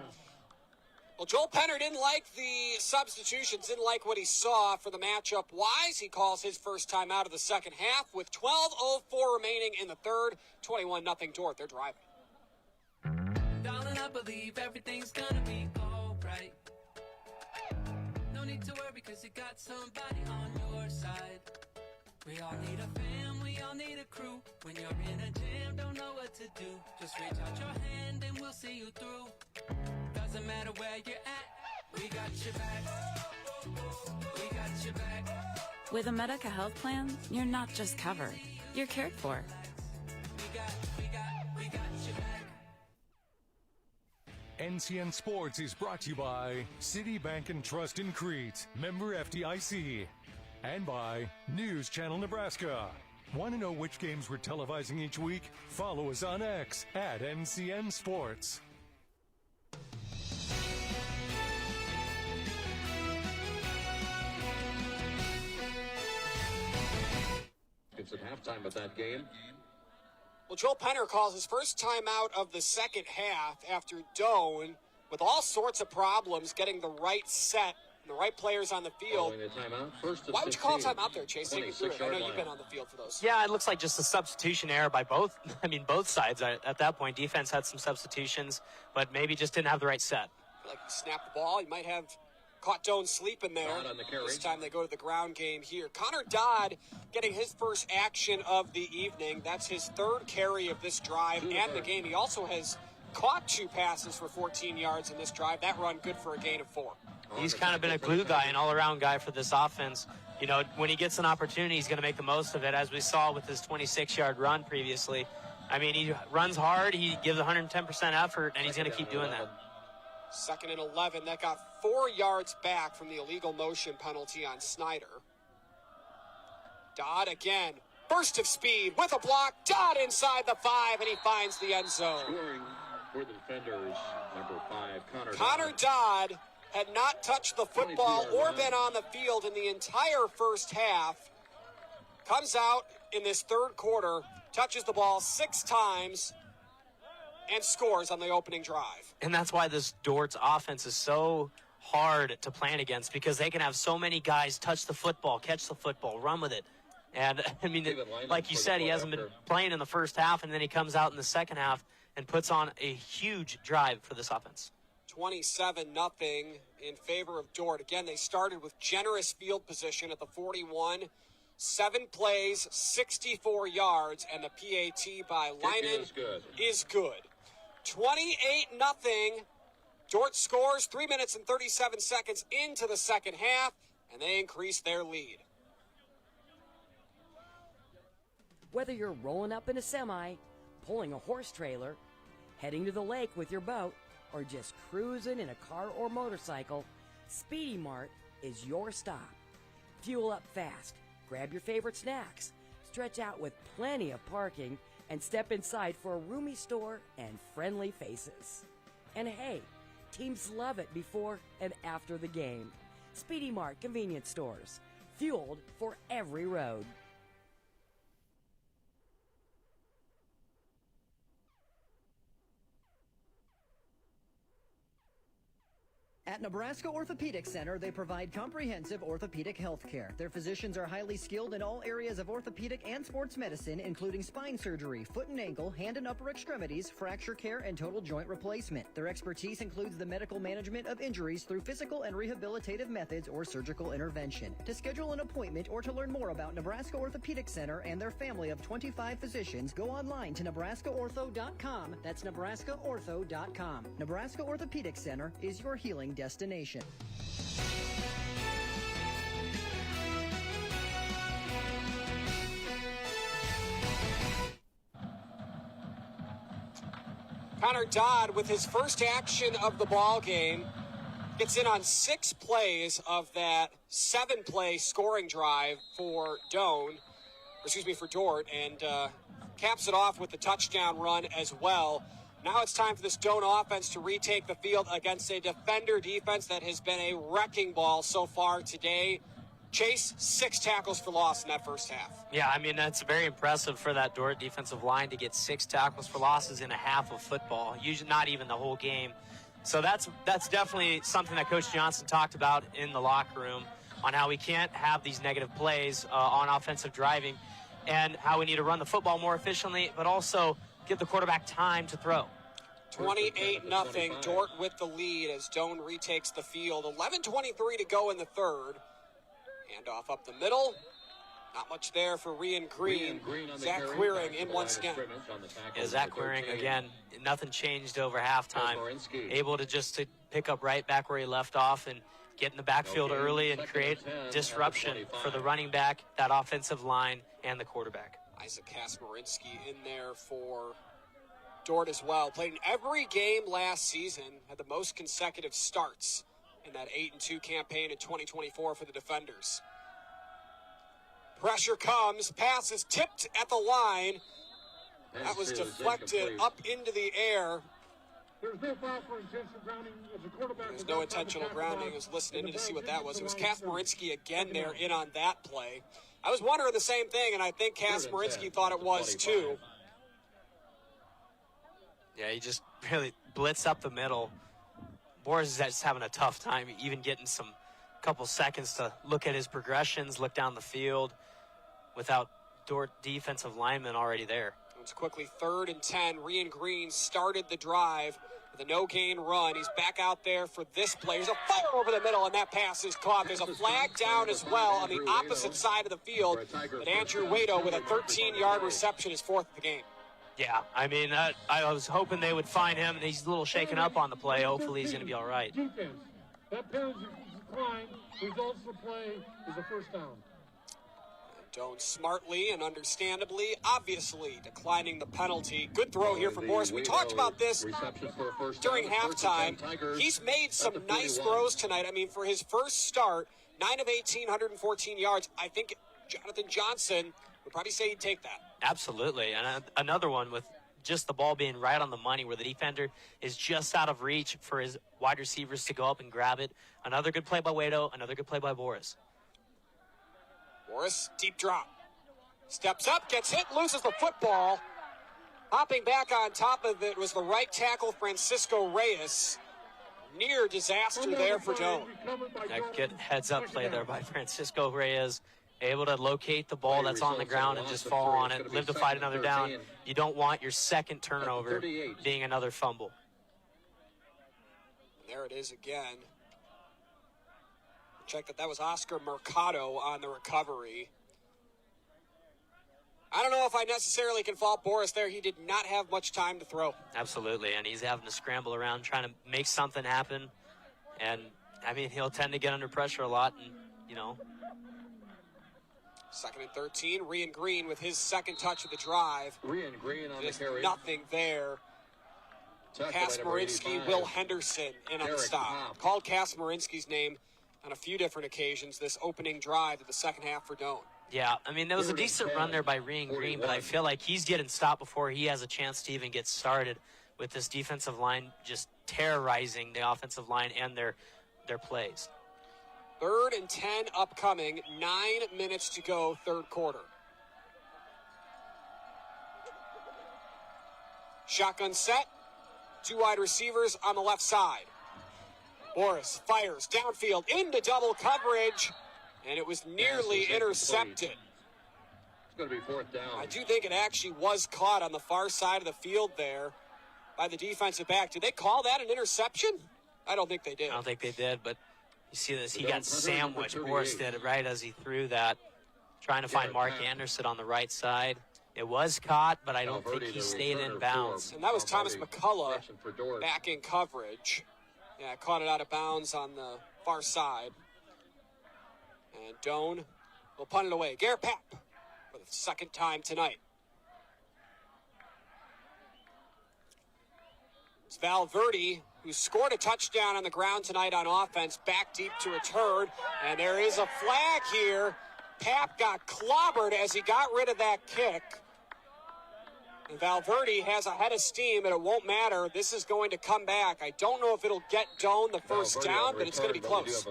Well, Joel Penner didn't like the substitutions, didn't like what he saw for the matchup wise. He calls his first time out of the second half with 12:04 remaining in the third. 21-0 Dordt. They're driving. Darling, I believe everything's gonna be alright. No need to worry because you got somebody on your side. We all need a fam, we all need a crew. When you're in a jam, don't know what to do. Just reach out your hand and we'll see you through. Doesn't matter where you're at, we got your back. We got your back. With a Medica health plan, you're not just covered, you're cared for. We got your back. NCN Sports is brought to you by Citibank and Trust in Crete, member FDIC, and by News Channel Nebraska. Want to know which games we're televising each week? Follow us on X at NCN Sports. It's at halftime of that game. Well, Joel Penner calls his first time out of the second half after Doane, with all sorts of problems getting the right set, the right players on the field. Why would you call a timeout there, Chase? Take me through it. I know you've been on the field for those. Yeah, it looks like just a substitution error by both sides. At that point, defense had some substitutions, but maybe just didn't have the right set. Like you snap the ball, you might have caught Doane sleeping there. This time they go to the ground game here. Connor Dodd getting his first action of the evening. That's his third carry of this drive and the game. He also has caught 2 passes for 14 yards in this drive. That run good for a gain of 4. He's kind of been a glue guy, an all-around guy for this offense. You know, when he gets an opportunity, he's going to make the most of it, as we saw with his 26-yard run previously. I mean, he runs hard, he gives 110% effort, and he's going to keep doing that. 2nd and 11. That got 4 yards back from the illegal motion penalty on Snyder. Dodd again. Burst of speed with a block. Dodd inside the 5, and he finds the end zone. Scoring for the defenders, number 5, Connor Dodd had not touched the football or been on the field in the entire first half. Comes out in this third quarter, touches the ball 6 times, and scores on the opening drive. And that's why this Dordt's offense is so hard to plan against, because they can have so many guys touch the football, catch the football, run with it. And, I mean, like you said, he hasn't been playing in the first half, and then he comes out in the second half and puts on a huge drive for this offense. 27-0 in favor of Dordt. Again, they started with generous field position at the 41. 7 plays, 64 yards, and the PAT by Leinen is good. 28-0. Dordt scores 3 minutes and 37 seconds into the second half, and they increase their lead. Whether you're rolling up in a semi, pulling a horse trailer, heading to the lake with your boat, or just cruising in a car or motorcycle, Speedy Mart is your stop. Fuel up fast, grab your favorite snacks, stretch out with plenty of parking, and step inside for a roomy store and friendly faces. And hey, teams love it before and after the game. Speedy Mart convenience stores, fueled for every road. At Nebraska Orthopedic Center, they provide comprehensive orthopedic health care. Their physicians are highly skilled in all areas of orthopedic and sports medicine, including spine surgery, foot and ankle, hand and upper extremities, fracture care, and total joint replacement. Their expertise includes the medical management of injuries through physical and rehabilitative methods or surgical intervention. To schedule an appointment or to learn more about Nebraska Orthopedic Center and their family of 25 physicians, go online to nebraskaortho.com. That's nebraskaortho.com. Nebraska Orthopedic Center is your healing destination. Connor Dodd, with his first action of the ball game, gets in on 6 plays of that 7-play scoring drive for Dordt, and caps it off with the touchdown run as well. Now it's time for this Doane offense to retake the field against a defender defense that has been a wrecking ball so far today. Chase, 6 tackles for loss in that first half. Yeah, I mean, that's very impressive for that Dordt defensive line to get 6 tackles for losses in a half of football, usually not even the whole game. So that's definitely something that Coach Johnson talked about in the locker room, on how we can't have these negative plays on offensive driving, and how we need to run the football more efficiently, but also give the quarterback time to throw. 28-0, Dordt with the lead as Doane retakes the field. 11:23 to go in the third. Handoff up the middle. Not much there for Rian Green. Zach Queering in once again. Yeah, Zach Queering, again, nothing changed over halftime. Able to pick up right back where he left off and get in the backfield early and create disruption for the running back, that offensive line, and the quarterback. Isaac Kasmerinsky in there for Dordt as well. Played in every game last season, had the most consecutive starts in that 8-2 campaign in 2024 for the defenders. Pressure comes, pass is tipped at the line. That was deflected up into the air. There's no foul for intentional grounding as the quarterback. There's no intentional grounding. I was listening in to see what that was. It was Kasmerinsky again there in on that play. I was wondering the same thing, and I think Kasmerinsky thought it was too. Yeah, he just really blitzed up the middle. Boris is just having a tough time even getting couple seconds to look at his progressions, look down the field without Dordt defensive linemen already there. It's quickly 3rd and 10. Rian Green started the drive with a no-gain run. He's back out there for this play. There's a fire over the middle, and that pass is caught. There's a flag down as well on the opposite side of the field. But Andrew Waito with a 13-yard reception is 4th of the game. Yeah, I mean, I was hoping they would find him. He's a little shaken up on the play. Hopefully he's going to be all right. Defense. That penalty decline results of the play is a first down. Doane smartly and understandably, obviously declining the penalty. Good throw here from Morris. We talked about this during halftime. He's made some nice throws tonight. I mean, for his first start, 9 of 18, 114 yards. I think Jonathan Johnson would probably say he'd take that. Absolutely. And another one with just the ball being right on the money where the defender is just out of reach for his wide receivers to go up and grab it. Another good play by Waito, another good play by Boris. Morris, deep drop. Steps up, gets hit, loses the football. Hopping back on top of it was the right tackle, Francisco Reyes. Near disaster there for Doane. That good heads-up play there by Francisco Reyes. Able to locate the ball that's on the ground and just fall on it. Live to fight another down. You don't want your second turnover being another fumble. And there it is again. Check that was Oscar Mercado on the recovery. I don't know if I necessarily can fault Boris there. He did not have much time to throw. Absolutely, and he's having to scramble around trying to make something happen. And, I mean, he'll tend to get under pressure a lot, and, you know. 2nd and 13, Rian Green with his second touch of the drive. Rian Green on just the carry. Nothing there. Kasmerinsky, Will Henderson in on the stop. Called Kasmerinsky's name on a few different occasions this opening drive of the second half for Doane. Yeah, I mean, there was a decent run there by Rian Green, but I feel like he's getting stopped before he has a chance to even get started with this defensive line just terrorizing the offensive line and their plays. 3rd and 10 upcoming, 9 minutes to go, third quarter. Shotgun set, 2 wide receivers on the left side. Boris fires downfield into double coverage, and it was nearly intercepted. It's going to be 4th down. I do think it actually was caught on the far side of the field there by the defensive back. Did they call that an interception? I don't think they did. I don't think they did, but you see this, he got sandwiched. Boris did it right as he threw that, trying to find Mark Anderson on the right side. It was caught, but I don't think he stayed in bounds. And that was Thomas McCullough back in coverage. Yeah, caught it out of bounds on the far side. And Doane will punt it away. Garrett Papp for the second time tonight. It's Valverde, who scored a touchdown on the ground tonight on offense, back deep to return. And there is a flag here. Papp got clobbered as he got rid of that kick. And Valverde has a head of steam, and it won't matter. This is going to come back. I don't know if it'll get Doane the first down, but it's going to be close.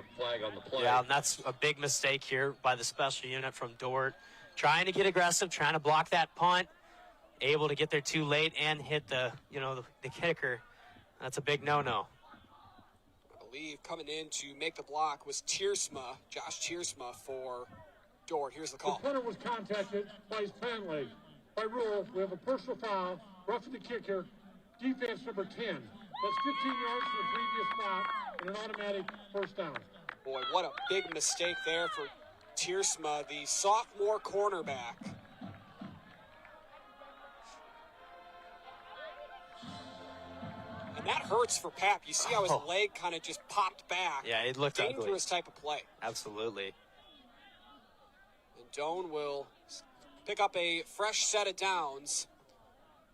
Yeah, and that's a big mistake here by the special unit from Dordt. Trying to get aggressive, trying to block that punt. Able to get there too late and hit the kicker. That's a big no-no. I believe coming in to make the block was Tiersma, Josh Tiersma for Dordt. Here's the call. The punter was contacted by his pant leg. By rule, we have a personal foul, roughing the kicker, defense number 10. That's 15 yards from the previous spot and an automatic first down. Boy, what a big mistake there for Tiersma, the sophomore cornerback. And that hurts for Pap. You see how his leg kind of just popped back. Yeah, it looked dangerous type of play. Absolutely. And Doane will pick up a fresh set of downs.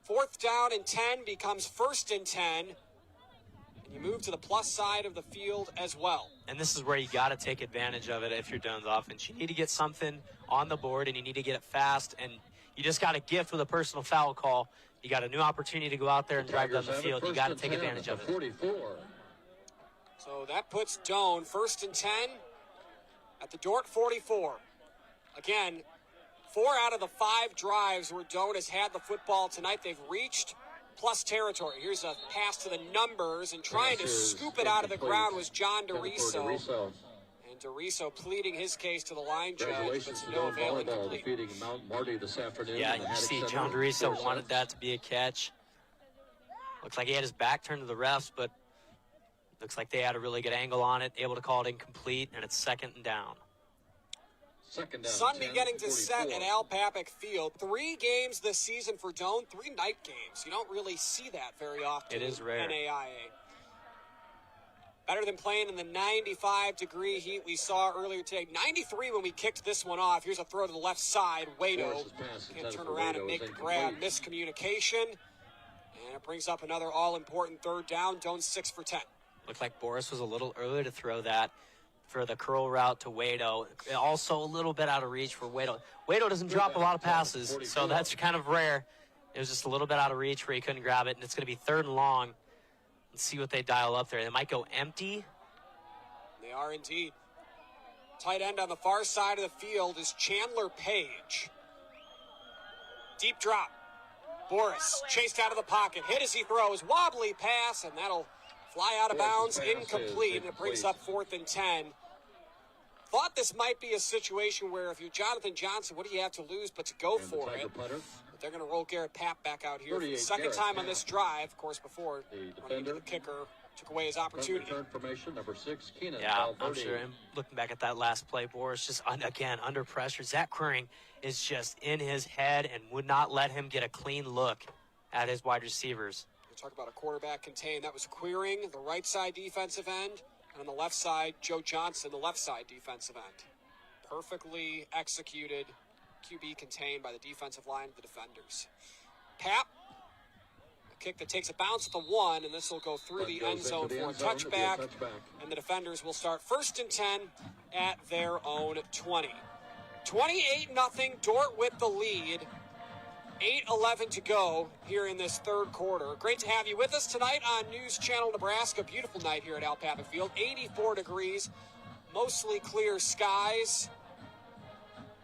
4th down and 10 becomes 1st and 10. And you move to the plus side of the field as well. And this is where you got to take advantage of it if you're Doane's offense. You need to get something on the board, and you need to get it fast. And you just got a gift with a personal foul call. You got a new opportunity to go out there and drive down the field. You got to take advantage of it. 44. So that puts Doane 1st and 10 at the Dordt 44. Again, 4 out of the 5 drives where Doane has had the football tonight, they've reached plus territory. Here's a pass to the numbers, and trying to scoop it out of the ground was John DeRiso. And DeRiso pleading his case to the line judge, but to no avail. Defeating Mount Marty this afternoon. Yeah, you see John DeRiso wanted that to be a catch. Looks like he had his back turned to the refs, but looks like they had a really good angle on it, able to call it incomplete, and it's 2nd and down. Sun beginning to set at Al Papik Field. 3 games this season for Doane, 3 night games. You don't really see that very often. It is rare. NAIA. Better than playing in the 95-degree heat we saw earlier today. 93 when we kicked this one off. Here's a throw to the left side. Wado can't turn around and make the grab. Miscommunication. And it brings up another all-important 3rd down. Doane 6 for 10. Looked like Boris was a little early to throw that for the curl route to Wado. Also a little bit out of reach for Wado. Wado doesn't drop a lot of passes, so that's kind of rare. It was just a little bit out of reach where he couldn't grab it, and it's going to be 3rd and long. Let's see what they dial up there. They might go empty. They are indeed. Tight end on the far side of the field is Chandler Page. Deep drop. Boris chased out of the pocket. Hit as he throws. Wobbly pass, and that'll fly out of bounds. Incomplete. And it brings up 4th and 10. Thought this might be a situation where if you're Jonathan Johnson, what do you have to lose but to go for it? But they're going to roll Garrett Papp back out here for the 2nd time on this drive. Of course, before running into the kicker, took away his opportunity. Number 6, Keenan. Yeah, I'm sure. And looking back at that last play, Boris just, again, under pressure. Zach Queering is just in his head and would not let him get a clean look at his wide receivers. We talk about a quarterback contained. That was Queering, the right side defensive end. And on the left side, Joe Johnson, the left side defensive end. Perfectly executed. QB contained by the defensive line of the defenders. Pap, a kick that takes a bounce at the 1, and this will go through the end zone for a touchback. And the defenders will start 1st and 10 at their own 20. 28-0, Dordt with the lead. 8:11 to go here in this 3rd quarter. Great to have you with us tonight on News Channel Nebraska. Beautiful night here at Al Papik Field. 84 degrees, mostly clear skies.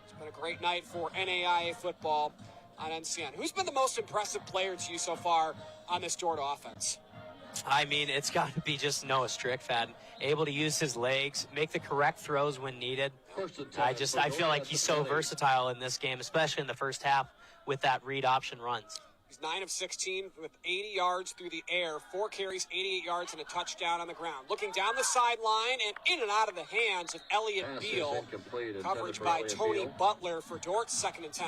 It's been a great night for NAIA football on NCN. Who's been the most impressive player to you so far on this Dordt offense? I mean, it's got to be just Noah Strickfaden, able to use his legs, make the correct throws when needed. I feel like he's so versatile in this game, especially in the first half with that read option runs. He's 9 of 16 with 80 yards through the air, 4 carries, 88 yards, and a touchdown on the ground. Looking down the sideline and in and out of the hands of Elliott Beal. Coverage by Tony Butler for Dordt, 2nd and 10.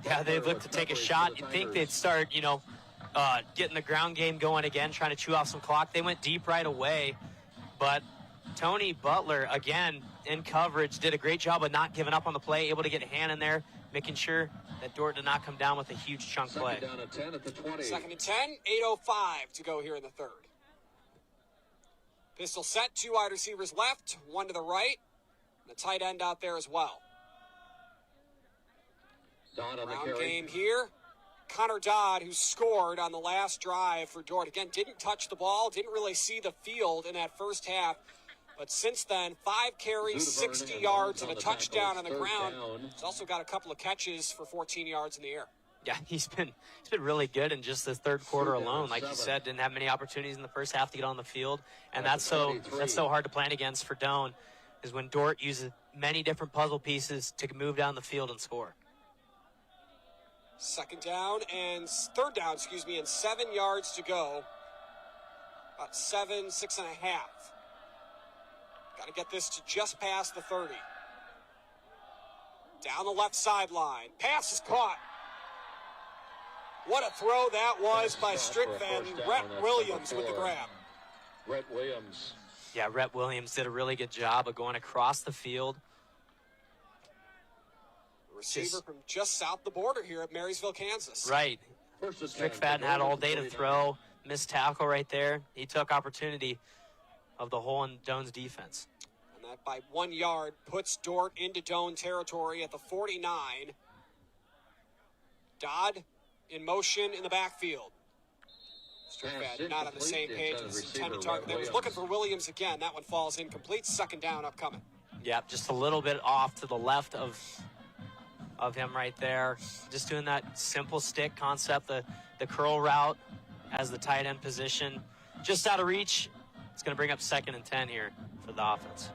Yeah, they look to take a shot. You'd think they'd start, getting the ground game going again, trying to chew off some clock. They went deep right away, but Tony Butler, again, in coverage, did a great job of not giving up on the play, able to get a hand in there, making sure that Dordt did not come down with a huge chunk play. 2nd and 10, 8:05 to go here in the 3rd. Pistol set, 2 wide receivers left, 1 to the right, and a tight end out there as well. Ground game here. Connor Dodd, who scored on the last drive for Dordt. Again, didn't touch the ball, didn't really see the field in that first half. But since then, 5 carries, 60 yards, and a touchdown on the ground. He's also got a couple of catches for 14 yards in the air. Yeah, he's been really good in just the 3rd quarter alone. Like you said, didn't have many opportunities in the first half to get on the field. And that's so hard to plan against for Doane, is when Dordt uses many different puzzle pieces to move down the field and score. 3rd down, and 7 yards to go. About 6.5. Got to get this to just past the 30. Down the left sideline. Pass is caught. What a throw that was by Strickland. Rhett Williams with the grab. Rhett Williams. Yeah, Rhett Williams did a really good job of going across the field. Receiver from just south the border here at Marysville, Kansas. Right. Strickfaden had all day to throw. Missed tackle right there. He took opportunity of the hole in Doane's defense. And that by 1 yard puts Dordt into Doane territory at the 49. Dodd in motion in the backfield. Strickfaden not on the same page as his intended target. They was looking for Williams again. That one falls incomplete. Second down upcoming. Yeah, just a little bit off to the left of him right there. Just doing that simple stick concept, the curl route as the tight end position. Just out of reach. It's going to bring up 2nd and 10 here for the offense.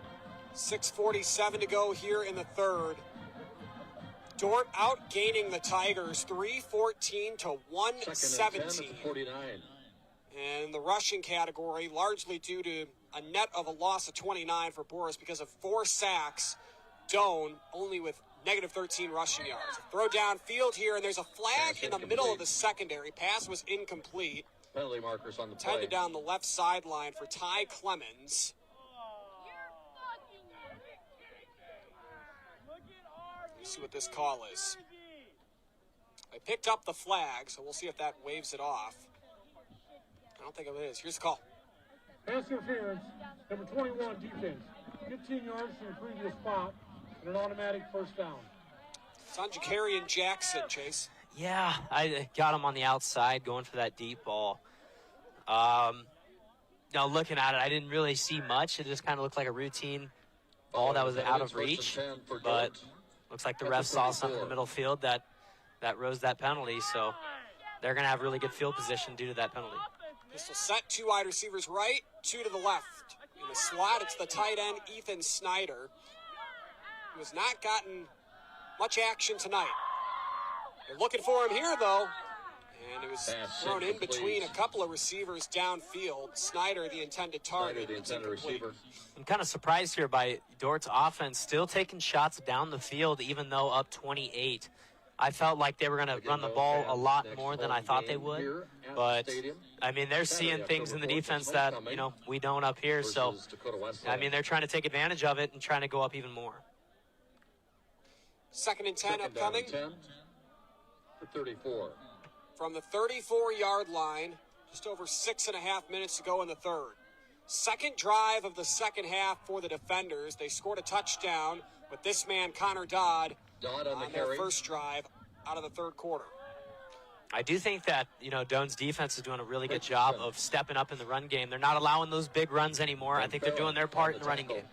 6:47 to go here in the third. Dordt outgaining the Tigers 314 to 117. And the rushing category, largely due to a net of a loss of 29 for Boris because of 4 sacks. Doane only with negative 13 rushing yards. Throw downfield here, and there's a flag in the middle of the secondary. Pass was incomplete. Penalty markers on the play. Tended down the left sideline for Ty Clemens. Let's see what this call is. I picked up the flag, so we'll see if that waves it off. I don't think it is. Here's the call. Pass interference, number 21 defense. 15 yards from the previous spot and an automatic first down. It's on Jakarian Jackson, Chase. Yeah, I got him on the outside going for that deep ball. Now looking at it, I didn't really see much. It just kind of looked like a routine ball that was out of reach. But looks like the refs saw something in the middle field that rose that penalty. So they're going to have really good field position due to that penalty. Pistol set, 2 wide receivers right, 2 to the left. In the slot, it's the tight end, Ethan Snyder, who has not gotten much action tonight. They're looking for him here, though. And it was thrown in between a couple of receivers downfield. Snyder, the intended target. I'm kind of surprised here by Dordt's offense still taking shots down the field, even though up 28. I felt like they were going to run the ball a lot more than I thought they would. But, I mean, they're seeing things in the defense that, we don't up here. So, I mean, they're trying to take advantage of it and trying to go up even more. 2nd and 10 upcoming. 34. From the 34-yard line, just over 6.5 minutes to go in the third. Second drive of the second half for the defenders. They scored a touchdown with this man, Connor Dodd on their first drive out of the third quarter. I do think that, Doane's defense is doing a really good job of stepping up in the run game. They're not allowing those big runs anymore. I think they're doing their part in the running game.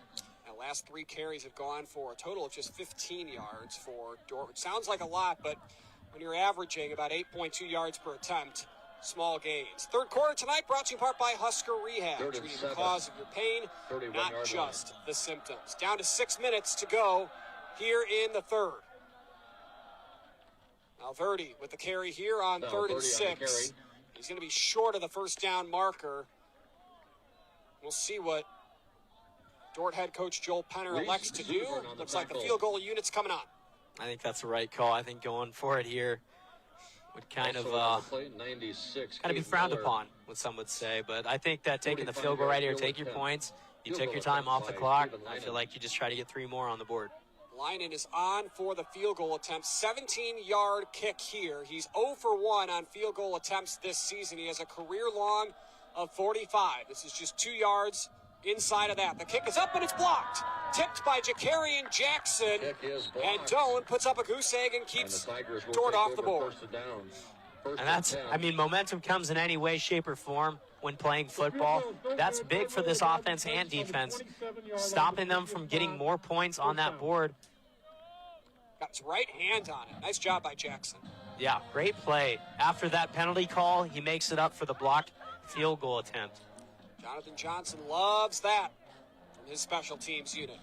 The last 3 carries have gone for a total of just 15 yards for Dordt, which sounds like a lot, but when you're averaging about 8.2 yards per attempt, small gains. Third quarter tonight brought to you in part by Husker Rehab, treating the cause of your pain, not just the symptoms. Down to 6 minutes to go here in the third. Alverdi with the carry here on 3rd and 6. He's going to be short of the first down marker. We'll see what Dordt head coach Joel Penner elects to do. Looks like the field goal unit's coming on. I think that's the right call. I think going for it here would kind of be frowned upon, what some would say. But I think that taking the field goal right here, take your points. You took your time off the clock. I feel like you just try to get 3 more on the board. Lynan is on for the field goal attempt. 17-yard kick here. He's 0 for 1 on field goal attempts this season. He has a career long of 45. This is just 2 yards inside of that. The kick is up and it's blocked. Tipped by Jakarian Jackson. And Doane puts up a goose egg and keeps Dordt off the board. And that's, momentum comes in any way, shape, or form when playing football. That's big for this offense and defense. Stopping them from getting more points on that board. Got his right hand on it. Nice job by Jackson. Yeah, great play. After that penalty call, he makes it up for the blocked field goal attempt. Jonathan Johnson loves that from his special teams unit.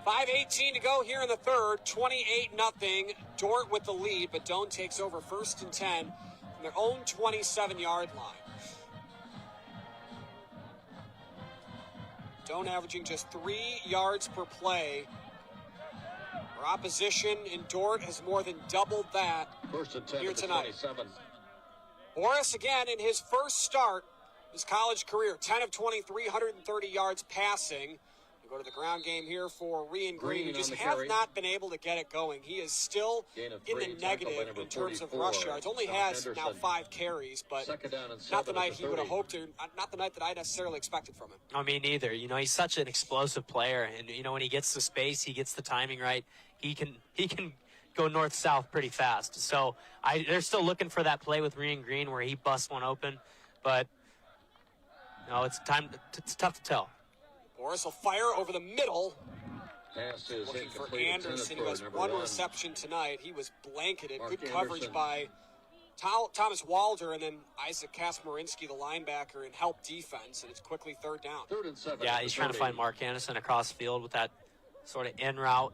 5:18 to go here in the third. 28-0. Dordt with the lead, but Doane takes over 1st and 10 from their own 27-yard line. Doane averaging just 3 yards per play Our opposition in Dordt has more than doubled that here tonight. 27. Boris, again, in his first start, his college career, 10 of 20, 330 yards passing. We go to the ground game here for Rian Green, who just has not been able to get it going. He is still in the negative in terms of rush yards. Only has now 5 carries, but not the night he would have hoped to, not the night that I necessarily expected from him. No, me neither. You know, he's such an explosive player, and you know, when he gets the space, he gets the timing right. He can go north-south pretty fast. So they're still looking for that play with Rian Green where he busts one open, but no, it's tough to tell. Boris will fire over the middle. Pass is Looking for incomplete. Anderson, who has 1 reception tonight. He was blanketed. Good coverage by Thomas Walder, and then Isaac Kasmarinsky, the linebacker, in help defense, and it's quickly 3rd down. 3rd and 7. Yeah, he's trying to find Mark Anderson across the field with that sort of in route.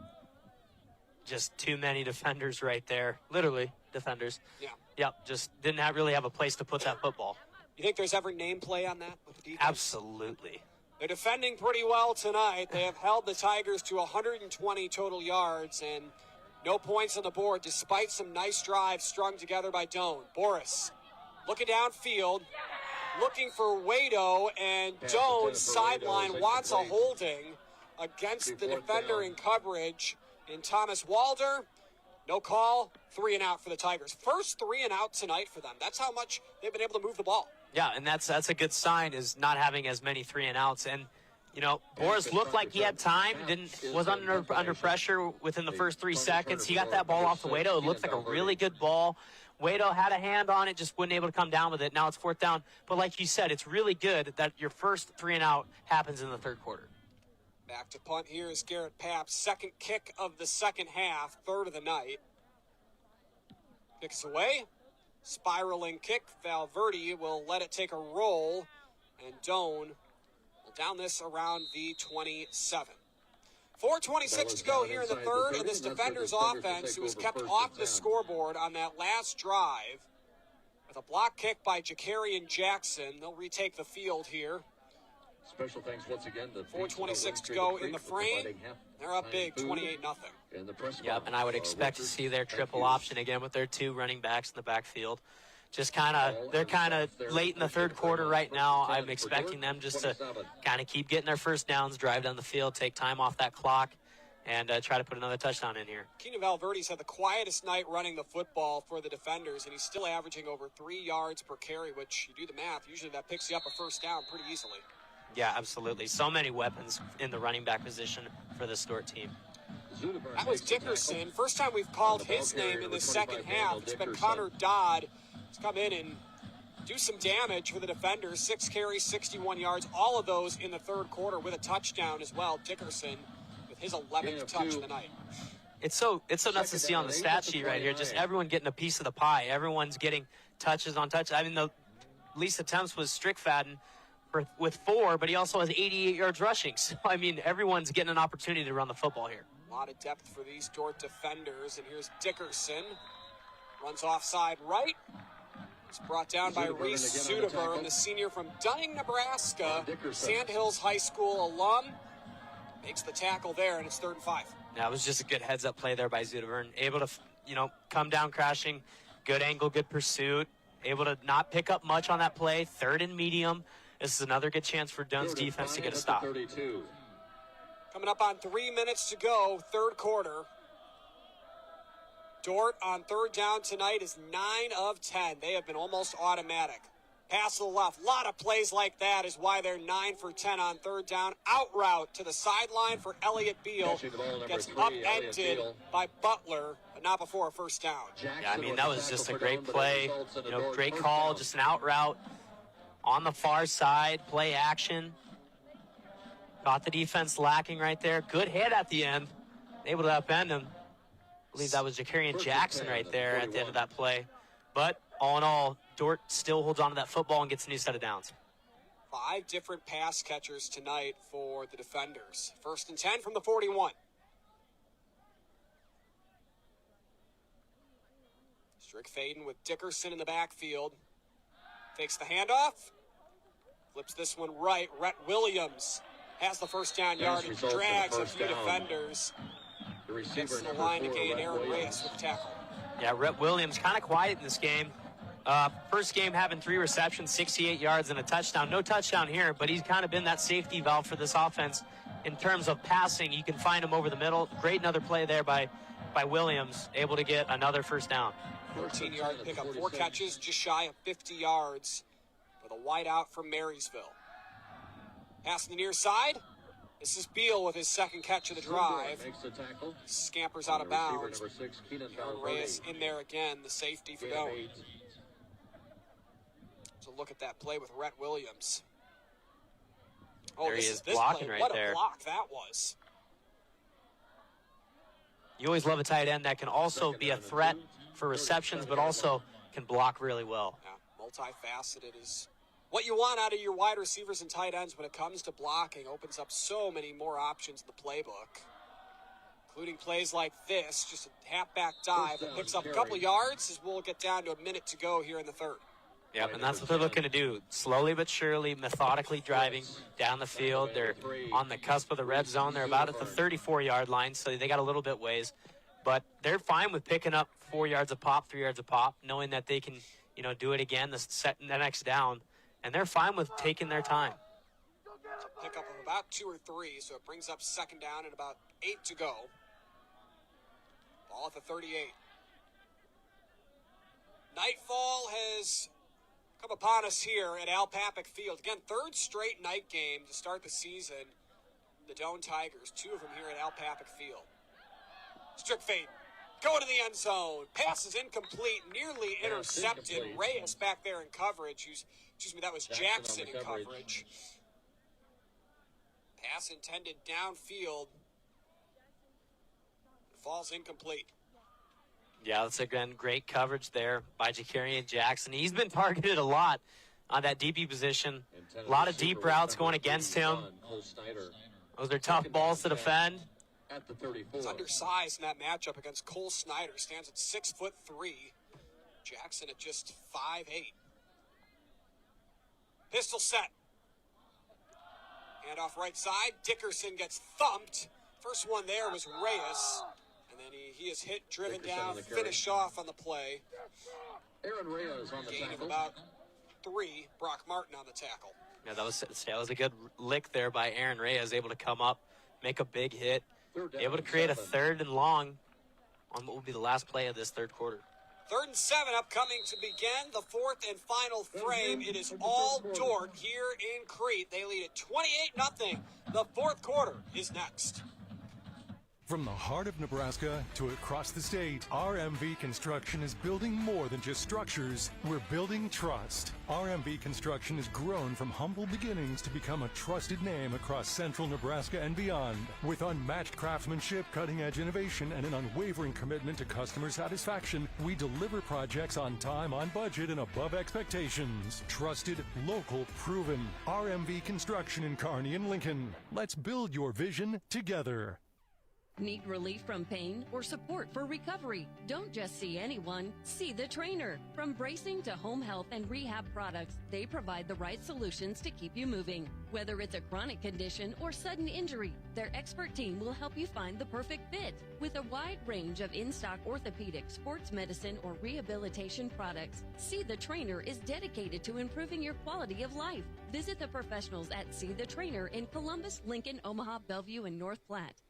Just too many defenders right there. Literally, defenders. Yeah. Yep, just didn't really have a place to put that football. You think there's ever name play on that with the defense? Absolutely. They're defending pretty well tonight. They have held the Tigers to 120 total yards and no points on the board, despite some nice drives strung together by Doane. Boris looking downfield, looking for Wado, and Doane sideline wants a holding against the defender in coverage in Thomas Walder. No call, 3 and out for the Tigers. First 3 and out tonight for them. That's how much they've been able to move the ball. Yeah, and that's a good sign, is not having as many 3 and outs. And you know, Boris looked like he had time, was under pressure within the first 3 seconds. He got that ball off the Wado. It looked like a really good ball. Wado had a hand on it, just wasn't able to come down with it. Now it's 4th down. But like you said, it's really good that your first 3 and out happens in the 3rd quarter. Back to punt here is Garrett Papp's second kick of the second half, 3rd of the night. Kicks away. Spiraling kick. Valverde will let it take a roll, and Doane will down this around the 27. 4:26 to go here in the 3rd, and this defender's offense, who was kept off the scoreboard on that last drive with a block kick by Jakarian Jackson. They'll retake the field here. Special thanks once again to 4:26 to go in the frame. They're up big, 28-0. Yep, and I would expect to see their triple option again with their 2 running backs in the backfield. They're kind of late in the 3rd quarter right now. I'm expecting them just to kind of keep getting their first downs, drive down the field, take time off that clock, and try to put another touchdown in here. Keenan Valverde's had the quietest night running the football for the defenders, and he's still averaging over 3 yards per carry, which, you do the math, usually that picks you up a first down pretty easily. Yeah, absolutely. So many weapons in the running back position for this Dordt team. That was Dickerson. First time we've called his name in the second half. It's been Connor Dodd. He's come in and do some damage for the defenders. 6 carries, 61 yards. All of those in the 3rd quarter with a touchdown as well. Dickerson with his 11th touch of the night. It's so nuts to see on the stat sheet right here. Just everyone getting a piece of the pie. Everyone's getting touches on touches. I mean, the least attempts was Strickfaden with 4, but he also has 88 yards rushing. So, I mean, everyone's getting an opportunity to run the football here. A lot of depth for these Dordt defenders. And here's Dickerson. Runs offside right. It's brought down by Reese Zuderberg, the senior from Dunning, Nebraska. Sandhills High School alum. Makes the tackle there, and it's 3rd and 5. That was just a good heads-up play there by Zuderberg. Able to, come down crashing. Good angle, good pursuit. Able to not pick up much on that play. 3rd and medium. This is another good chance for Dunn's defense to get a stop. Coming up on 3 minutes to go, 3rd quarter. Dordt on 3rd down tonight is 9 of 10. They have been almost automatic. Pass to the left. A lot of plays like that is why they're 9 for 10 on 3rd down. Out route to the sideline for Elliott Beal. Gets upended by Butler, but not before a first down. Yeah, I mean, that was just a great play. Great call, just an out route. On the far side, play action. Got the defense lacking right there. Good hit at the end. Able to upend him. I believe that was Jakarian Jackson right there at the end of that play. But all in all, Dordt still holds on to that football and gets a new set of downs. 5 different pass catchers tonight for the defenders. 1st and 10 from the 41. Strickfaden with Dickerson in the backfield. Takes the handoff. Flips this one right. Rhett Williams has the first down yardage. Drags a few defenders. Gets to the line to gain Aaron Reyes with the tackle. Yeah, Rhett Williams kind of quiet in this game. First game having 3 receptions, 68 yards, and a touchdown. No touchdown here, but he's kind of been that safety valve for this offense in terms of passing. You can find him over the middle. Great another play there by Williams, able to get another first down. 14-yard pickup, 4 catches, just shy of 50 yards with a wide out from Marysville. Pass in the near side. This is Beal with his second catch of the drive. Scampers out of bounds. Aaron Reyes in there again, the safety for Doane. So look at that play with Rhett Williams. Oh, there he is, this blocking play. right What there. a block that was. You always love a tight end that can also be a threat for receptions, but also can block really well. Yeah, multifaceted is what you want out of your wide receivers and tight ends when it comes to blocking. Opens up so many more options in the playbook, including plays like this. Just a halfback dive that picks up a couple yards as we'll get down to a minute to go here in the third. Yep, and that's what they're looking to do. Slowly but surely, methodically driving down the field. They're on the cusp of the red zone. They're about at the 34-yard line, so they got a little bit ways. But they're fine with picking up 4 yards a pop, 3 yards a pop, knowing that they can, do it again, the next down. And they're fine with taking their time. It's a pickup of about 2 or 3, so it brings up second down and about 8 to go. Ball at the 38. Nightfall has come upon us here at Al Papik Field. Again, third straight night game to start the season. The Doane Tigers, 2 of them here at Al Papik Field. Strick fade. Going to the end zone. Pass is incomplete, nearly intercepted. Reyes back there in coverage. That was Jackson in coverage. Pass intended downfield. Falls incomplete. Yeah, that's again great coverage there by Jakarian Jackson. He's been targeted a lot on that DB position. A lot of deep routes going against him. Those are tough balls to defend. At the 34. He's undersized in that matchup against Cole Snyder. Stands at 6'3". Jackson at just 5'8". Pistol set. Hand off right side. Dickerson gets thumped. First one there was Reyes. And then he is hit, driven down, finished off on the play. Aaron Reyes on the gain tackle. of about 3. Brock Martin on the tackle. Yeah, that was a good lick there by Aaron Reyes, able to come up, make a big hit. Able to create a 3rd and long on what will be the last play of this third quarter. 3rd and 7 upcoming to begin the 4th and final frame. It is all Dordt here in Crete. They lead at 28-0. The 4th quarter is next. From the heart of Nebraska to across the state, RMV Construction is building more than just structures. We're building trust. RMV Construction has grown from humble beginnings to become a trusted name across central Nebraska and beyond. With unmatched craftsmanship, cutting-edge innovation, and an unwavering commitment to customer satisfaction, we deliver projects on time, on budget, and above expectations. Trusted, local, proven. RMV Construction in Kearney and Lincoln. Let's build your vision together. Need relief from pain or support for recovery? Don't just see anyone, see the trainer. From bracing to home health and rehab products, they provide the right solutions to keep you moving. Whether it's a chronic condition or sudden injury, their expert team will help you find the perfect fit. With a wide range of in-stock orthopedic, sports medicine, or rehabilitation products, See the Trainer is dedicated to improving your quality of life. Visit the professionals at See the Trainer in Columbus, Lincoln, Omaha, Bellevue, and North Platte.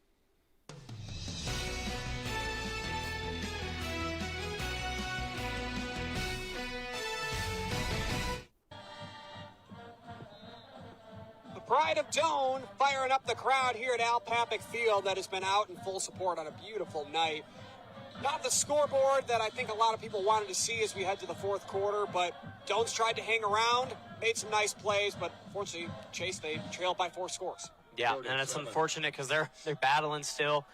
Pride of Doane firing up the crowd here at Al Papik Field that has been out in full support on a beautiful night. Not the scoreboard that I think a lot of people wanted to see as we head to the 4th quarter, but Doane's tried to hang around, made some nice plays, but fortunately, Chase, they trailed by 4 scores. Yeah, and it's unfortunate because they're battling still,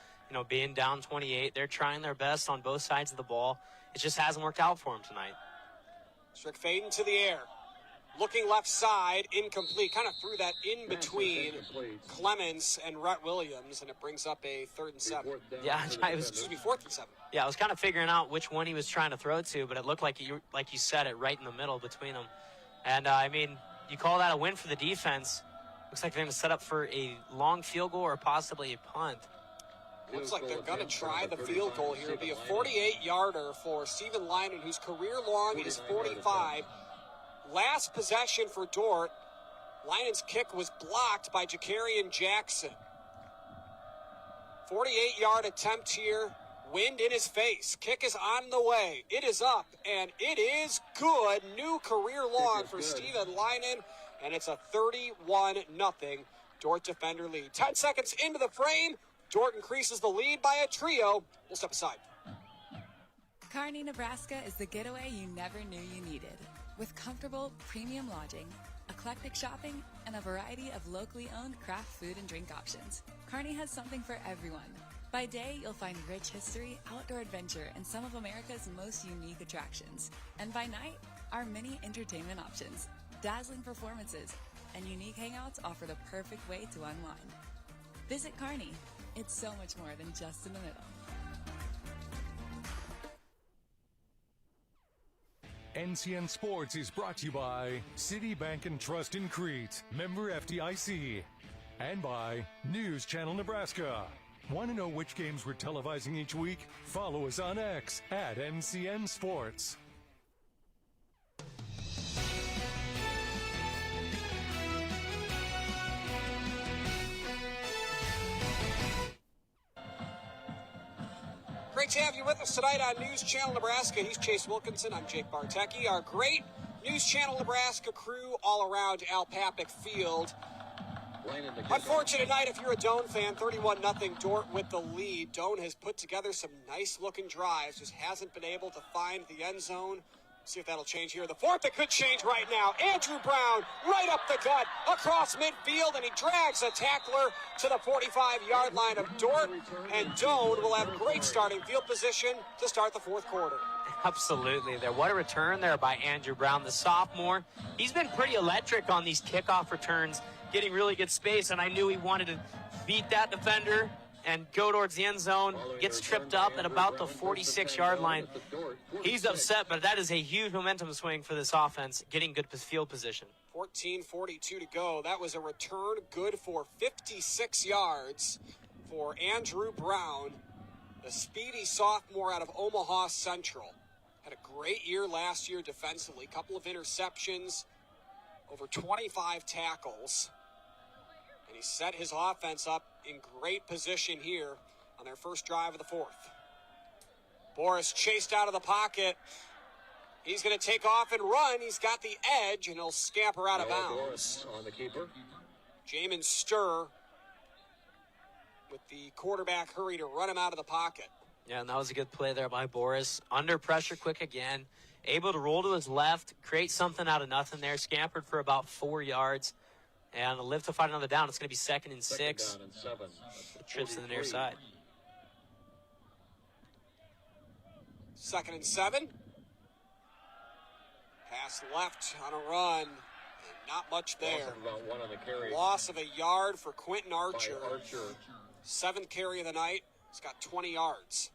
being down 28. They're trying their best on both sides of the ball. It just hasn't worked out for them tonight. Strick fading to the air. Looking left side, incomplete. Kind of threw that in between Clemens and Rhett Williams, and it brings up a 3rd and 7. Yeah, 4th and 7. Yeah, I was kind of figuring out which one he was trying to throw it to, but it looked like you said it, right in the middle between them. And, you call that a win for the defense. Looks like they're going to set up for a long field goal or possibly a punt. Looks like they're going to try the field goal here. It'll be a 48-yarder for Stephen Lyman, whose career long is 45. Last possession for Dordt. Lynan's kick was blocked by Jakarian Jackson. 48-yard attempt here. Wind in his face. Kick is on the way. It is up, and it is good. New career long for Stephen Lynan, and it's a 31-0 Dordt defender lead. 10 seconds into the frame. Dordt increases the lead by a trio. We'll step aside. Kearney, Nebraska is the getaway you never knew you needed. With comfortable, premium lodging, eclectic shopping, and a variety of locally owned craft food and drink options, Kearney has something for everyone. By day, you'll find rich history, outdoor adventure, and some of America's most unique attractions. And by night, our many entertainment options, dazzling performances, and unique hangouts offer the perfect way to unwind. Visit Kearney. It's so much more than just in the middle. NCN Sports is brought to you by City Bank and Trust in Crete, member FDIC, and by News Channel Nebraska. Want to know which games we're televising each week? Follow us on X at NCN Sports. Great to have you with us tonight on News Channel Nebraska. He's Chase Wilkinson. I'm Jake Bartecki. Our great News Channel Nebraska crew all around Al Papik Field. Unfortunate night if you're a Doane fan. 31-0 Dordt with the lead. Doane has put together some nice-looking drives. Just hasn't been able to find the end zone. See if that'll change here. The fourth, it could change right now. Andrew Brown right up the gut across midfield, and he drags a tackler to the 45-yard line of Dordt. And Doane will have great starting field position to start the fourth quarter. Absolutely there. What a return there by Andrew Brown, the sophomore. He's been pretty electric on these kickoff returns, getting really good space, and I knew he wanted to beat that defender and go towards the end zone. Gets tripped up at about the 46-yard line. He's upset, but that is a huge momentum swing for this offense, getting good field position. 14:42 to go. That was a return good for 56 yards for Andrew Brown, the speedy sophomore out of Omaha Central. Had a great year last year defensively. Couple of interceptions, over 25 tackles. And he set his offense up in great position here on their first drive of the fourth. Boris chased out of the pocket. He's going to take off and run. He's got the edge, and he'll scamper out of bounds. On the keeper. Jamin Sturr with the quarterback hurry to run him out of the pocket. Yeah, and that was a good play there by Boris. Under pressure, quick again. Able to roll to his left, create something out of nothing there. Scampered for about 4 yards. And a live to fight another down. It's going to be second and 6. Down and 7. Trips to the near side. 2nd and 7. Pass left on a run. And not much there. About 1 on the carry. Loss of a yard for Quentin Archer. 7th carry of the night. He's got 20 yards.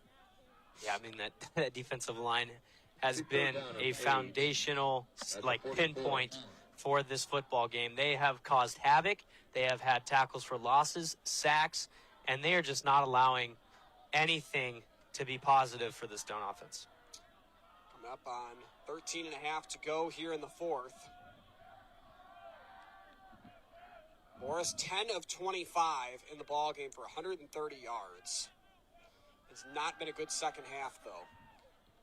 Yeah, I mean, that defensive line has been a foundational, pinpoint for this football game. They have caused havoc. They have had tackles for losses, sacks, and they are just not allowing anything to be positive for this Doane offense. Coming up on 13 and a half to go here in the fourth. Boris 10 of 25 in the ball game for 130 yards. It's not been a good second half, though.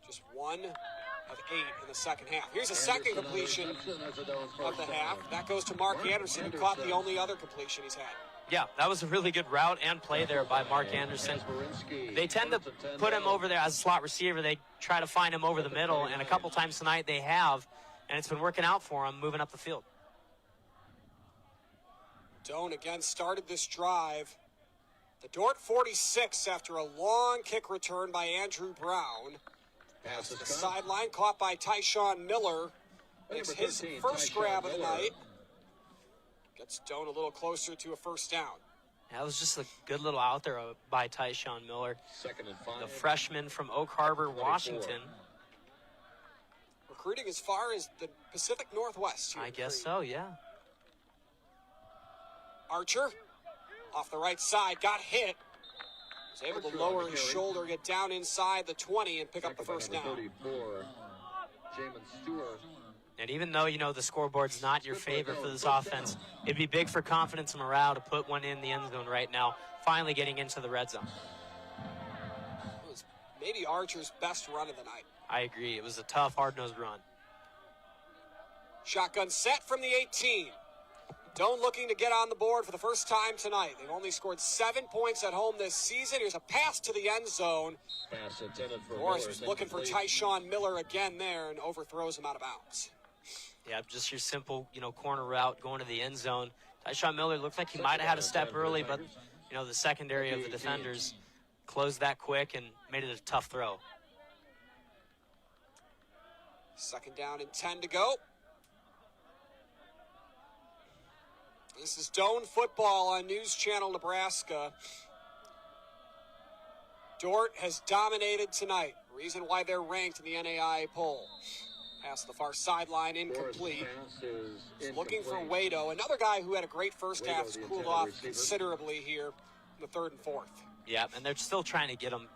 Just 1 of 8 in the second half. Here's a second completion of the half. That goes to Mark Anderson, who caught the only other completion he's had. Yeah, that was a really good route and play there by Mark Anderson. They tend to put him over there as a slot receiver. They try to find him over the middle, and a couple times tonight they have, and it's been working out for him moving up the field. Doane again started this drive. The Dordt 46 after a long kick return by Andrew Brown. Pass to the sideline, caught by Tyshawn Miller. Makes his first grab of the night. Gets Doane a little closer to a first down. That was just a good little out there by Tyshawn Miller. 2nd and 5. The freshman from Oak Harbor, Washington. Recruiting as far as the Pacific Northwest. I guess so, yeah. Archer, off the right side, got hit. Was able to lower his shoulder, get down inside the 20, and pick up the first down. 34, Jamin Stewart. And even though, the scoreboard's not your favor for this offense, it'd be big for confidence and morale to put one in the end zone right now, finally getting into the red zone. It was maybe Archer's best run of the night. I agree. It was a tough, hard-nosed run. Shotgun set from the 18. Doane looking to get on the board for the first time tonight. They've only scored 7 points at home this season. Here's a pass to the end zone. Pass intended for Morris was looking for Tyshawn Miller again there and overthrows him out of bounds. Yeah, just your simple, corner route going to the end zone. Tyshawn Miller looked like he might have had a step early, but, the secondary of the defenders closed that quick and made it a tough throw. 2nd down and 10 to go. This is Doane football on News Channel Nebraska. Dordt has dominated tonight. Reason why they're ranked in the NAI poll. Pass the far sideline, incomplete. Looking for Wado, another guy who had a great first half, has cooled off considerably here in the 3rd and 4th. Yeah, and they're still trying to get him,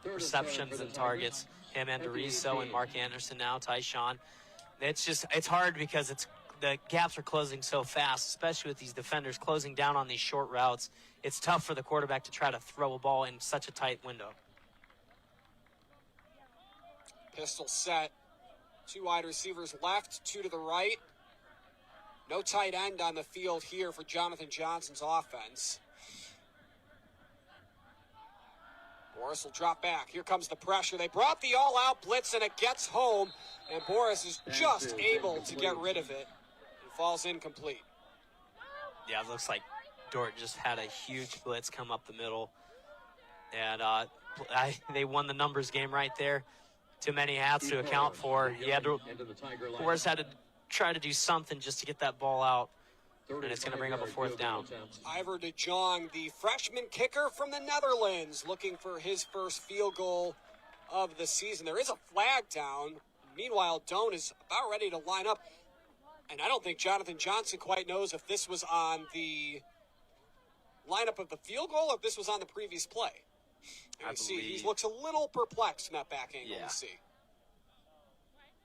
receptions and targets. Him and DeRiso and Mark Anderson now, Tyshawn. It's hard because the gaps are closing so fast, especially with these defenders closing down on these short routes. It's tough for the quarterback to try to throw a ball in such a tight window. Pistol set. 2 wide receivers left, 2 to the right. No tight end on the field here for Jonathan Johnson's offense. Boris will drop back. Here comes the pressure. They brought the all-out blitz, and it gets home, and Boris is just able to get rid of it. It falls incomplete. Yeah, it looks like Dordt just had a huge blitz come up the middle, and they won the numbers game right there. Too many hats to account for. Boris had to try to do something just to get that ball out, and it's going to bring up a 4th down. Ivor de Jong, the freshman kicker from the Netherlands, looking for his first field goal of the season. There is a flag down. Meanwhile, Doane is about ready to line up, and I don't think Jonathan Johnson quite knows if this was on the lineup of the field goal or if this was on the previous play. You see, he looks a little perplexed in that back angle. You see.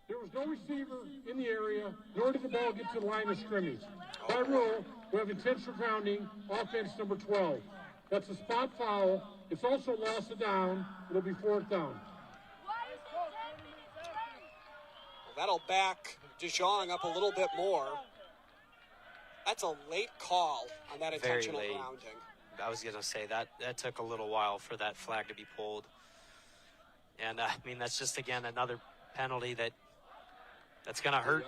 There was no receiver in the area, nor did the ball get to the line of scrimmage. By rule, we have intentional grounding, offense number 12. That's a spot foul. It's also loss of down. It'll be 4th down. Well, that'll back de Jong up a little bit more. That's a late call on that intentional grounding. I was going to say that took a little while for that flag to be pulled. And, that's just, again, another penalty that's going to hurt.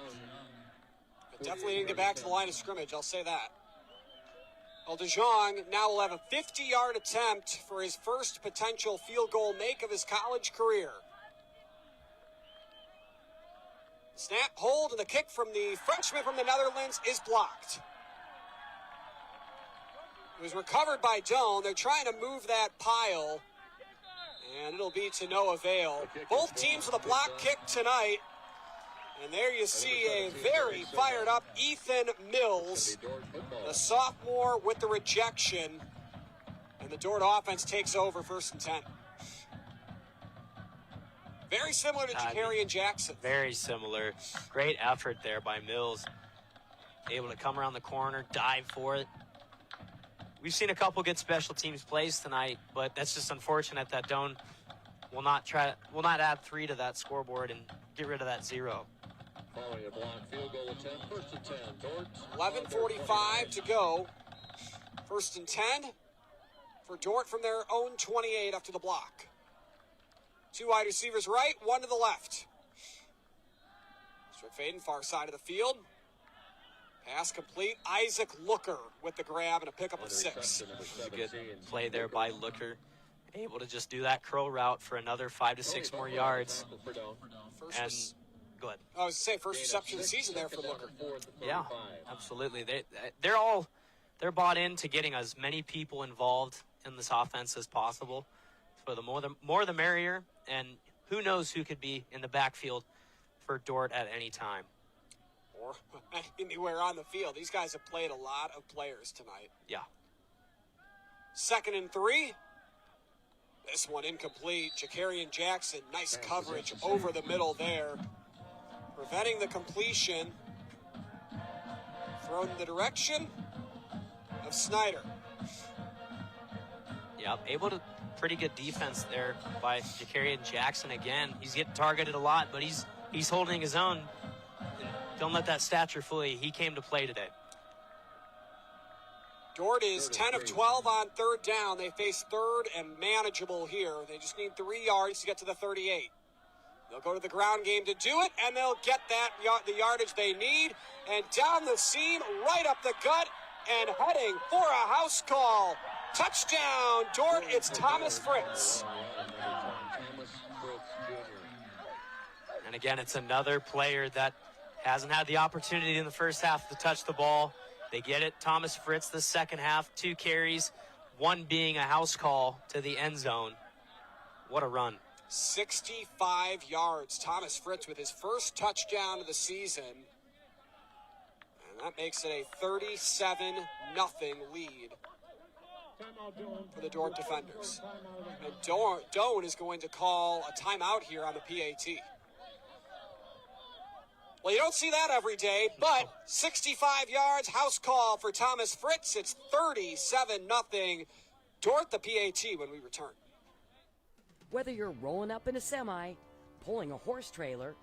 But definitely didn't get back to the line of scrimmage, I'll say that. Well, de Jong now will have a 50-yard attempt for his first potential field goal make of his college career. Snap, hold, and the kick from the Frenchman from the Netherlands is blocked. It was recovered by Doane. They're trying to move that pile, and it'll be to no avail. Both teams with a block kick tonight, and there you see a very fired-up Ethan Mills, the sophomore with the rejection, and the Dordt offense takes over 1st and 10. Very similar to Jakarian Jackson. Very similar. Great effort there by Mills. Able to come around the corner, dive for it. We've seen a couple good special teams plays tonight, but that's just unfortunate that Doane will not add 3 to that scoreboard and get rid of that 0. Following a block field goal attempt, 1st and 10. Dordt. 11:45 to go. 1st and 10 for Dordt from their own 28 after the block. 2 wide receivers right, 1 to the left. Straight fade and far side of the field. Pass complete. Isaac Looker with the grab and a pickup of 6. It was a good play there by Looker. Able to just do that curl route for another 5 to 6 more yards. And go ahead. I was going to say, first reception of the season there for Looker. Yeah, absolutely. They're bought into getting as many people involved in this offense as possible. So the more the merrier, and who knows who could be in the backfield for Dordt at any time. Or anywhere on the field. These guys have played a lot of players tonight. Yeah. 2nd and 3. This one incomplete. Jakarian Jackson, nice coverage over the middle there. Preventing the completion. Thrown in the direction of Snyder. Yep, able to pretty good defense there by Jakarian Jackson again. He's getting targeted a lot, but he's holding his own. Don't let that stature fool you. He came to play today. Dordt is 10 of 12 on third down. They face third and manageable here. They just need 3 yards to get to the 38. They'll go to the ground game to do it, and they'll get the yardage they need. And down the seam, right up the gut, and heading for a house call. Touchdown, Dordt. It's Thomas Fritz. And again, it's another player that hasn't had the opportunity in the first half to touch the ball. They get it. Thomas Fritz, the second half, 2 carries, 1 being a house call to the end zone. What a run. 65 yards. Thomas Fritz with his first touchdown of the season. And that makes it a 37-0 lead for the Dordt defenders. And Doane is going to call a timeout here on the PAT. Well, you don't see that every day, but 65 yards, house call for Thomas Fritz. It's 37-0. Dordt, the PAT, when we return. Whether you're rolling up in a semi, pulling a horse trailer,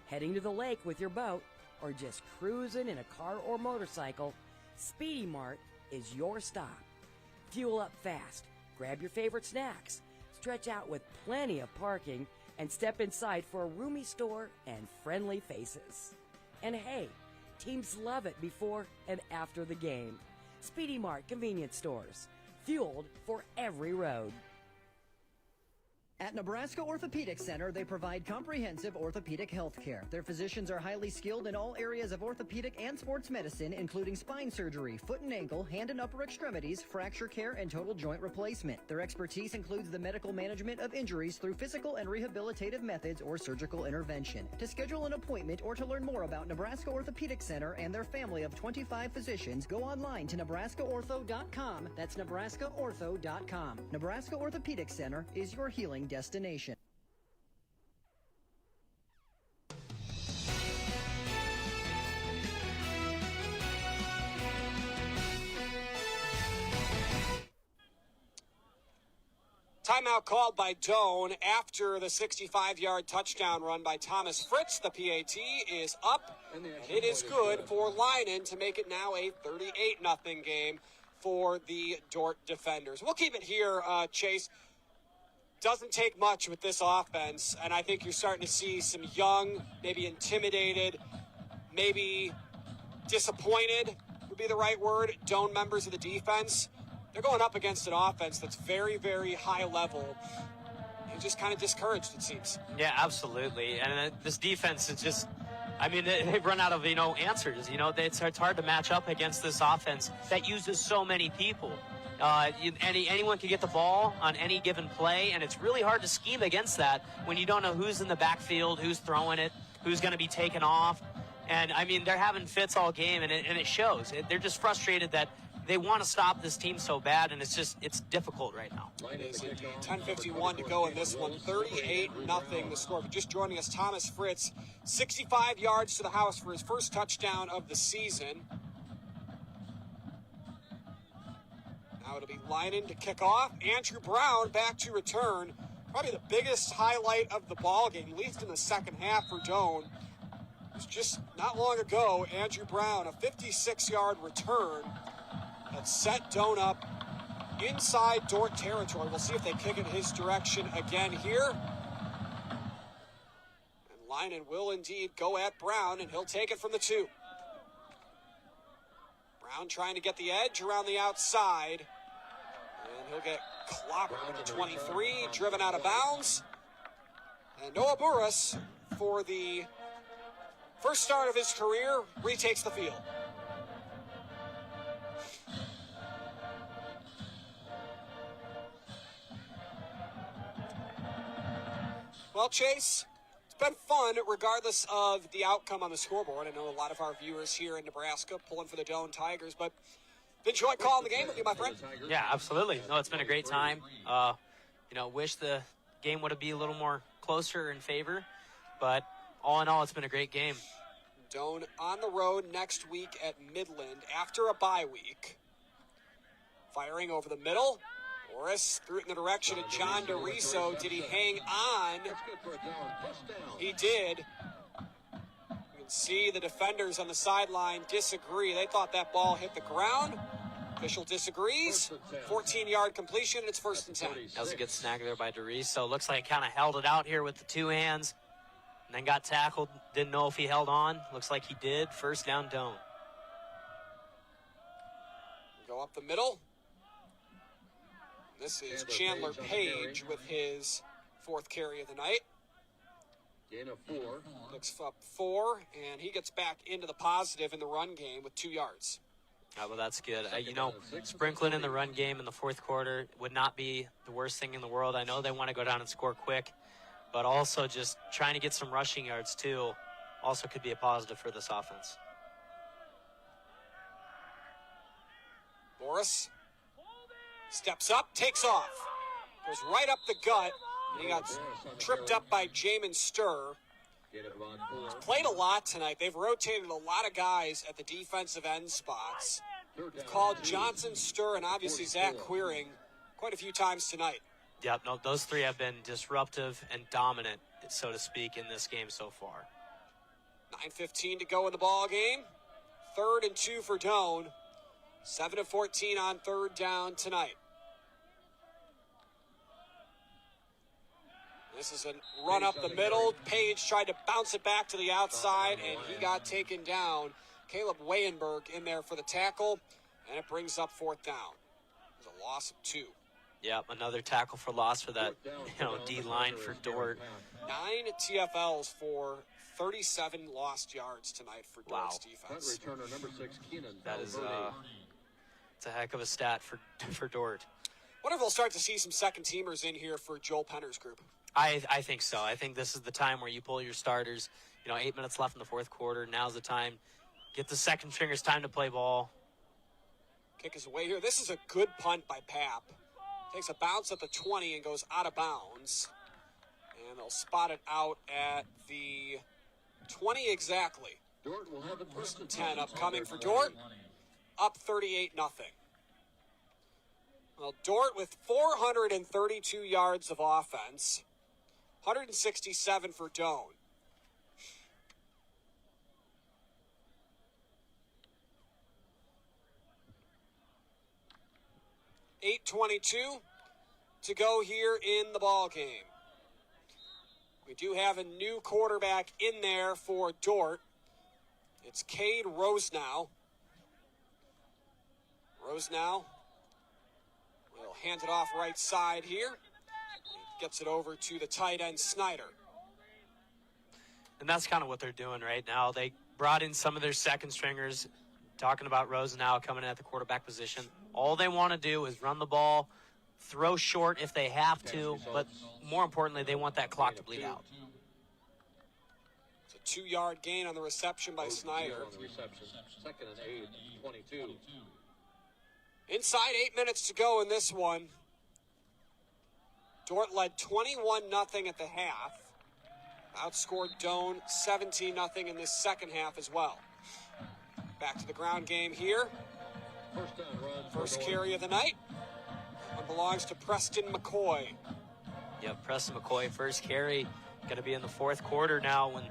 heading to the lake with your boat, or just cruising in a car or motorcycle, Speedy Mart is your stop. Fuel up fast, grab your favorite snacks, stretch out with plenty of parking, and step inside for a roomy store and friendly faces. And hey, teams love it before and after the game. Speedy Mart convenience stores, fueled for every road. At Nebraska Orthopedic Center, they provide comprehensive orthopedic health care. Their physicians are highly skilled in all areas of orthopedic and sports medicine, including spine surgery, foot and ankle, hand and upper extremities, fracture care, and total joint replacement. Their expertise includes the medical management of injuries through physical and rehabilitative methods or surgical intervention. To schedule an appointment or to learn more about Nebraska Orthopedic Center and their family of 25 physicians, go online to nebraskaortho.com. That's nebraskaortho.com. Nebraska Orthopedic Center is your healing destination. Timeout called by Doane after the 65-yard touchdown run by Thomas Fritz. The PAT is up, and it is good for Leinen to make it now a 38-0 game for the Dordt defenders. We'll keep it here, Chase. Doesn't take much with this offense, and I think you're starting to see some young, maybe intimidated, maybe disappointed would be the right word, Doane members of the defense. They're going up against an offense that's very, very high level and just kind of discouraged, it seems. Yeah, absolutely. And this defense is just, I mean, they've run out of, answers. It's hard to match up against this offense that uses so many people. Anyone can get the ball on any given play, and it's really hard to scheme against that when you don't know who's in the backfield, who's throwing it, who's going to be taken off. And, I mean, they're having fits all game, and it shows. They're just frustrated that they want to stop this team so bad, and it's difficult right now. It is indeed. 10:51 to go in this one. 38-0 the score. But just joining us, Thomas Fritz, 65 yards to the house for his first touchdown of the season. Now it'll be Leinen to kick off. Andrew Brown back to return. Probably the biggest highlight of the ball game, at least in the second half for Doane. It was just not long ago, Andrew Brown, a 56-yard return that set Doane up inside Dordt territory. We'll see if they kick in his direction again here. And Leinen will indeed go at Brown, and he'll take it from the 2. Brown trying to get the edge around the outside. And he'll get clobbered at the 23, driven out of bounds. And Noah Burris, for the first start of his career, retakes the field. Well, Chase, it's been fun regardless of the outcome on the scoreboard. I know a lot of our viewers here in Nebraska pulling for the Doane Tigers, but enjoyed calling the game with you, my friend. Yeah, absolutely. No, it's been a great time. wish the game would have been a little more closer in favor. But all in all, it's been a great game. Doane on the road next week at Midland after a bye week. Firing over the middle. Morris threw it in the direction of John DeRiso. Did he hang on? He did. You can see the defenders on the sideline disagree. They thought that ball hit the ground. Official disagrees. 14-yard completion. It's 1st and 10. That was a good snag there by DeRiso. Looks like he kind of held it out here with the two hands. And then got tackled. Didn't know if he held on. Looks like he did. 1st down, Doane. Go up the middle. This is Chandler Page with his 4th carry of the night. Gain of 4. Looks up 4, and he gets back into the positive in the run game with 2 yards. Well, that's good. Sprinkling in the run game in the 4th quarter would not be the worst thing in the world. I know they want to go down and score quick, but also just trying to get some rushing yards, too, also could be a positive for this offense. Morris steps up, takes off, goes right up the gut, and he got tripped up by Jamin Sturr. He's played a lot tonight. They've rotated a lot of guys at the defensive end spots. They've called Johnson, Sturr, and obviously Zach Queering quite a few times tonight. Yep, no, those three have been disruptive and dominant, so to speak, in this game so far. 9:15 to go in the ball game. 3rd and 2 for Doane. 7 of 14 on 3rd down tonight. This is a run up the middle. Page tried to bounce it back to the outside, and he got taken down. Caleb Wayenberg in there for the tackle, and it brings up 4th down. It was a loss of 2. Yep, another tackle for loss for that D-line for Dordt. 9 TFLs for 37 lost yards tonight for Dort's defense. Returner number 6, Keenan. That is it's a heck of a stat for Dordt. Wonder if we'll start to see some second-teamers in here for Joel Penner's group. I think so. I think this is the time where you pull your starters. 8 minutes left in the 4th quarter. Now's the time. Get the second stringers time to play ball. Kick is away here. This is a good punt by Pap. Takes a bounce at the 20 and goes out of bounds. And they'll spot it out at the 20 exactly. Dordt will have it 1st and 10 upcoming for Dordt. Up 38-0. Well, Dordt with 432 yards of offense. 167 for Doane. .8:22 to go here in the ball game. We do have a new quarterback in there for Dordt. It's Cade Rosenau. Rosenau will hand it off right side here. Gets it over to the tight end, Snyder. And that's kind of what they're doing right now. They brought in some of their second stringers, talking about Rosenau coming in at the quarterback position. All they want to do is run the ball, throw short if they have to, but more importantly, they want that clock to bleed out. It's a 2-yard gain on the reception by Snyder. 2nd and 8, 22. Inside 8 minutes to go in this one. Dordt led 21-0 at the half. Outscored Doane 17-0 in this second half as well. Back to the ground game here. First carry of the night. One belongs to Preston McCoy. Yep, Preston McCoy, first carry. Going to be in the 4th quarter now when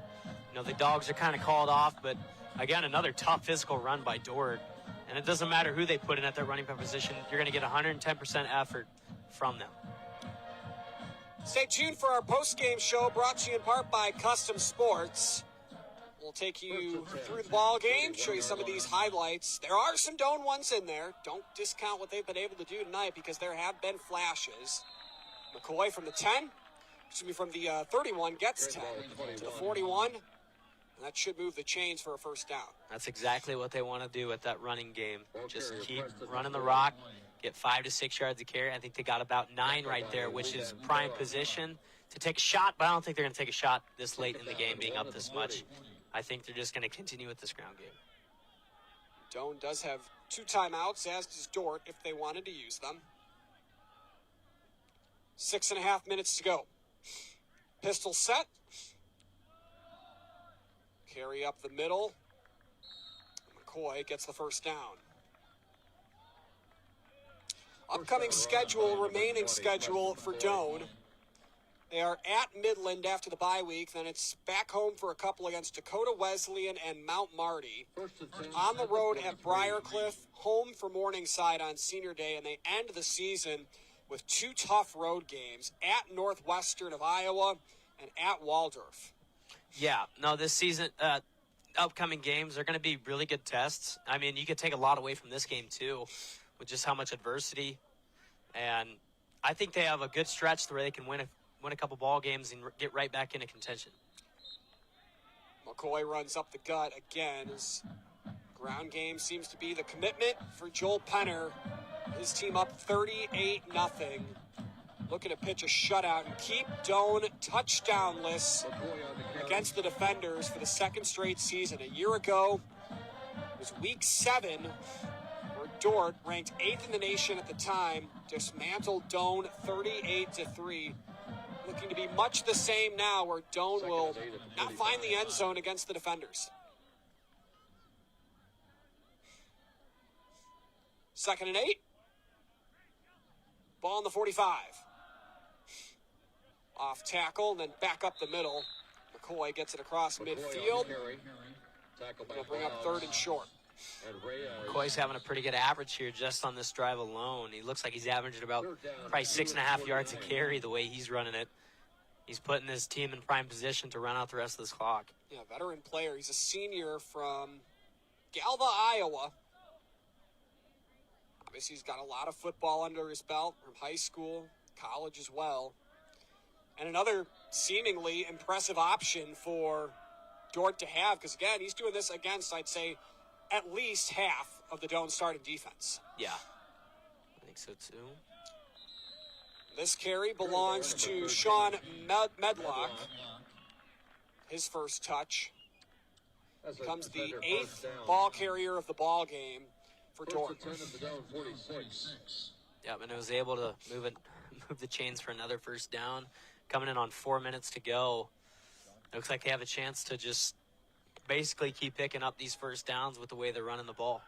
the Dogs are kind of called off. But again, another tough physical run by Dordt. And it doesn't matter who they put in at their running back position. You're going to get 110% effort from them. Stay tuned for our post-game show brought to you in part by Custom Sports. We'll take you through the ball game, show you some of these highlights. There are some Doane ones in there. Don't discount what they've been able to do tonight because there have been flashes. McCoy from the 10, from the 31 gets 10 to the 41. And that should move the chains for a first down. That's exactly what they want to do with that running game. Just keep running the rock, get 5 to 6 yards of carry. I think they got about 9 right there, which is prime position to take a shot, but I don't think they're going to take a shot this late in the game being up this much. I think they're just going to continue with this ground game. Doane does have 2 timeouts, as does Dordt, if they wanted to use them. 6.5 minutes to go. Pistol set. Carry up the middle. McCoy gets the first down. Upcoming schedule, remaining schedule for Doane. They are at Midland after the bye week. Then it's back home for a couple against Dakota Wesleyan and Mount Marty. On the road at Briarcliff, home for Morningside on Senior Day, and they end the season with 2 tough road games at Northwestern of Iowa and at Waldorf. Yeah, no, this season, upcoming games are going to be really good tests. I mean, you could take a lot away from this game, too, with just how much adversity. And I think they have a good stretch where they can win a couple ball games and get right back into contention. McCoy runs up the gut again. His ground game seems to be the commitment for Joel Penner. His team up 38-0. Looking to pitch a shutout and keep Doane touchdownless against the defenders for the second straight season. A year ago, it was week 7, where Dordt, ranked 8th in the nation at the time, dismantled Doane 38-3. Looking to be much the same now, where Doane will not find the end zone against the defenders. 2nd and 8. Ball on the 45. Off tackle, and then back up the middle. McCoy gets it across midfield. He'll bring up 3rd and short. McCoy's having a pretty good average here just on this drive alone. He looks like he's averaging about probably 6.5 yards a carry the way he's running it. He's putting his team in prime position to run out the rest of this clock. Yeah, veteran player. He's a senior from Galva, Iowa. Obviously, he's got a lot of football under his belt from high school, college as well. And another seemingly impressive option for Dordt to have, because, again, he's doing this against, I'd say, at least half of the Doane starting defense. Yeah, I think so, too. This carry belongs to Sean Medlock. His first touch becomes the 8th ball carrier of the ball game for Dordt. Yeah, and it was able to move the chains for another first down. Coming in on 4 minutes to go. It looks like they have a chance to just basically keep picking up these first downs with the way they're running the ball.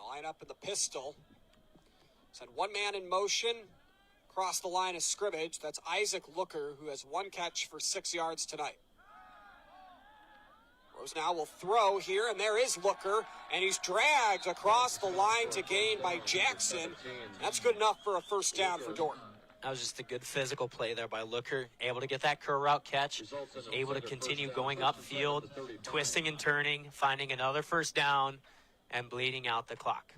Line up in the pistol. Send one man in motion across the line of scrimmage. That's Isaac Looker, who has 1 catch for 6 yards tonight. Rose now will throw here, and there is Looker, and he's dragged across the line to gain by Jackson. That's good enough for a first down for Dordt. That was just a good physical play there by Looker. Able to get that curl route catch, able to continue going upfield, twisting and turning, finding another first down, and bleeding out the clock.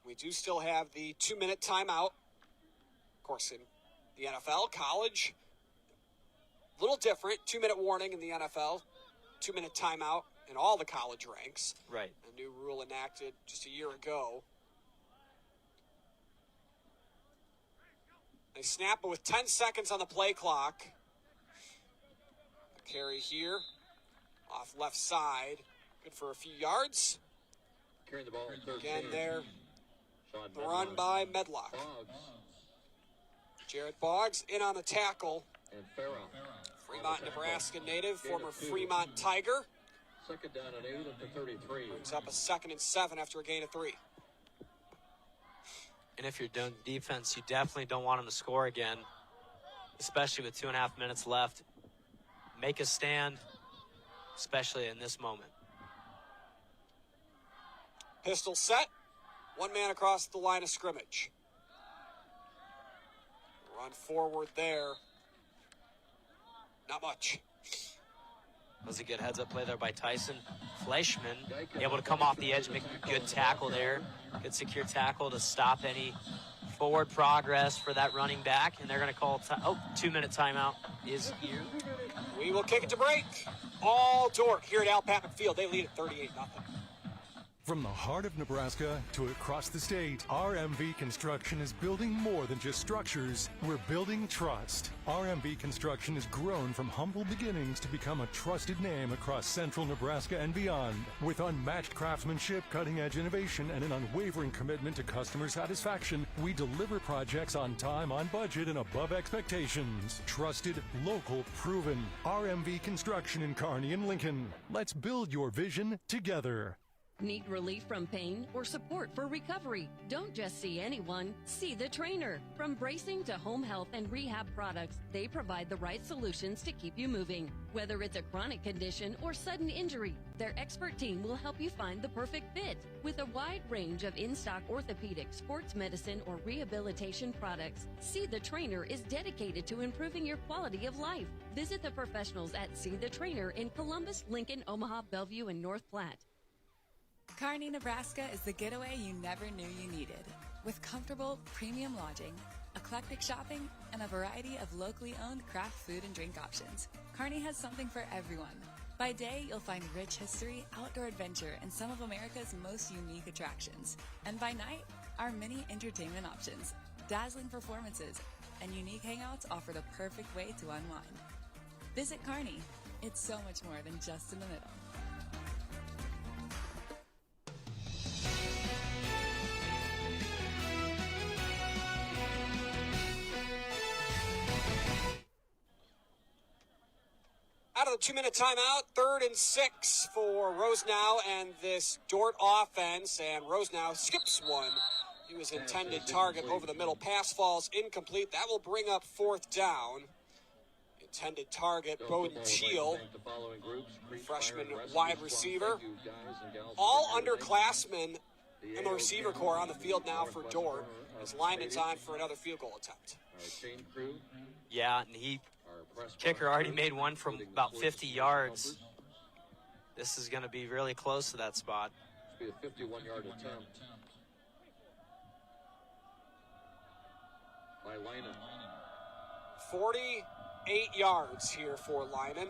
We do still have the 2-minute timeout. Of course, in the NFL, college, a little different. 2-minute warning in the NFL, 2-minute timeout in all the college ranks. Right. A new rule enacted just a year ago. They snap it with 10 seconds on the play clock. A carry here, off left side, good for a few yards. Carrying the ball. Again there, the run by Medlock. Jared Boggs in on the tackle. And Farrah. Fremont, Nebraska native, former Fremont Tiger. 2nd down and 8 at the 33. Brings up a 2nd and 7 after a gain of 3. And if you're doing defense, you definitely don't want them to score again, especially with 2.5 minutes left. Make a stand, especially in this moment. Pistol set. 1 man across the line of scrimmage. Run forward there. Not much. That was a good heads-up play there by Tyson. Fleischman able to come off the edge, make a good tackle there. Good secure tackle to stop any forward progress for that running back. And they're going to call 2-minute timeout is here. We will kick it to break. All Dordt here at Al Pappan Field. They lead at 38-0. From the heart of Nebraska to across the state, RMV Construction is building more than just structures. We're building trust. RMV Construction has grown from humble beginnings to become a trusted name across central Nebraska and beyond. With unmatched craftsmanship, cutting-edge innovation, and an unwavering commitment to customer satisfaction, we deliver projects on time, on budget, and above expectations. Trusted, local, proven. RMV Construction in Kearney and Lincoln. Let's build your vision together. Need relief from pain or support for recovery? Don't just see anyone, see the trainer. From bracing to home health and rehab products, they provide the right solutions to keep you moving. Whether it's a chronic condition or sudden injury, their expert team will help you find the perfect fit. With a wide range of in-stock orthopedic, sports medicine, or rehabilitation products, See the Trainer is dedicated to improving your quality of life. Visit the professionals at See the Trainer in Columbus, Lincoln, Omaha, Bellevue, and North Platte. Kearney, Nebraska is the getaway you never knew you needed. With comfortable, premium lodging, eclectic shopping, and a variety of locally owned craft food and drink options, Kearney has something for everyone. By day, you'll find rich history, outdoor adventure, and some of America's most unique attractions. And by night, our many entertainment options, dazzling performances, and unique hangouts offer the perfect way to unwind. Visit Kearney. It's so much more than just in the middle. Out of the 2-minute timeout, 3rd and 6 for Rosenau and this Dordt offense, and Rosenau skips one. He was intended target over the middle. Pass falls incomplete. That will bring up 4th down. Intended target, Bowden Teal, freshman wide receiver. All underclassmen in the receiver corps on the field now for Dordt, as lineman's on for another field goal attempt. Yeah, and kicker already made one from about 50 yards. This is going to be really close to that spot. Be a 51-yard attempt by Lyman. 48 yards here for Lyman.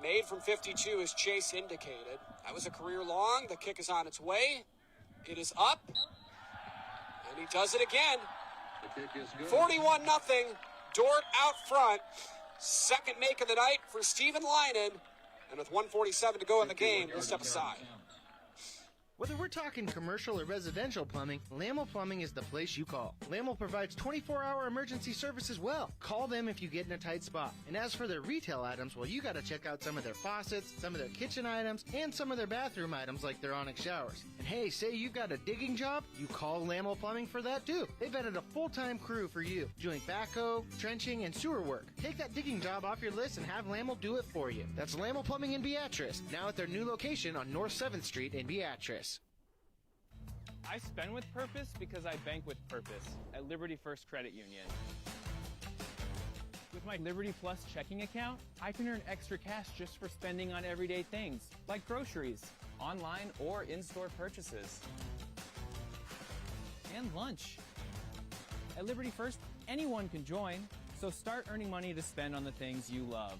Made from 52, as Chase indicated. That was a career long. The kick is on its way. It is up. And he does it again. 41-0. Dordt out front. Second make of the night for Stephen Lyman. And with 1:47 to go in the game, he'll step aside. Whether we're talking commercial or residential plumbing, Lamel Plumbing is the place you call. Lamel provides 24-hour emergency service as well. Call them if you get in a tight spot. And as for their retail items, well, you got to check out some of their faucets, some of their kitchen items, and some of their bathroom items like their Onyx showers. And hey, say you've got a digging job, you call Lamel Plumbing for that too. They've added a full-time crew for you, doing backhoe, trenching, and sewer work. Take that digging job off your list and have Lamel do it for you. That's Lamel Plumbing in Beatrice, now at their new location on North 7th Street in Beatrice. I spend with purpose because I bank with purpose at Liberty First Credit Union. With my Liberty Plus checking account, I can earn extra cash just for spending on everyday things, like groceries, online or in-store purchases, and lunch. At Liberty First, anyone can join, so start earning money to spend on the things you love.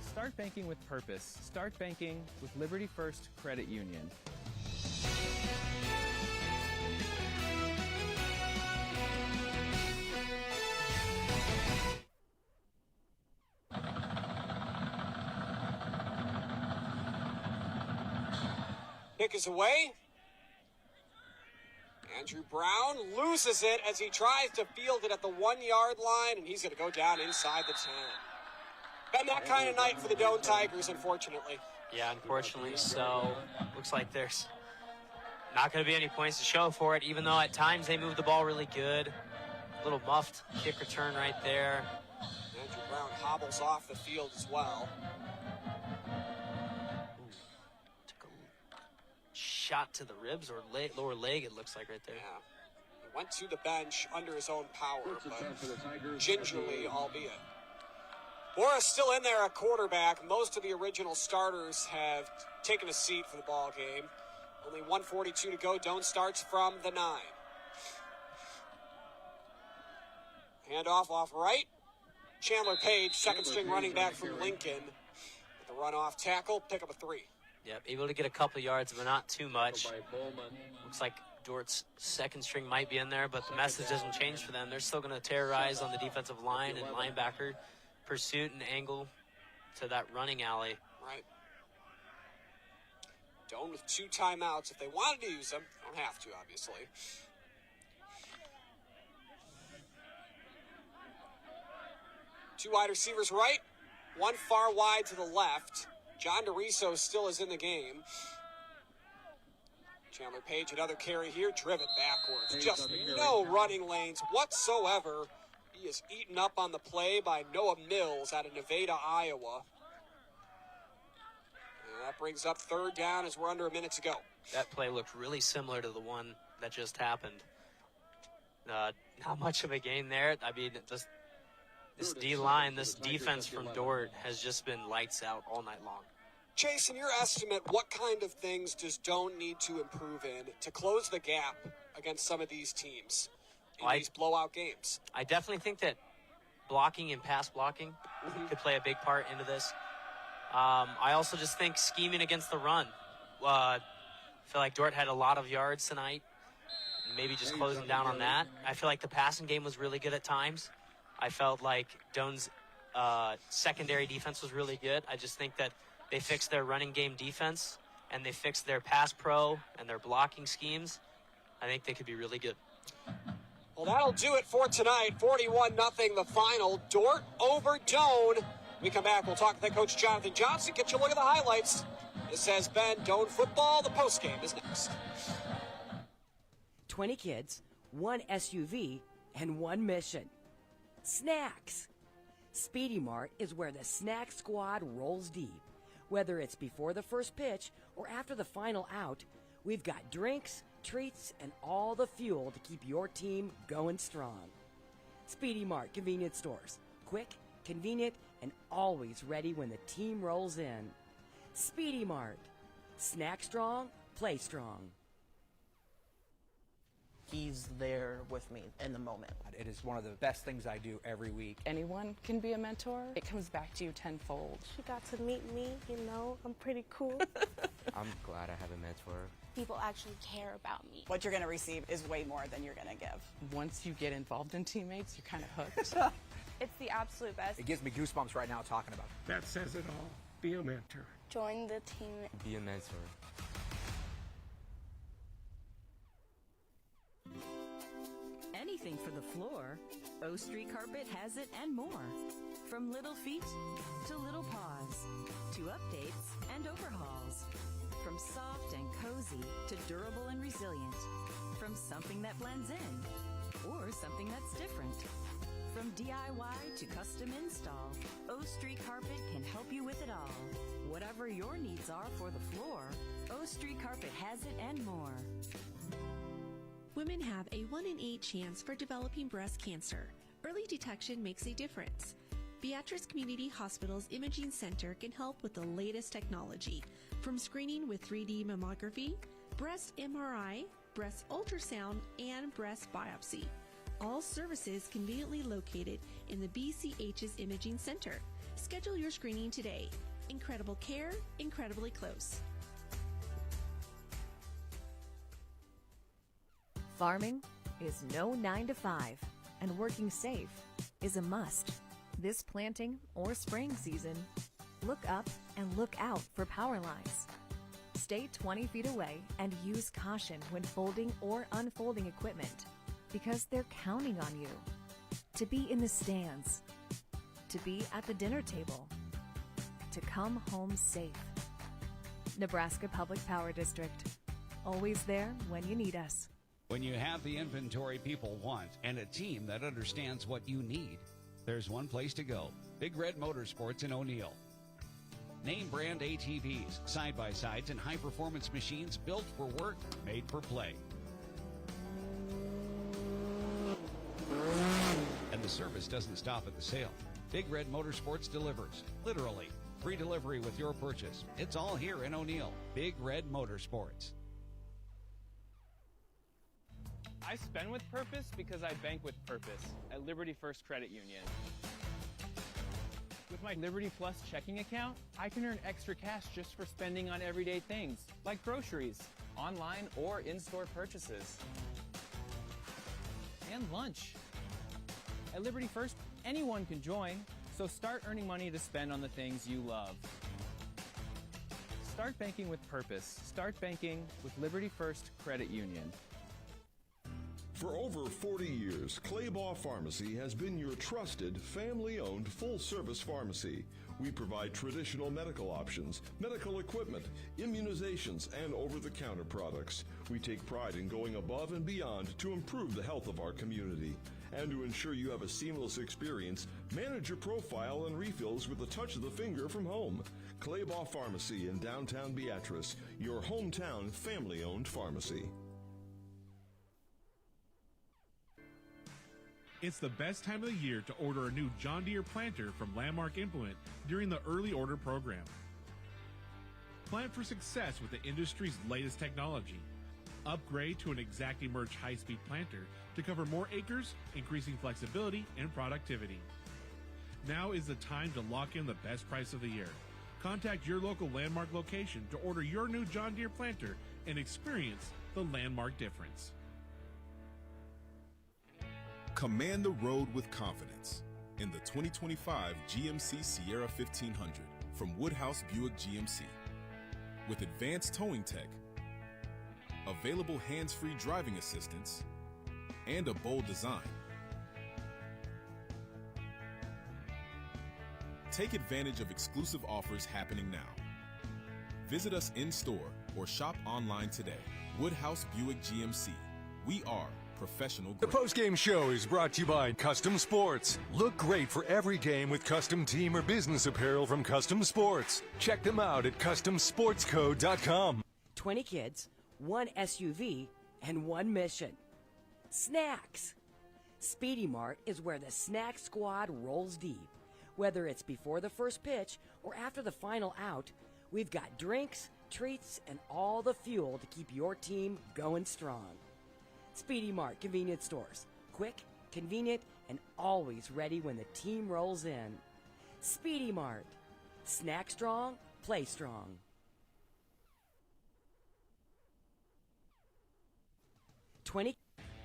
Start banking with purpose. Start banking with Liberty First Credit Union. Kick is away. Andrew Brown loses it as he tries to field it at the 1-yard line, and he's going to go down inside the 10. Been that kind of night for the Doane Tigers, unfortunately. Yeah, unfortunately so. Looks like there's not going to be any points to show for it, even though at times they move the ball really good. A little muffed kick return right there. Andrew Brown hobbles off the field as well. Took a shot to the ribs or lower leg, it looks like right there. Yeah. He went to the bench under his own power, but gingerly, albeit. Bora's still in there at quarterback. Most of the original starters have taken a seat for the ball game. Only 1:42 to go. Doane starts from the 9. Handoff off right. Chandler Page, second string running back from Lincoln. With the runoff tackle, pick up a 3. Yep, able to get a couple yards, but not too much. Looks like Dordt's second string might be in there, but the message doesn't change for them. They're still going to terrorize on the defensive line and linebacker pursuit and angle to that running alley. Right. Doane with 2 timeouts. If they wanted to use them, don't have to, obviously. Two wide receivers right, one far wide to the left. John DeRiso still is in the game. Chandler Page, another carry here, driven backwards. Just no running lanes whatsoever. He is eaten up on the play by Noah Mills out of Nevada, Iowa. And that brings up 3rd down as we're under a minute to go. That play looked really similar to the one that just happened. Not much of a gain there. I mean, just this D-line, this defense from Dordt has just been lights out all night long. Chase, in your estimate, what kind of things does Doane need to improve in to close the gap against some of these teams in these blowout games? I definitely think that blocking and pass blocking could play a big part into this. I also just think scheming against the run. I feel like Dordt had a lot of yards tonight. Maybe just closing down on that. I feel like the passing game was really good at times. I felt like Doane's secondary defense was really good. I just think that they fixed their running game defense and they fixed their pass pro and their blocking schemes. I think they could be really good. Well, that'll do it for tonight. 41-0 the final. Dordt over Doane. We come back, we'll talk with head coach Jonathan Johnson, get you a look at the highlights. This has been Doane Football. The postgame is next. 20 kids, 1 SUV, and 1 mission. Snacks. Speedy Mart is where the snack squad rolls deep. Whether it's before the first pitch or after the final out, we've got drinks, treats, and all the fuel to keep your team going strong. Speedy Mart convenience stores. Quick, convenient, and always ready when the team rolls in. Speedy Mart. Snack strong, play strong. He's there with me in the moment. It is one of the best things I do every week. Anyone can be a mentor. It comes back to you tenfold. She got to meet me, I'm pretty cool. I'm glad I have a mentor. People actually care about me. What you're going to receive is way more than you're going to give. Once you get involved in teammates, you're kind of hooked. It's the absolute best. It gives me goosebumps right now talking about it. That says it all. Be a mentor. Join the team. Be a mentor. Anything for the floor, O Street Carpet has it and more. From little feet to little paws, to updates and overhauls. From soft and cozy to durable and resilient. From something that blends in or something that's different. From DIY to custom install, O Street Carpet can help you with it all. Whatever your needs are for the floor, O Street Carpet has it and more. Women have a 1 in 8 chance for developing breast cancer. Early detection makes a difference. Beatrice Community Hospital's Imaging Center can help with the latest technology, from screening with 3D mammography, breast MRI, breast ultrasound, and breast biopsy. All services conveniently located in the BCH's Imaging Center. Schedule your screening today. Incredible care, incredibly close. Farming is no 9 to 5, and working safe is a must. This planting or spraying season, look up and look out for power lines. Stay 20 feet away and use caution when folding or unfolding equipment, because they're counting on you to be in the stands, to be at the dinner table, to come home safe. Nebraska Public Power District, always there when you need us. When you have the inventory people want and a team that understands what you need, there's one place to go. Big Red Motorsports in O'Neill. Name brand ATVs, side-by-sides, and high-performance machines built for work, made for play. And the service doesn't stop at the sale. Big Red Motorsports delivers, literally. Free delivery with your purchase. It's all here in O'Neill. Big Red Motorsports. I spend with purpose because I bank with purpose at Liberty First Credit Union. With my Liberty Plus checking account, I can earn extra cash just for spending on everyday things, like groceries, online or in-store purchases, and lunch. At Liberty First, anyone can join, so start earning money to spend on the things you love. Start banking with purpose. Start banking with Liberty First Credit Union. For over 40 years, Claybaugh Pharmacy has been your trusted, family-owned, full-service pharmacy. We provide traditional medical options, medical equipment, immunizations, and over-the-counter products. We take pride in going above and beyond to improve the health of our community. And to ensure you have a seamless experience, manage your profile and refills with a touch of the finger from home. Claybaugh Pharmacy in downtown Beatrice, your hometown family-owned pharmacy. It's the best time of the year to order a new John Deere planter from Landmark Implement during the early order program. Plant for success with the industry's latest technology. Upgrade to an ExactEmerge high-speed planter to cover more acres, increasing flexibility and productivity. Now is the time to lock in the best price of the year. Contact your local Landmark location to order your new John Deere planter and experience the Landmark difference. Command the road with confidence in the 2025 GMC Sierra 1500 from Woodhouse Buick GMC. With advanced towing tech, available hands-free driving assistance, and a bold design. Take advantage of exclusive offers happening now. Visit us in-store or shop online today. Woodhouse Buick GMC. We are professional The grade. Postgame Show is brought to you by Custom Sports. Look great for every game with custom team or business apparel from Custom Sports. Check them out at CustomSportsCo.com. 20 kids, 1 SUV, and 1 mission. Snacks. Speedy Mart is where the snack squad rolls deep. Whether it's before the first pitch or after the final out, we've got drinks, treats, and all the fuel to keep your team going strong. Speedy Mart convenience stores. Quick, convenient, and always ready when the team rolls in. Speedy Mart. Snack strong, play strong.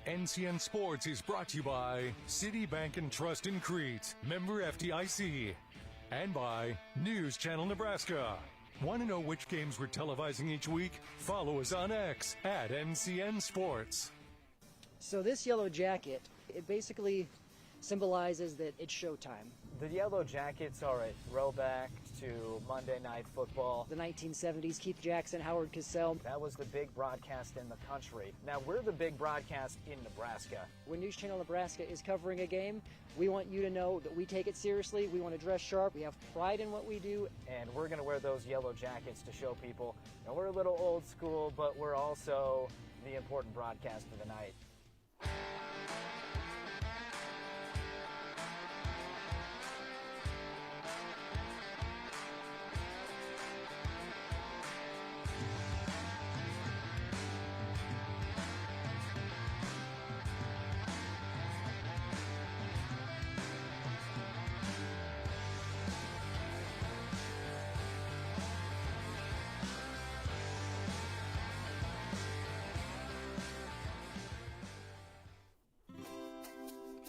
NCN Sports is brought to you by Citibank and Trust in Crete, member FDIC, and by News Channel Nebraska. Want to know which games we're televising each week? Follow us on X at NCN Sports. So this yellow jacket, it basically symbolizes that it's showtime. The Yellow Jackets are a throwback to Monday Night Football. The 1970s, Keith Jackson, Howard Cosell. That was the big broadcast in the country. Now we're the big broadcast in Nebraska. When News Channel Nebraska is covering a game, we want you to know that we take it seriously. We want to dress sharp. We have pride in what we do. And we're going to wear those yellow jackets to show people that we're a little old school, but we're also the important broadcast of the night.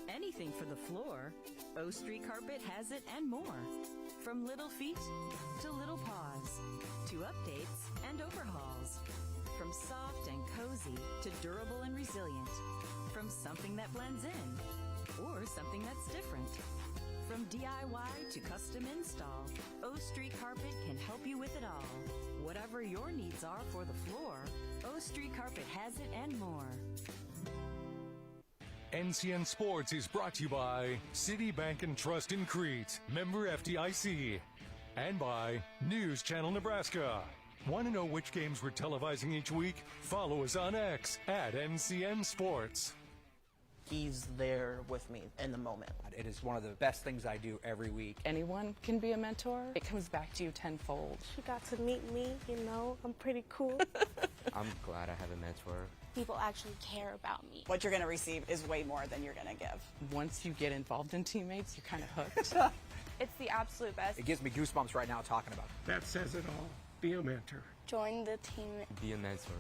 Anything for the floor, O Street Carpet has it and more. From little feet to little paws, to updates and overhauls. From soft and cozy to durable and resilient. From something that blends in or something that's different. From DIY to custom install, O Street Carpet can help you with it all. Whatever your needs are for the floor, O Street Carpet has it and more. NCN Sports is brought to you by Citibank and Trust in Crete, member FDIC, and by News Channel Nebraska. Want to know which games we're televising each week? Follow us on X at NCN Sports. He's there with me in the moment. It is one of the best things I do every week. Anyone can be a mentor. It comes back to you tenfold. You got to meet me, you know, I'm pretty cool. I'm glad I have a mentor. People actually care about me. What you're going to receive is way more than you're going to give. Once you get involved in teammates, you're kind of hooked. It's the absolute best. It gives me goosebumps right now talking about it. That says it all. Be a mentor. Join the team. Be a mentor.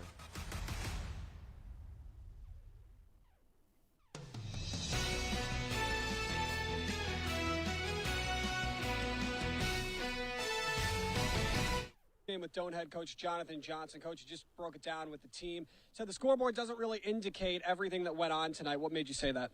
With Doane head coach Jonathan Johnson. Coach, you just broke it down with the team. Said the scoreboard doesn't really indicate everything that went on tonight. What made you say that?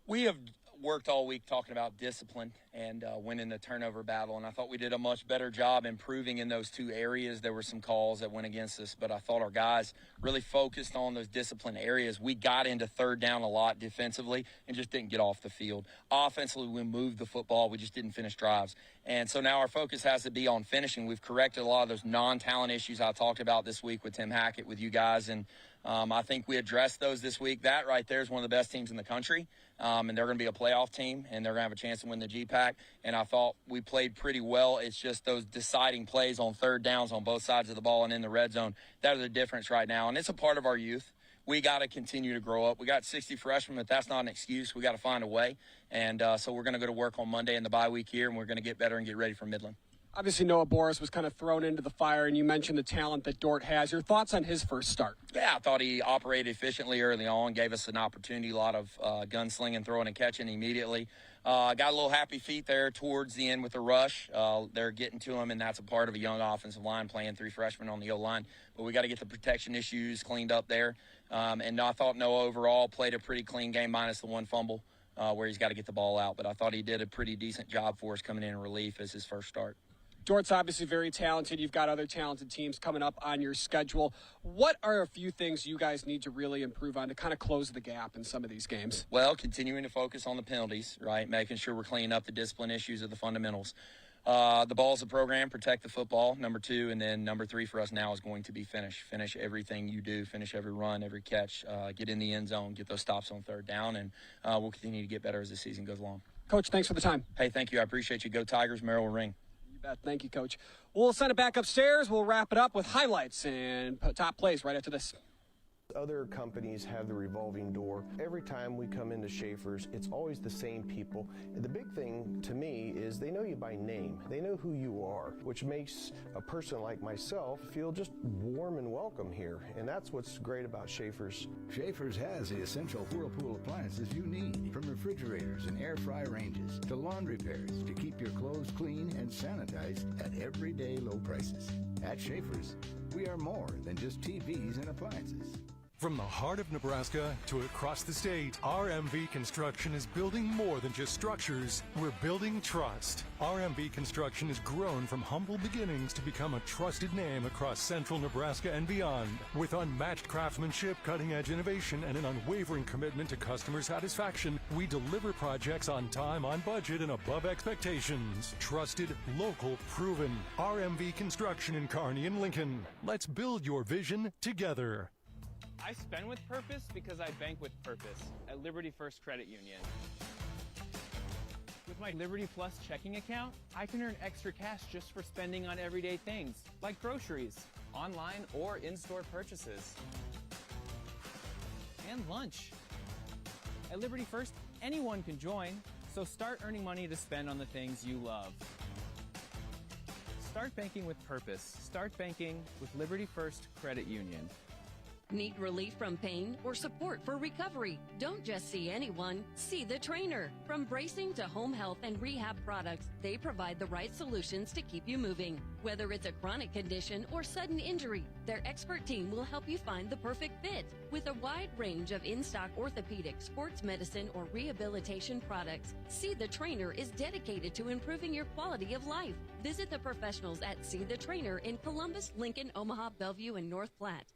We have worked all week talking about discipline and winning the turnover battle, and I thought we did a much better job improving in those two areas. There were some calls that went against us, but I thought our guys really focused on those discipline areas. We got into third down a lot defensively and just didn't get off the field. Offensively, we moved the football. We just didn't finish drives. And so now our focus has to be on finishing. We've corrected a lot of those non-talent issues I talked about this week with Tim Hackett, with you guys, and I think we addressed those this week. That right there is one of the best teams in the country, and they're going to be a playoff team, and they're going to have a chance to win the GPAC. And I thought we played pretty well. It's just those deciding plays on third downs on both sides of the ball and in the red zone. That are the difference right now, and it's a part of our youth. We got to continue to grow up. We got 60 freshmen, but that's not an excuse. We got to find a way. And so we're going to go to work on Monday in the bye week here, and we're going to get better and get ready for Midland. Obviously, Noah Boris was kind of thrown into the fire, and you mentioned the talent that Dordt has. Your thoughts on his first start? Yeah, I thought he operated efficiently early on, gave us an opportunity, a lot of gunslinging, throwing and catching immediately. Got a little happy feet there towards the end with the rush. They're getting to him, and that's a part of a young offensive line playing three freshmen on the O-line. But we got to get the protection issues cleaned up there. And I thought Noah overall played a pretty clean game minus the one fumble where he's got to get the ball out. But I thought he did a pretty decent job for us coming in relief as his first start. Dordt's obviously very talented. You've got other talented teams coming up on your schedule. What are a few things you guys need to really improve on to kind of close the gap in some of these games? Well, continuing to focus on the penalties, right? Making sure we're cleaning up the discipline issues of the fundamentals. The ball's a program, protect the football, number 2. And then number 3 for us now is going to be finish. Finish everything you do, finish every run, every catch, get in the end zone, get those stops on third down, and we'll continue to get better as the season goes along. Coach, thanks for the time. Hey, thank you. I appreciate you. Go Tigers, Merrill ring. Thank you, Coach. We'll send it back upstairs. We'll wrap it up with highlights and top plays right after this. Other companies have the revolving door. Every time we come into Schaefer's, it's always the same people. And the big thing to me is they know you by name. They know who you are, which makes a person like myself feel just warm and welcome here. And that's what's great about Schaefer's. Schaefer's has the essential Whirlpool appliances you need, from refrigerators and air fry ranges to laundry pairs to keep your clothes clean and sanitized at everyday low prices. At Schaefer's, we are more than just TVs and appliances. From the heart of Nebraska to across the state, RMV Construction is building more than just structures. We're building trust. RMV Construction has grown from humble beginnings to become a trusted name across central Nebraska and beyond. With unmatched craftsmanship, cutting-edge innovation, and an unwavering commitment to customer satisfaction, we deliver projects on time, on budget, and above expectations. Trusted, local, proven. RMV Construction in Kearney and Lincoln. Let's build your vision together. I spend with purpose because I bank with purpose at Liberty First Credit Union. With my Liberty Plus checking account, I can earn extra cash just for spending on everyday things, like groceries, online or in-store purchases, and lunch. At Liberty First, anyone can join, so start earning money to spend on the things you love. Start banking with purpose. Start banking with Liberty First Credit Union. Need relief from pain or support for recovery? Don't just see anyone, see the trainer. From bracing to home health and rehab products, they provide the right solutions to keep you moving. Whether it's a chronic condition or sudden injury, their expert team will help you find the perfect fit. With a wide range of in-stock orthopedic, sports medicine, or rehabilitation products, See the Trainer is dedicated to improving your quality of life. Visit the professionals at See the Trainer in Columbus, Lincoln, Omaha, Bellevue, and North Platte.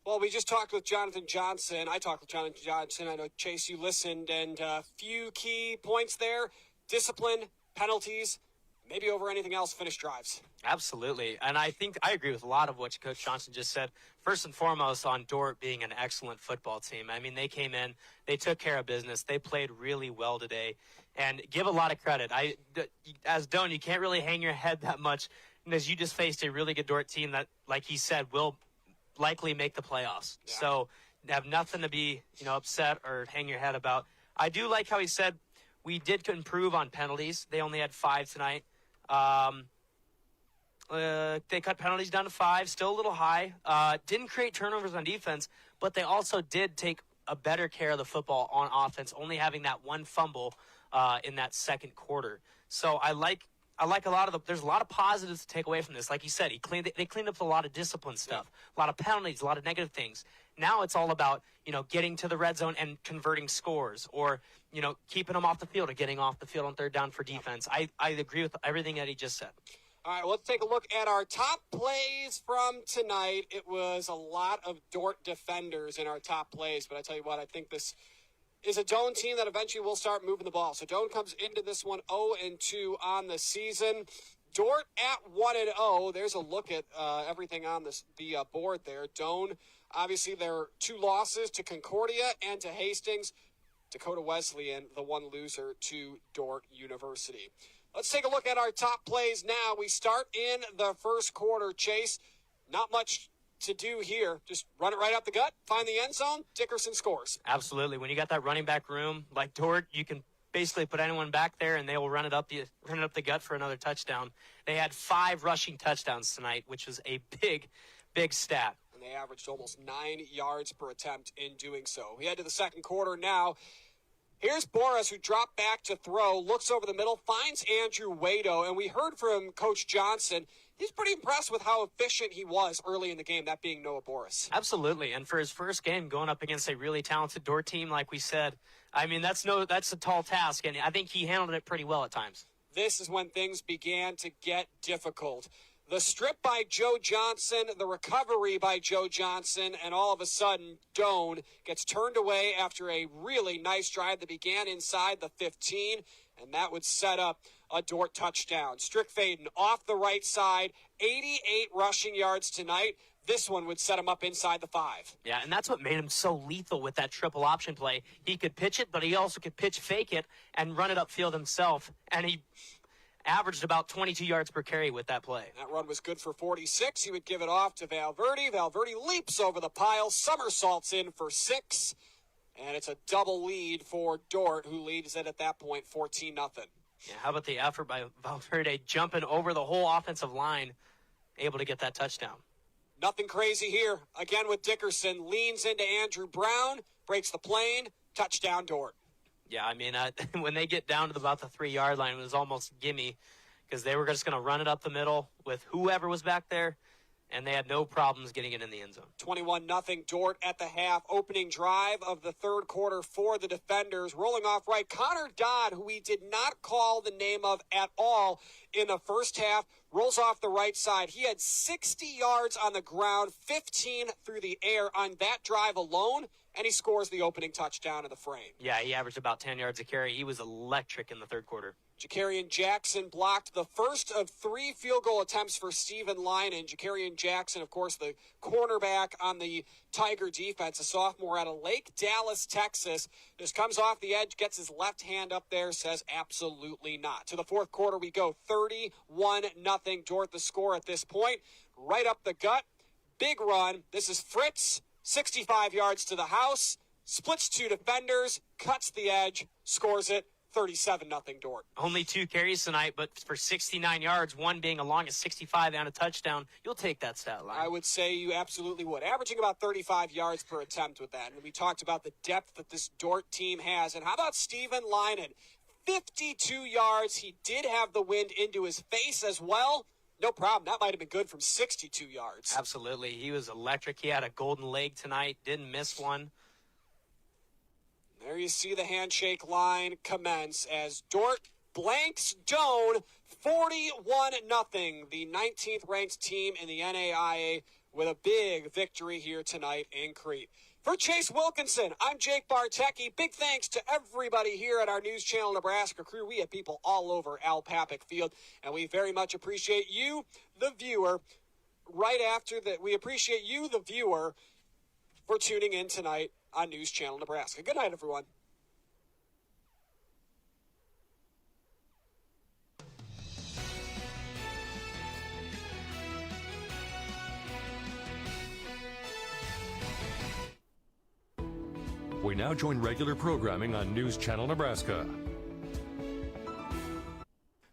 Well, we just talked with Jonathan Johnson. I talked with Jonathan Johnson. I know, Chase, you listened, and a few key points there. Discipline, penalties, maybe over anything else, finish drives. Absolutely. And I think I agree with a lot of what Coach Johnson just said. First and foremost, on Dordt being an excellent football team. I mean, they came in, they took care of business. They played really well today. And give a lot of credit. As Doane, you can't really hang your head that much as you just faced a really good Dordt team that, like he said, will likely make the playoffs. Yeah. So have nothing to be, upset or hang your head about. I do like how he said we did improve on penalties. They only had 5 tonight. They cut penalties down to 5, still a little high. Didn't create turnovers on defense, but they also did take a better care of the football on offense, only having that one fumble in that second quarter. So I like a lot of there's a lot of positives to take away from this. Like you said, they cleaned up a lot of discipline stuff, a lot of penalties, a lot of negative things. Now it's all about, getting to the red zone and converting scores, or, keeping them off the field or getting off the field on third down for defense. I agree with everything that he just said. All right, let's take a look at our top plays from tonight. It was a lot of Dordt defenders in our top plays, but I tell you what, I think this is a Doane team that eventually will start moving the ball. So Doane comes into this one 0-2 on the season. Dordt at 1-0. There's a look at everything on the board there. Doane, obviously, their 2 losses to Concordia and to Hastings. Dakota Wesleyan, the one loser to Dordt University. Let's take a look at our top plays now. We start in the first quarter. Chase, not much to do here. Just run it right up the gut, find the end zone, Dickerson scores. Absolutely. When you got that running back room like Dordt, you can basically put anyone back there and they will run it up the gut for another touchdown. They had 5 rushing touchdowns tonight, which was a big stat. And they averaged almost 9 yards per attempt in doing so. We head to the second quarter now. Here's Boris, who dropped back to throw, looks over the middle, finds Andrew Wado, and we heard from Coach Johnson. He's pretty impressed with how efficient he was early in the game, that being Noah Boris. Absolutely, and for his first game going up against a really talented Dordt team, like we said, I mean, that's a tall task, and I think he handled it pretty well at times. This is when things began to get difficult. The strip by Joe Johnson, the recovery by Joe Johnson, and all of a sudden, Doane gets turned away after a really nice drive that began inside the 15, and that would set up a Dordt touchdown. Strickfaden off the right side, 88 rushing yards tonight. This one would set him up inside the 5. Yeah, and that's what made him so lethal with that triple option play. He could pitch it, but he also could pitch fake it and run it upfield himself, and he averaged about 22 yards per carry with that play. That run was good for 46. He would give it off to Valverde. Valverde leaps over the pile, somersaults in for 6, and it's a double lead for Dordt, who leads it at that point 14-0. Yeah, how about the effort by Valverde jumping over the whole offensive line, able to get that touchdown? Nothing crazy here. Again with Dickerson, leans into Andrew Brown, breaks the plane, touchdown Dordt. Yeah, I mean, when they get down to about the 3-yard line, it was almost gimme, because they were just going to run it up the middle with whoever was back there, and they had no problems getting it in the end zone. 21-0 Dordt at the half. Opening drive of the third quarter for the defenders. Rolling off right, Connor Dodd, who we did not call the name of at all in the first half, rolls off the right side. He had 60 yards on the ground, 15 through the air on that drive alone, and he scores the opening touchdown in the frame. Yeah, he averaged about 10 yards a carry. He was electric in the third quarter. Jakarian Jackson blocked the first of 3 field goal attempts for Stephen Linen. Jakarian Jackson, of course, the cornerback on the Tiger defense, a sophomore out of Lake Dallas, Texas, just comes off the edge, gets his left hand up there, says absolutely not. To the fourth quarter we go, 31-0 Dordt the score at this point. Right up the gut, big run. This is Fritz, 65 yards to the house, splits 2 defenders, cuts the edge, scores it. 37-0 Dordt. Only 2 carries tonight, but for 69 yards, one being a longest 65 and a touchdown, you'll take that stat line. I would say you absolutely would. Averaging about 35 yards per attempt with that. And we talked about the depth that this Dordt team has. And how about Stephen Linen? 52 yards. He did have the wind into his face as well. No problem. That might have been good from 62 yards. Absolutely. He was electric. He had a golden leg tonight. Didn't miss one. There you see the handshake line commence as Dordt blanks Doane 41-0. The 19th ranked team in the NAIA with a big victory here tonight in Crete. For Chase Wilkinson, I'm Jake Bartecki. Big thanks to everybody here at our News Channel Nebraska crew. We have people all over Al Papik Field, and we very much appreciate you, the viewer. Right after that, we appreciate you, the viewer, for tuning in tonight on News Channel Nebraska. Good night, everyone. We now join regular programming on News Channel Nebraska.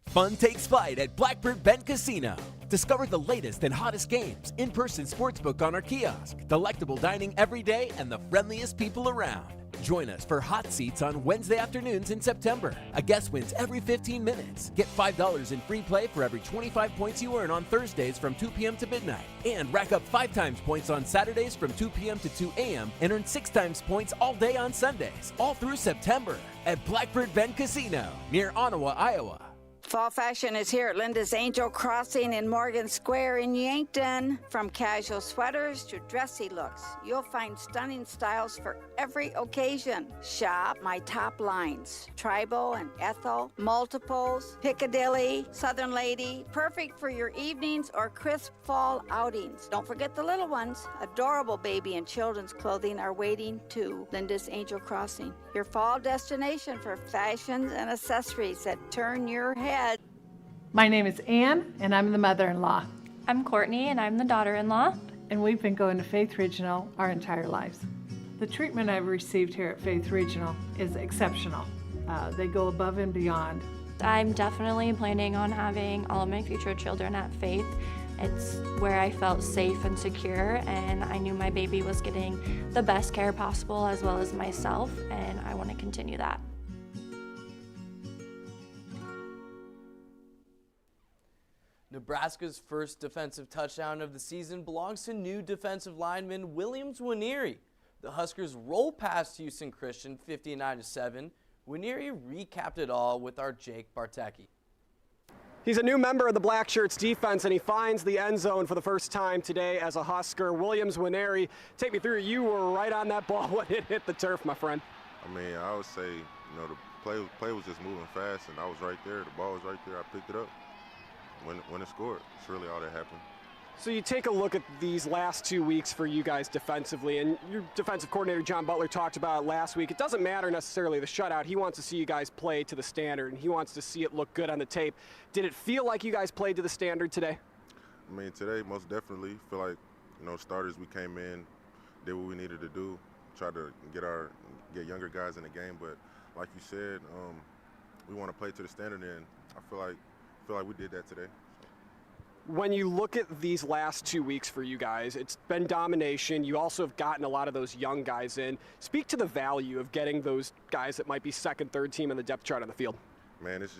Fun takes flight at Blackbird Bend Casino. Discover the latest and hottest games, in-person sportsbook on our kiosk, delectable dining every day, and the friendliest people around. Join us for hot seats on Wednesday afternoons in September. A guest wins every 15 minutes. Get $5 in free play for every 25 points you earn on Thursdays from 2 p.m. to midnight. And rack up 5 times points on Saturdays from 2 p.m. to 2 a.m. and earn 6 times points all day on Sundays, all through September at Blackbird Bend Casino near Ottawa, Iowa. Fall fashion is here at Linda's Angel Crossing in Morgan Square in Yankton. From casual sweaters to dressy looks, you'll find stunning styles for every occasion. Shop my top lines: Tribal and Ethel, Multiples, Piccadilly, Southern Lady. Perfect for your evenings or crisp fall outings. Don't forget the little ones. Adorable baby and children's clothing are waiting too. Linda's Angel Crossing, your fall destination for fashions and accessories that turn your head. My name is Ann, and I'm the mother-in-law. I'm Courtney, and I'm the daughter-in-law. And we've been going to Faith Regional our entire lives. The treatment I've received here at Faith Regional is exceptional. They go above and beyond. I'm definitely planning on having all of my future children at Faith. It's where I felt safe and secure, and I knew my baby was getting the best care possible as well as myself, and I want to continue that. Nebraska's first defensive touchdown of the season belongs to new defensive lineman Williams Nwaneri. The Huskers roll past Houston Christian 59-7. Nwaneri recapped it all with our Jake Bartecki. He's a new member of the Black Shirts defense, and he finds the end zone for the first time today as a Husker. Williams Nwaneri, take me through. You were right on that ball when it hit the turf, my friend. I mean, I would say, the play was just moving fast, and I was right there. The ball was right there. I picked it up. When it scored, it's really all that happened. So you take a look at these last 2 weeks for you guys defensively, and your defensive coordinator John Butler talked about it last week. It doesn't matter necessarily the shutout. He wants to see you guys play to the standard, and he wants to see it look good on the tape. Did it feel like you guys played to the standard today? I mean, today most definitely. Feel like, starters, we came in, did what we needed to do, try to get younger guys in the game. But like you said, we want to play to the standard, and I feel like we did that today. When you look at these last 2 weeks for you guys, it's been domination. You also have gotten a lot of those young guys in. Speak to the value of getting those guys that might be second, third team in the depth chart on the field. Man, it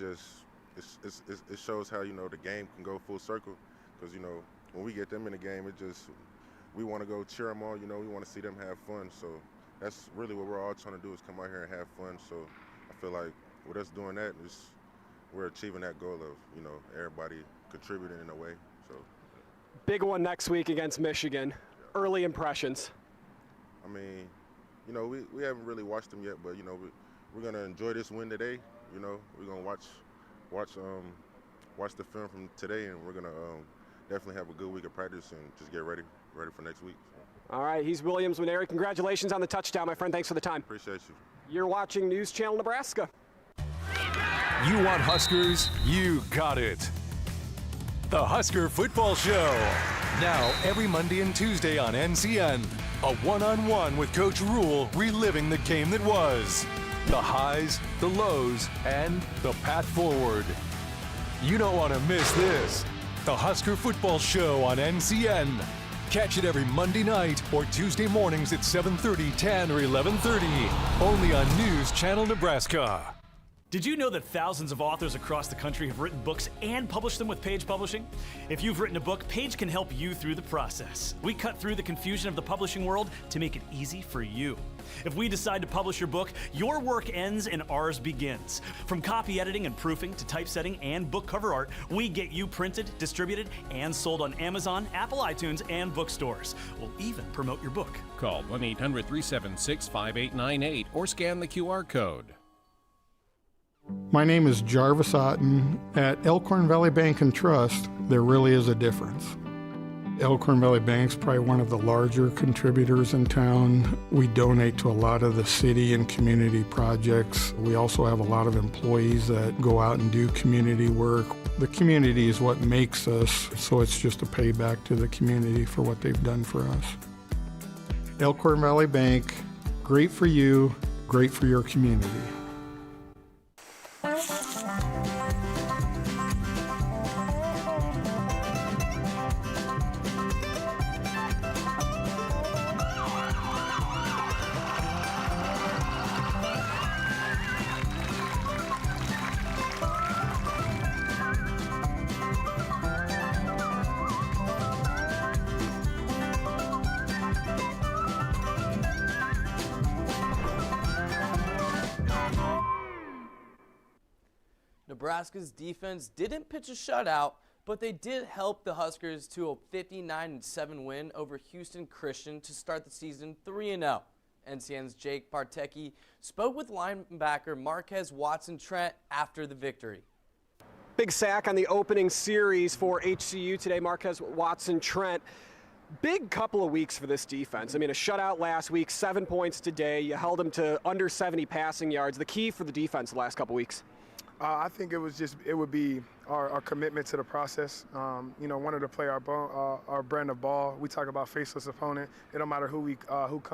shows how, the game can go full circle. Because, when we get them in the game, we want to go cheer them on. We want to see them have fun. So that's really what we're all trying to do, is come out here and have fun. So I feel like with us doing that, we're achieving that goal of, everybody contributing in a way. So big one next week against Michigan. Yeah. Early impressions. I mean, we haven't really watched them yet, but we're gonna enjoy this win today. We're gonna watch the film from today, and we're gonna definitely have a good week of practice and just get ready for next week. So. All right, he's Williams Nwaneri. Congratulations on the touchdown, my friend. Thanks for the time. Appreciate you. You're watching News Channel Nebraska. You want Huskers? You got it. The Husker Football Show. Now, every Monday and Tuesday on NCN. A one-on-one with Coach Rule, reliving the game that was. The highs, the lows, and the path forward. You don't want to miss this. The Husker Football Show on NCN. Catch it every Monday night or Tuesday mornings at 7:30, 10, or 11:30. Only on News Channel Nebraska. Did you know that thousands of authors across the country have written books and published them with Page Publishing? If you've written a book, Page can help you through the process. We cut through the confusion of the publishing world to make it easy for you. If we decide to publish your book, your work ends and ours begins. From copy editing and proofing to typesetting and book cover art, we get you printed, distributed, and sold on Amazon, Apple iTunes, and bookstores. We'll even promote your book. Call 1-800-376-5898 or scan the QR code. My name is Jarvis Otten. At Elkhorn Valley Bank and Trust, there really is a difference. Elkhorn Valley Bank's probably one of the larger contributors in town. We donate to a lot of the city and community projects. We also have a lot of employees that go out and do community work. The community is what makes us, so it's just a payback to the community for what they've done for us. Elkhorn Valley Bank, Great for you, great for your community. Nebraska's defense didn't pitch a shutout, but they did help the Huskers to a 59-7 win over Houston Christian to start the season 3-0. NCN's Jake Partecki spoke with linebacker Marquez Watson-Trent after the victory. Big sack on the opening series for HCU today, Marquez Watson-Trent. Big couple of weeks for this defense. I mean, a shutout last week, 7 points today. You held them to under 70 passing yards. The key for the defense the last couple weeks? I think it would be our commitment to the process. Wanted to play our brand of ball. We talk about faceless opponent. It don't matter who comes